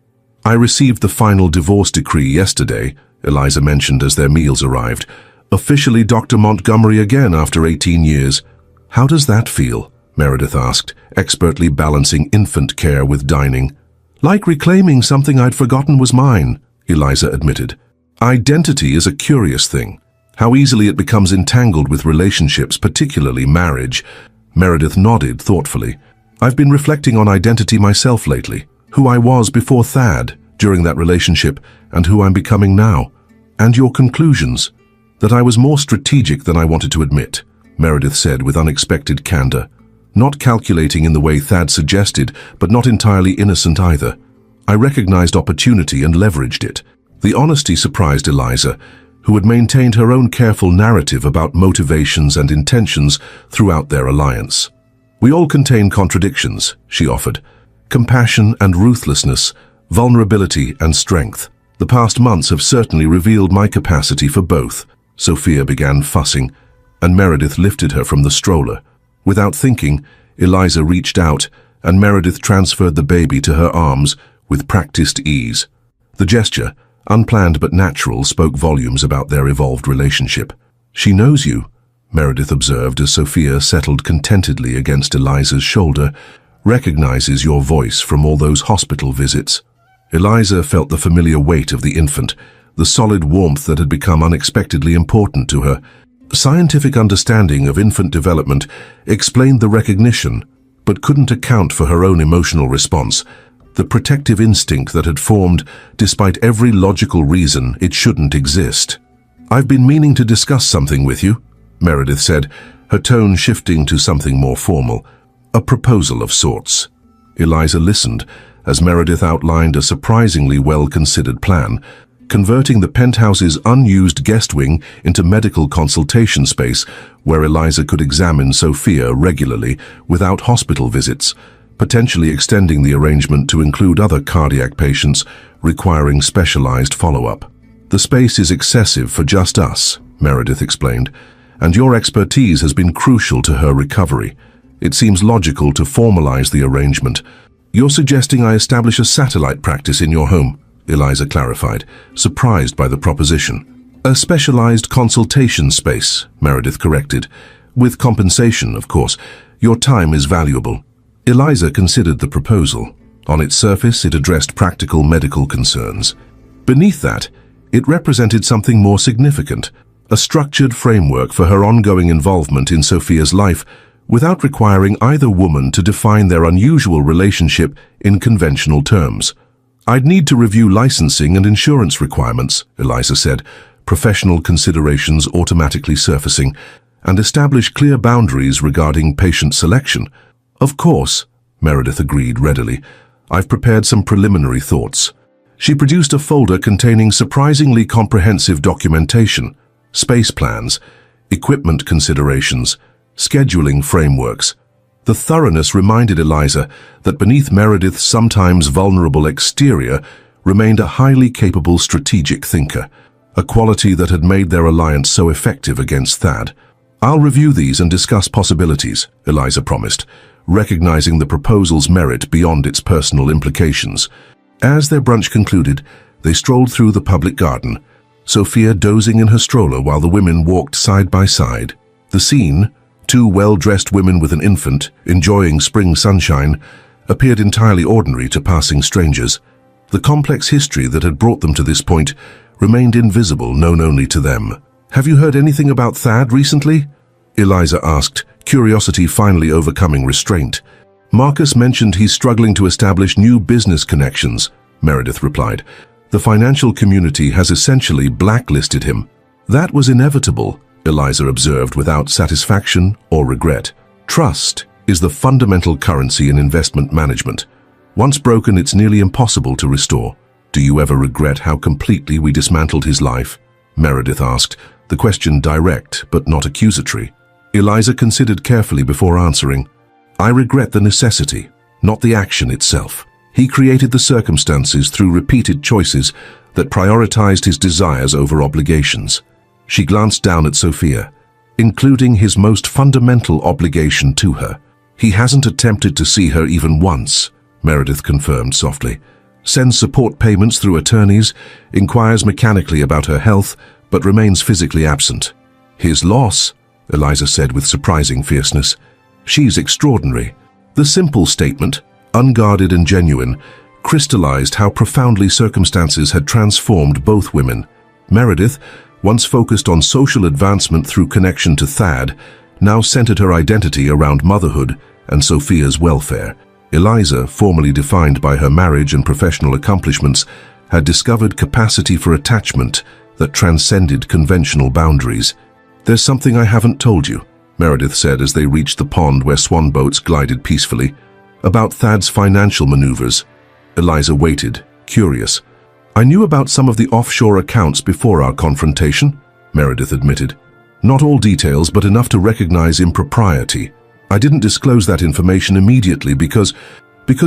A: "I received the final divorce decree yesterday," Eliza mentioned as their meals arrived. "Officially Dr. Montgomery again after 18 years. How does that feel?" Meredith asked, expertly balancing infant care with dining. "Like reclaiming something I'd forgotten was mine," Eliza admitted. "Identity is a curious thing. How easily it becomes entangled with relationships, particularly marriage." Meredith nodded thoughtfully. "I've been reflecting on identity myself lately. Who I was before Thad, during that relationship, and who I'm becoming now. And your conclusions?" "That I was more strategic than I wanted to admit," Meredith said with unexpected candor. "Not calculating in the way Thad suggested, but not entirely innocent either. I recognized opportunity and leveraged it." The honesty surprised Eliza, who had maintained her own careful narrative about motivations and intentions throughout their alliance. "We all contain contradictions," she offered. "Compassion and ruthlessness, vulnerability and strength. The past months have certainly revealed my capacity for both." Sophia began fussing, and Meredith lifted her from the stroller. Without thinking, Eliza reached out, and Meredith transferred the baby to her arms with practiced ease. The gesture, unplanned but natural, spoke volumes about their evolved relationship. "She knows you," Meredith observed as Sophia settled contentedly against Eliza's shoulder, "recognizes your voice from all those hospital visits." Eliza felt the familiar weight of the infant, the solid warmth that had become unexpectedly important to her. Scientific understanding of infant development explained the recognition, but couldn't account for her own emotional response. The protective instinct that had formed despite every logical reason it shouldn't exist. "I've been meaning to discuss something with you," Meredith said, her tone shifting to something more formal. "A proposal of sorts." Eliza listened as Meredith outlined a surprisingly well-considered plan, converting the penthouse's unused guest wing into medical consultation space where Eliza could examine Sophia regularly without hospital visits, potentially extending the arrangement to include other cardiac patients requiring specialized follow-up. "The space is excessive for just us," Meredith explained, "and your expertise has been crucial to her recovery. It seems logical to formalize the arrangement. You're suggesting I establish a satellite practice in your home?" Eliza clarified, surprised by the proposition. A specialized consultation space, Meredith corrected. With compensation, of course. Your time is valuable. Eliza considered the proposal. On its surface, it addressed practical medical concerns. Beneath that, it represented something more significant, a structured framework for her ongoing involvement in Sophia's life without requiring either woman to define their unusual relationship in conventional terms. I'd need to review licensing and insurance requirements, Eliza said, professional considerations automatically surfacing, and establish clear boundaries regarding patient selection. Of course, Meredith agreed readily. I've prepared some preliminary thoughts. She produced a folder containing surprisingly comprehensive documentation, space plans, equipment considerations, scheduling frameworks. The thoroughness reminded Eliza that beneath Meredith's sometimes vulnerable exterior remained a highly capable strategic thinker, a quality that had made their alliance so effective against Thad. I'll review these and discuss possibilities, Eliza promised, recognizing the proposal's merit beyond its personal implications. As their brunch concluded, they strolled through the public garden, Sophia dozing in her stroller while the women walked side by side. The scene, two well-dressed women with an infant, enjoying spring sunshine, appeared entirely ordinary to passing strangers. The complex history that had brought them to this point remained invisible, known only to them. Have you heard anything about Thad recently? Eliza asked, curiosity finally overcoming restraint. Marcus mentioned he's struggling to establish new business connections, Meredith replied. The financial community has essentially blacklisted him. That was inevitable, Eliza observed without satisfaction or regret. Trust is the fundamental currency in investment management. Once broken, it's nearly impossible to restore. Do you ever regret how completely we dismantled his life? Meredith asked, the question direct but not accusatory. Eliza considered carefully before answering. I regret the necessity, not the action itself. He created the circumstances through repeated choices that prioritized his desires over obligations. She glanced down at Sophia, including his most fundamental obligation to her. He hasn't attempted to see her even once, Meredith confirmed softly. Sends support payments through attorneys, inquires mechanically about her health, but remains physically absent. His loss, Eliza said with surprising fierceness. She's extraordinary. The simple statement, unguarded and genuine, crystallized how profoundly circumstances had transformed both women. Meredith, once focused on social advancement through connection to Thad, now centered her identity around motherhood and Sophia's welfare. Eliza, formerly defined by her marriage and professional accomplishments, had discovered capacity for attachment that transcended conventional boundaries. There's something I haven't told you, Meredith said as they reached the pond where swan boats glided peacefully. About Thad's financial maneuvers. Eliza waited, curious. I knew about some of the offshore accounts before our confrontation, Meredith admitted. Not all details, but enough to recognize impropriety. I didn't disclose that information immediately because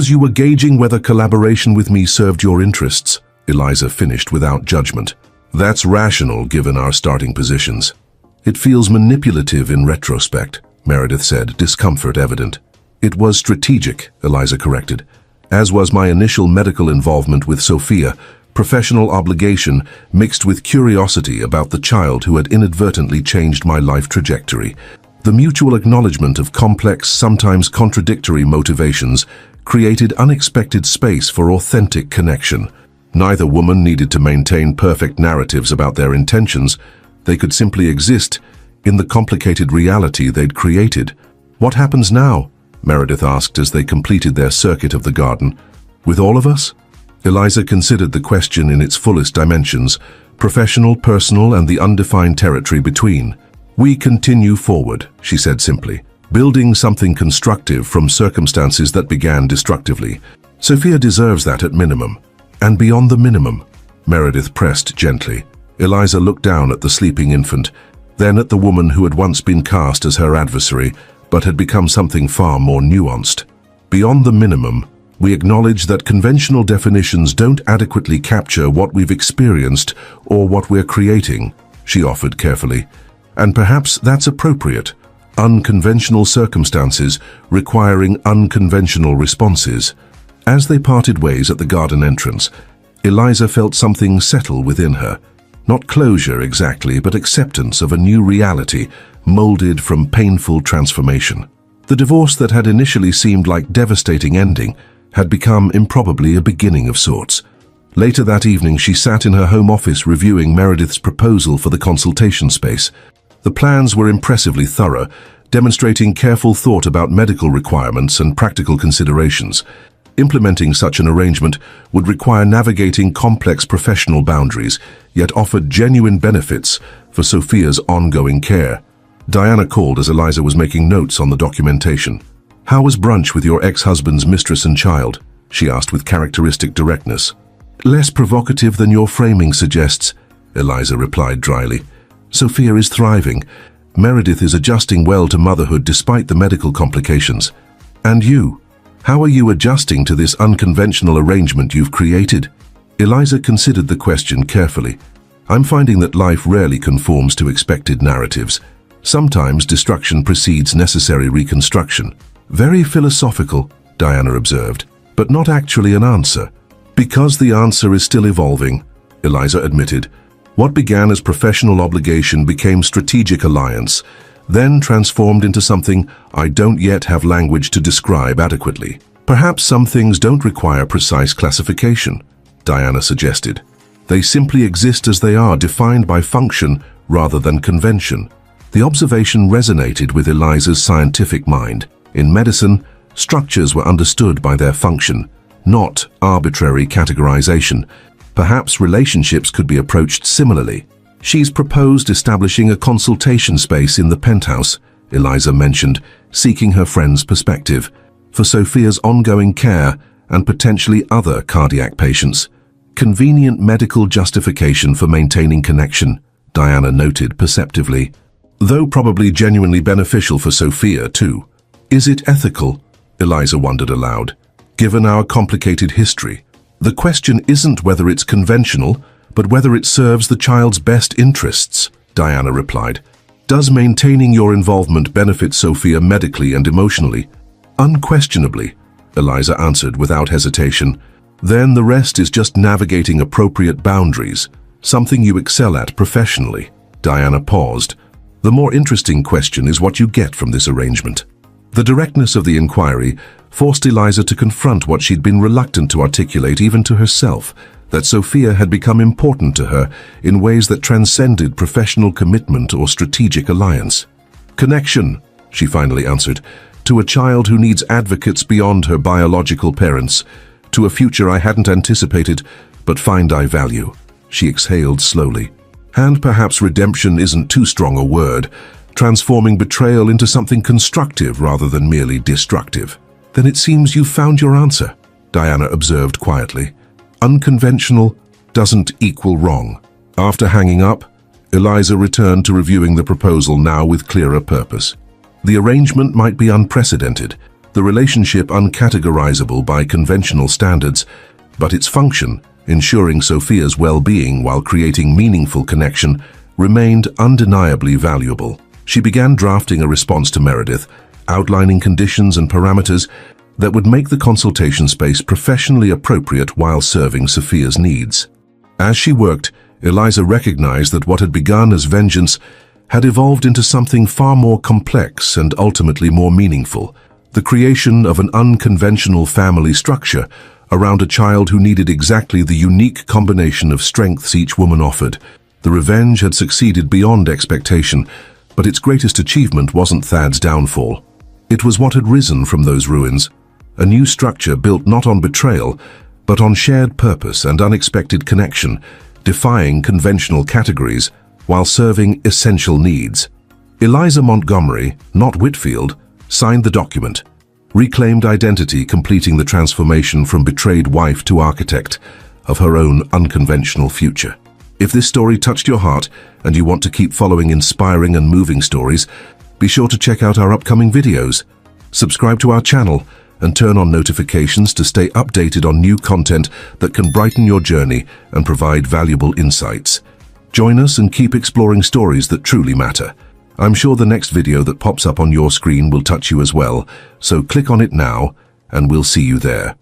A: you were gauging whether collaboration with me served your interests, Eliza finished without judgment. That's rational given our starting positions. It feels manipulative in retrospect, Meredith said, discomfort evident. It was strategic, Eliza corrected. As was my initial medical involvement with Sophia, professional obligation mixed with curiosity about the child who had inadvertently changed my life trajectory. The mutual acknowledgement of complex, sometimes contradictory motivations created unexpected space for authentic connection. Neither woman needed to maintain perfect narratives about their intentions. They could simply exist in the complicated reality they'd created. What happens now? Meredith asked as they completed their circuit of the garden. With all of us? Eliza considered the question in its fullest dimensions, professional, personal, and the undefined territory between. We continue forward, she said simply, building something constructive from circumstances that began destructively. Sophia deserves that at minimum. And beyond the minimum, Meredith pressed gently. Eliza looked down at the sleeping infant, then at the woman who had once been cast as her adversary, but had become something far more nuanced. Beyond the minimum, we acknowledge that conventional definitions don't adequately capture what we've experienced or what we're creating, she offered carefully. And perhaps that's appropriate. Unconventional circumstances requiring unconventional responses. As they parted ways at the garden entrance, Eliza felt something settle within her. Not closure exactly, but acceptance of a new reality, molded from painful transformation. The divorce that had initially seemed like devastating ending had become improbably a beginning of sorts. Later that evening, she sat in her home office reviewing Meredith's proposal for the consultation space. The plans were impressively thorough, demonstrating careful thought about medical requirements and practical considerations. Implementing such an arrangement would require navigating complex professional boundaries, yet offered genuine benefits for Sophia's ongoing care. Diana called as Eliza was making notes on the documentation. "How was brunch with your ex-husband's mistress and child?" she asked with characteristic directness. "Less provocative than your framing suggests," Eliza replied dryly. "Sophia is thriving. Meredith is adjusting well to motherhood despite the medical complications. And you? How are you adjusting to this unconventional arrangement you've created?" Eliza considered the question carefully. "I'm finding that life rarely conforms to expected narratives. Sometimes destruction precedes necessary reconstruction." "Very philosophical," Diana observed, "but not actually an answer." "Because the answer is still evolving," Eliza admitted. "What began as professional obligation became strategic alliance, then transformed into something I don't yet have language to describe adequately. Perhaps some things don't require precise classification," Diana suggested. "They simply exist as they are, defined by function rather than convention." The observation resonated with Eliza's scientific mind. In medicine, structures were understood by their function, not arbitrary categorization. Perhaps relationships could be approached similarly. "She's proposed establishing a consultation space in the penthouse," Eliza mentioned, seeking her friend's perspective, "for Sophia's ongoing care and potentially other cardiac patients. Convenient medical justification for maintaining connection," Diana noted perceptively. "Though probably genuinely beneficial for Sophia, too. Is it ethical?" Eliza wondered aloud. "Given our complicated history, the question isn't whether it's conventional, but whether it serves the child's best interests," Diana replied. "Does maintaining your involvement benefit Sophia medically and emotionally?" "Unquestionably," Eliza answered without hesitation. "Then the rest is just navigating appropriate boundaries, something you excel at professionally." Diana paused. "The more interesting question is what you get from this arrangement." The directness of the inquiry forced Eliza to confront what she'd been reluctant to articulate even to herself, that Sophia had become important to her in ways that transcended professional commitment or strategic alliance. "Connection," she finally answered, "to a child who needs advocates beyond her biological parents, to a future I hadn't anticipated, but find I value." She exhaled slowly. "And perhaps redemption isn't too strong a word, transforming betrayal into something constructive rather than merely destructive." "Then it seems you've found your answer," Diana observed quietly. "Unconventional doesn't equal wrong." After hanging up, Eliza returned to reviewing the proposal, now with clearer purpose. The arrangement might be unprecedented, the relationship uncategorizable by conventional standards, but its function, ensuring Sophia's well-being while creating meaningful connection, remained undeniably valuable. She began drafting a response to Meredith, outlining conditions and parameters that would make the consultation space professionally appropriate while serving Sophia's needs. As she worked, Eliza recognized that what had begun as vengeance had evolved into something far more complex and ultimately more meaningful: the creation of an unconventional family structure around a child who needed exactly the unique combination of strengths each woman offered. The revenge had succeeded beyond expectation, but its greatest achievement wasn't Thad's downfall. It was what had risen from those ruins, a new structure built not on betrayal, but on shared purpose and unexpected connection, defying conventional categories while serving essential needs. Eliza Montgomery, not Whitfield, signed the document, reclaimed identity, completing the transformation from betrayed wife to architect of her own unconventional future. If this story touched your heart and you want to keep following inspiring and moving stories, be sure to check out our upcoming videos. Subscribe to our channel and turn on notifications to stay updated on new content that can brighten your journey and provide valuable insights. Join us and keep exploring stories that truly matter. I'm sure the next video that pops up on your screen will touch you as well, so click on it now and we'll see you there.